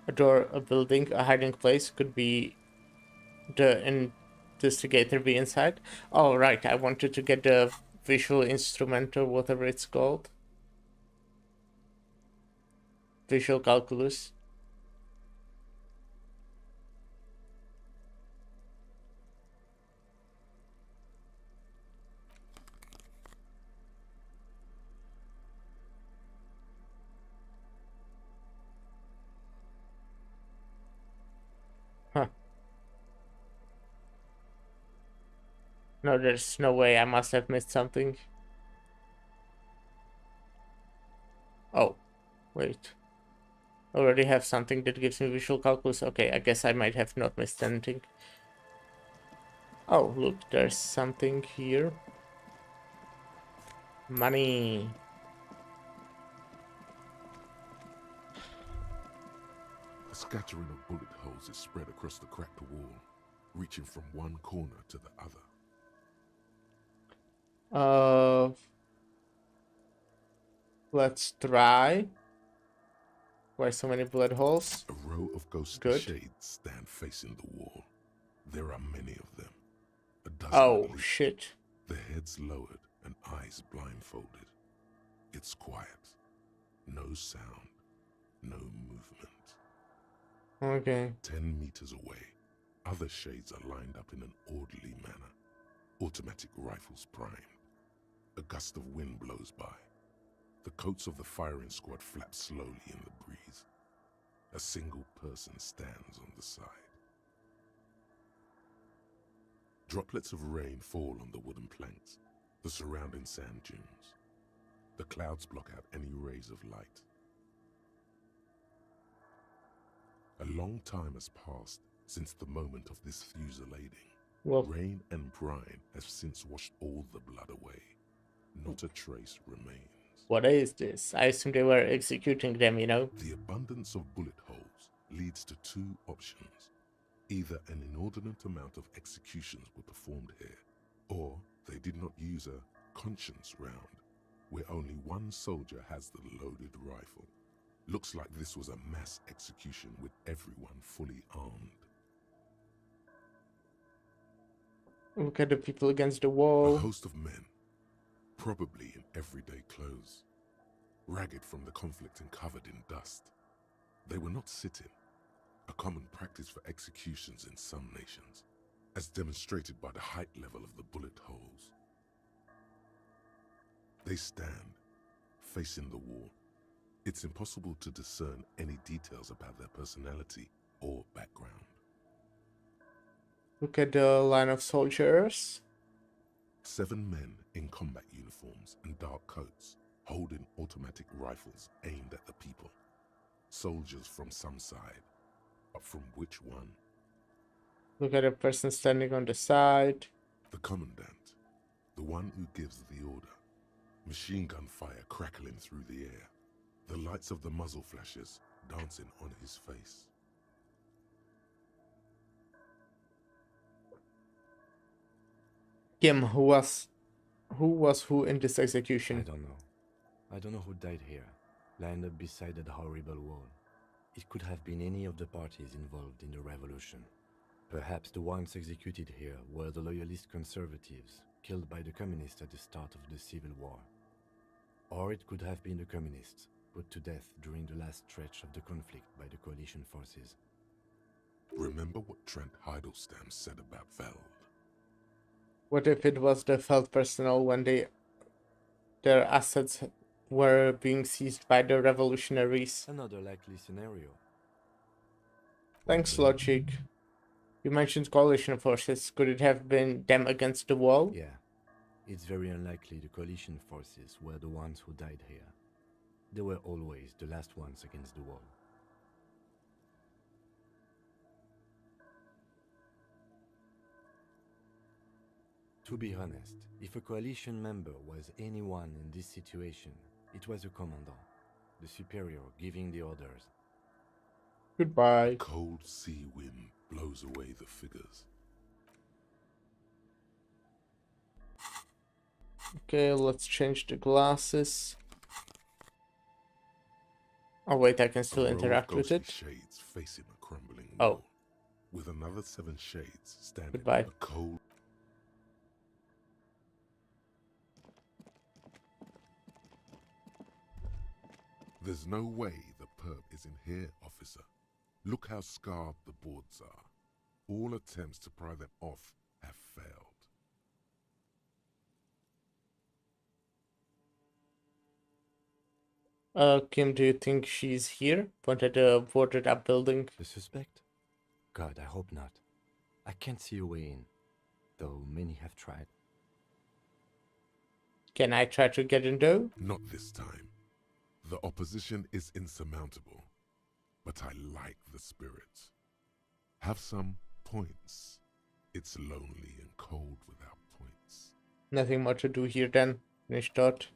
A door, a building, a hiding place. Could be the investigator be inside. Oh right, I wanted to get the visual instrument or whatever it's called. Visual calculus. Huh. No, there's no way. I must have missed something. Oh, wait. Already have something that gives me visual calculus. Okay, I guess I might have not missed anything. Oh, look, there's something here. Money. A scattering of bullet holes is spread across the cracked wall, reaching from one corner to the other. Uh, let's try. Why so many bullet holes? A row of ghostly Good. shades stand facing the wall. There are many of them. A dozen Oh, at least. shit. Their heads lowered and eyes blindfolded. It's quiet. No sound. No movement. Okay. 10 meters away, other shades are lined up in an orderly manner. Automatic rifles primed. A gust of wind blows by. The coats of the firing squad flap slowly in the breeze. A single person stands on the side. Droplets of rain fall on the wooden planks, the surrounding sand dunes. The clouds block out any rays of light. A long time has passed since the moment of this fusillading. Well, Rain and brine have since washed all the blood away. Not a trace remains. what is this? I assume they were executing them, you know? The abundance of bullet holes leads to two options. Either an inordinate amount of executions were performed here, or they did not use a conscience round, where only one soldier has the loaded rifle. Looks like this was a mass execution with everyone fully armed. Look at the people against the A wall. host of men, probably in everyday clothes, ragged from the conflict and covered in dust. They were not sitting, a common practice for executions in some nations, as demonstrated by the height level of the bullet holes. They stand, facing the wall. It's impossible to discern any details about their personality or background. Look at the line of soldiers. 7 men in combat uniforms and dark coats, holding automatic rifles aimed at the people. Soldiers from some side, but from which one? Look at a person standing on the side. The commandant, the one who gives the order. Machine gun fire crackling through the air. The lights of the muzzle flashes dancing on his face. Kim, who was who in this execution? I don't know. I don't know who died here, lined up beside that horrible wall. It could have been any of the parties involved in the revolution. Perhaps the ones executed here were the loyalist conservatives, killed by the communists at the start of the Civil War. Or it could have been the communists, put to death during the last stretch of the conflict by the coalition forces. Remember what Trent Heidelstein said about Veld? What if it was the Feld personnel when their assets were being seized by the revolutionaries? Another likely scenario. Thanks, Logic. You mentioned coalition forces. Could it have been them against the wall? Yeah. It's very unlikely the coalition forces were the ones who died here. They were always the last ones against the wall. To be honest, if a coalition member was anyone in this situation, it was a commandant, the superior giving the orders. Goodbye. Cold sea wind blows away the figures. Okay, let's change the glasses. Oh wait, I can still interact with it. Shades facing a crumbling Oh. wall, with another 7 shades standing. Goodbye. A cold. There's no way the perp is in here, officer. Look how scarred the boards are. All attempts to pry them off have failed. Kim, do you think she's here? Point at the boarded up building. The suspect? God, I hope not. I can't see a way in, though many have tried. Can I try to get in though? Not this time. The opposition is insurmountable, but I like the spirit. Have some points. It's lonely and cold without points. Nothing more to do here then. Finished thought.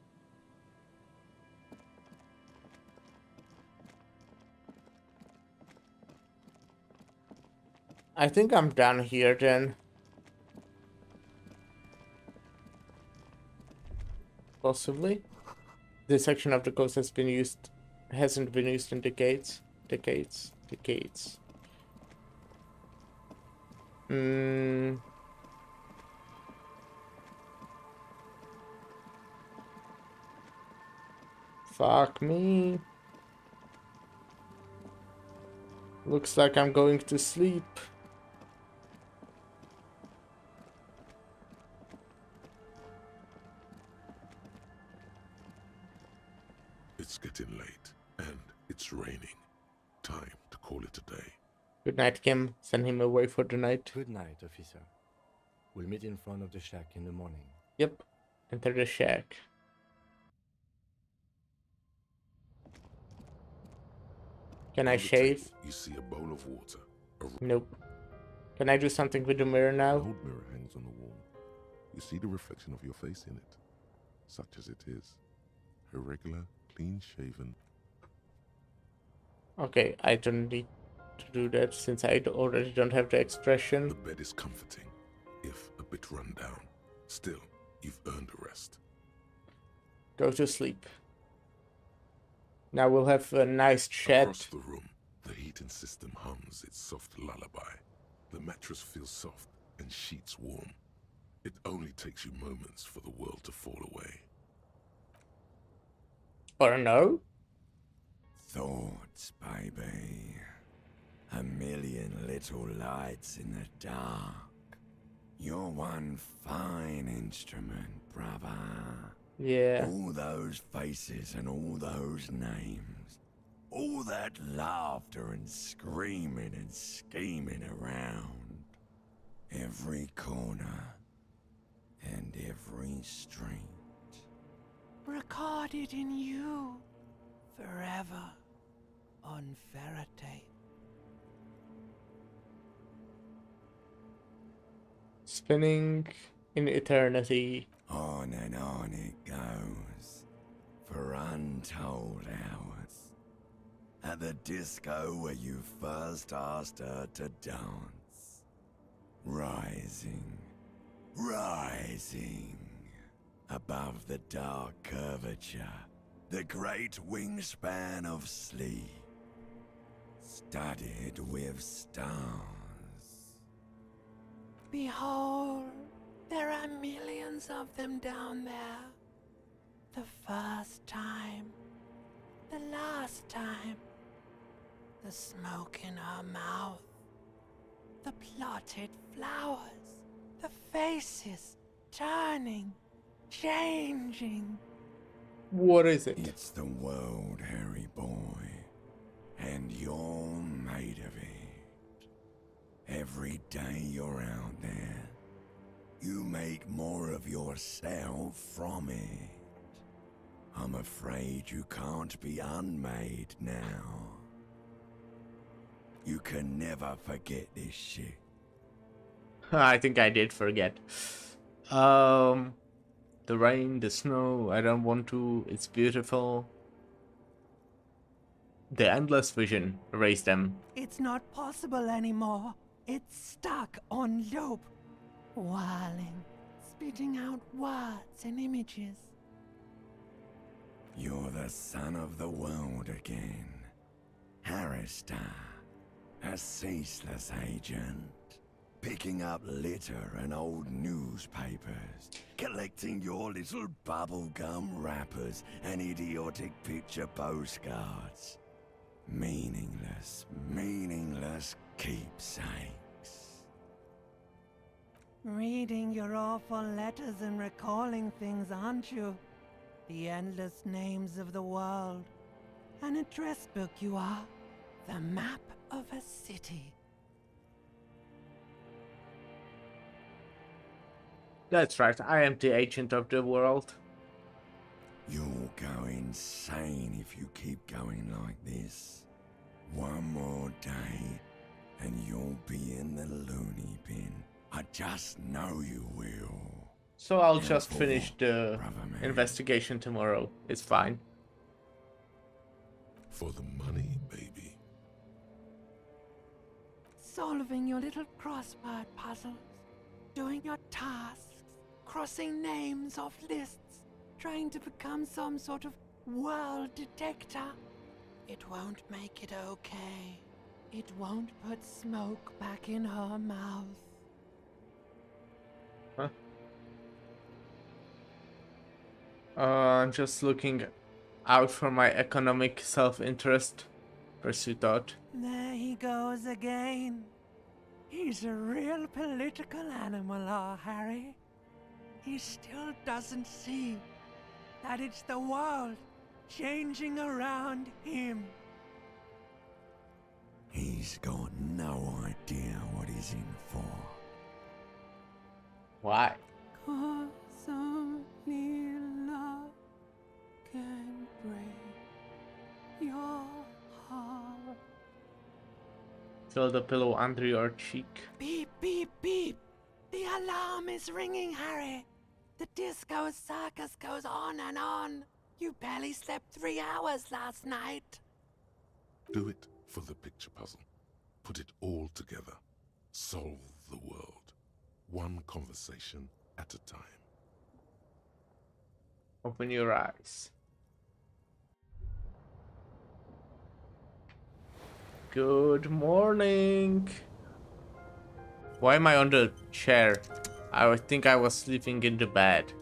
I think I'm done here then. Possibly. This section of the coast hasn't been used in decades. Decades. Fuck me. Looks like I'm going to sleep. It's getting late, and it's raining. Time to call it a day. Good night, Kim. Send him away for the night. Good night, officer. We'll meet in front of the shack in the morning. Yep. Enter the shack. Can I shave? You see a bowl of water. Nope. Can I do something with the mirror now? An old mirror hangs on the wall. You see the reflection of your face in it, such as it is. A regular, clean-shaven. Okay, I don't need to do that since I already don't have the expression. The bed is comforting, if a bit run down. Still, you've earned a rest. Go to sleep. Now we'll have a nice chat. Across the room, the heating system hums its soft lullaby. The mattress feels soft and sheets warm. It only takes you moments for the world to fall away. Or no? Thoughts, baby. A million little lights in the dark. You're one fine instrument, brother. Yeah. All those faces and all those names. All that laughter and screaming and scheming around. Every corner and every street. Recorded in you forever on Ferrotape. Spinning in eternity. On and on it goes for untold hours. At the disco where you first asked her to dance. Rising, rising. Above the dark curvature, the great wingspan of sleep, studded with stars. Behold, there are millions of them down there. The first time, the last time, the smoke in her mouth, the plotted flowers, the faces turning, changing. What is it? It's the world, Harry boy, and you're made of it. Every day you're out there, you make more of yourself from it. I'm afraid you can't be unmade now. You can never forget this shit. I think I did forget. The rain, the snow, I don't want to. It's beautiful. The endless vision, erase them. It's not possible anymore. It's stuck on loop. Whirling, spitting out words and images. You're the son of the world again. Harrister, a ceaseless agent. Picking up litter and old newspapers. Collecting your little bubblegum wrappers and idiotic picture postcards. Meaningless, meaningless keepsakes. Reading your awful letters and recalling things, aren't you? The endless names of the world. An address book you are. The map of a city. That's right, I am the agent of the world. You'll go insane if you keep going like this. One more day, and you'll be in the loony bin. I just know you will. So I'll And just for finish what, the brother man? investigation tomorrow. It's fine. For the money, baby. Solving your little crossword puzzles. Doing your tasks. Crossing names off lists. trying to become some sort of world detector. It won't make it okay. It won't put smoke back in her mouth. Huh? I'm just looking out for my economic self-interest. Pursue thought. There he goes again. He's a real political animal, our Harry. He still doesn't see that it's the world changing around him. He's got no idea what he's in for. Why? 'Cause only love can break your heart. Feel the pillow under your cheek. Beep, beep, beep. The alarm is ringing, Harry. The disco circus goes on and on. You barely slept 3 hours last night. Do it for the picture puzzle. Put it all together. Solve the world. One conversation at a time. Open your eyes. Good morning. Why am I on the chair? I think I was sleeping in the bed.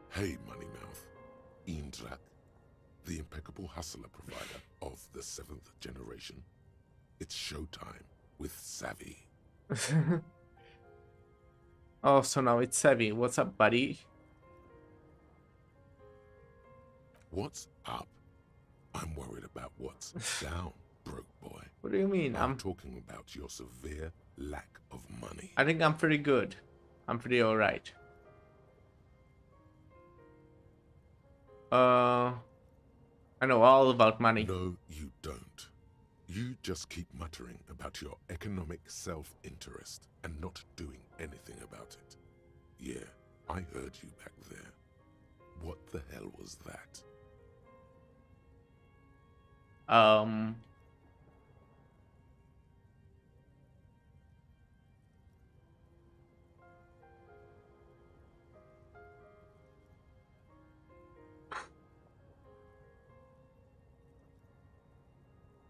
Hey, Moneymouth. Indrak, the impeccable hustler provider of the 7th generation. It's showtime with Savvy. Oh, so now it's Savvy. What's up, buddy? What's up? I'm worried about what's down, broke boy. What do you mean? I'm talking about your severe lack of money. I think I'm pretty good. I'm pretty alright. I know all about money. No, you don't. You just keep muttering about your economic self-interest and not doing anything about it. Yeah, I heard you back there. What the hell was that?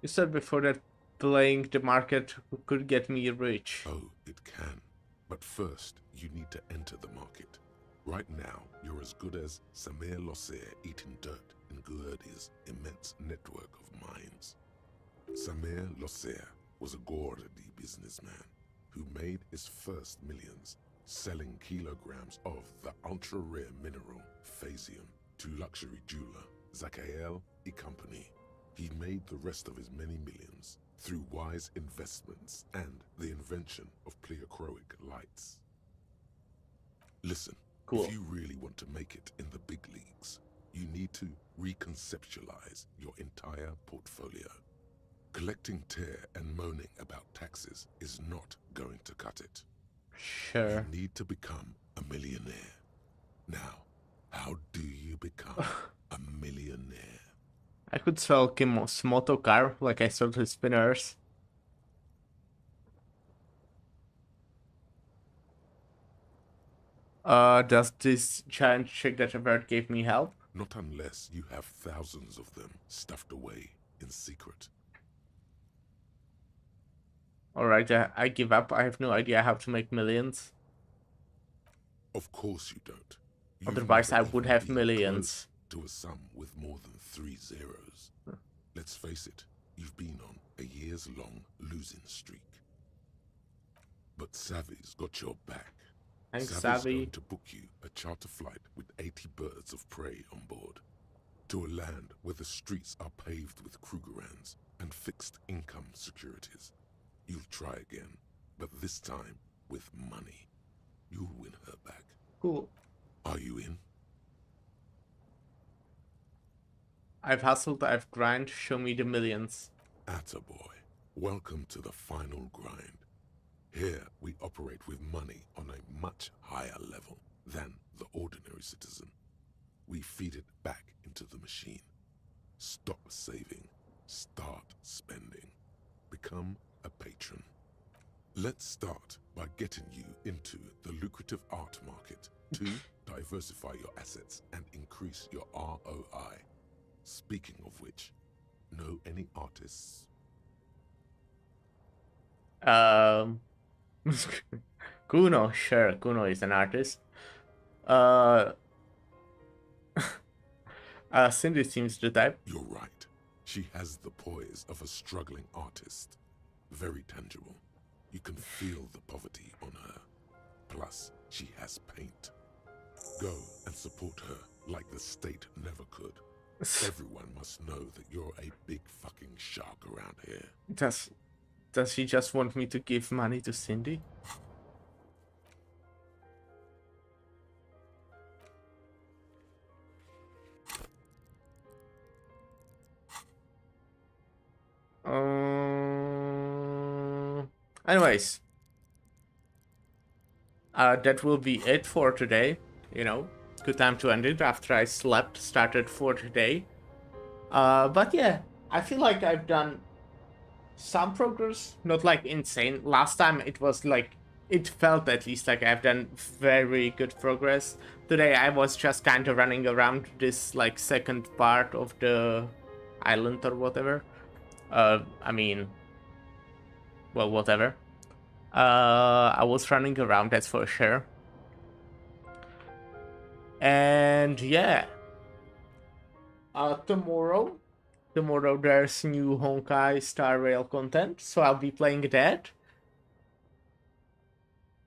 You said before that playing the market could get me rich. Oh, it can. But first, you need to enter the market. Right now, you're as good as Samir Losser eating dirt in Guerdy's immense network of mines. Samir Losser was a Gordy businessman who made his first millions selling kilograms of the ultra-rare mineral Elysium to luxury jeweler Zakael E. Company. He made the rest of his many millions through wise investments and the invention of pleochroic lights. Listen, cool. If you really want to make it in the big leagues, you need to reconceptualize your entire portfolio. Collecting tear and moaning about taxes is not going to cut it. Sure. You need to become a millionaire. Now, how do you become a millionaire? I could sell Kim's motor car like I sold his spinners. Does this giant chick that Avert gave me help? Not unless you have thousands of them stuffed away in secret. Alright, I give up. I have no idea how to make millions. Of course you don't. Otherwise I would have millions. To a sum with more than 3 zeros. Let's face it, you've been on a years-long losing streak. But Savvy's got your back. Thanks, Savvy's Savvy. going to book you a charter flight with 80 birds of prey on board. To a land where the streets are paved with Krugerrands and fixed income securities. You'll try again, but this time with money. You'll win her back. Cool. Are you in? I've hustled, I've grind, show me the millions. Attaboy. Welcome to the final grind. Here we operate with money on a much higher level than the ordinary citizen. We feed it back into the machine. Stop saving. Start spending. Become a patron. Let's start by getting you into the lucrative art market. 2 diversify your assets, and increase your ROI. Speaking of which, know any artists? Kuno, sure, Kuno is an artist. Uh, Cindy seems the type. You're right. She has the poise of a struggling artist. Very tangible. You can feel the poverty on her. Plus, she has paint. Go and support her like the state never could. Everyone must know that you're a big fucking shark around here. Does she just want me to give money to Cindy? Anyways, that will be it for today. You know, good time to end it after I started for today. But yeah, I feel like I've done some progress, not like insane. Last time it was like, it felt at least like I've done very good progress. Today I was just kind of running around this like second part of the island or whatever. I mean, well, whatever. I was running around, that's for sure. And yeah. Tomorrow there's new Honkai Star Rail content, so I'll be playing that.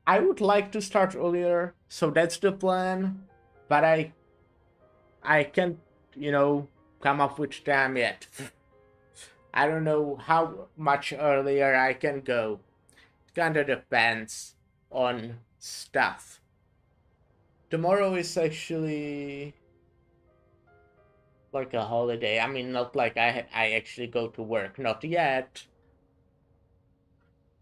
I would like to start earlier, so that's the plan, but I can't, you know, come up with time yet. I don't know how much earlier I can go. It kinda depends on stuff. Tomorrow is actually like a holiday. I mean, not like I actually go to work, not yet.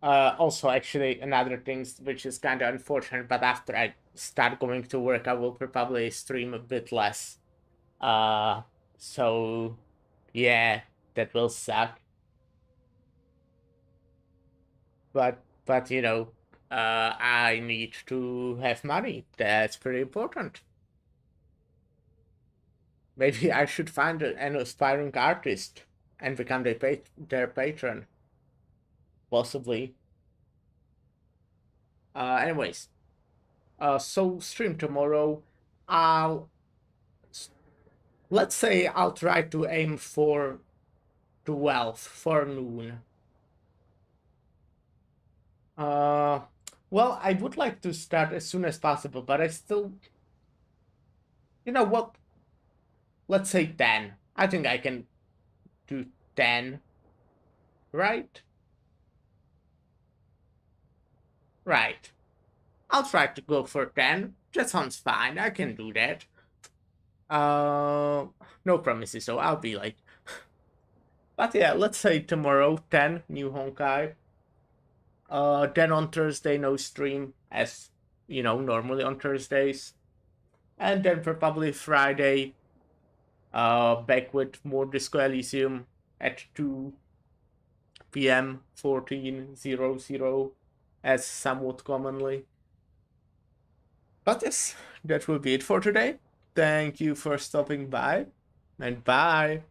Also, actually, another thing which is kind of unfortunate, but after I start going to work, I will probably stream a bit less. So yeah, that will suck. But you know, I need to have money. That's pretty important. Maybe I should find an aspiring artist and become their patron. Possibly. Anyways, so stream tomorrow. I'll let's say I'll try to aim for 12 for noon. Well, I would like to start as soon as possible, but I still, you know what? Let's say 10. I think I can do 10, right? Right. I'll try to go for 10. That sounds fine. I can do that. No promises, so I'll be late. But yeah, let's say tomorrow, 10, new Honkai. Then on Thursday, no stream, as, you know, normally on Thursdays. And then probably Friday, back with more Disco Elysium at 2 p.m. 14:00, as somewhat commonly. But yes, that will be it for today. Thank you for stopping by, and bye!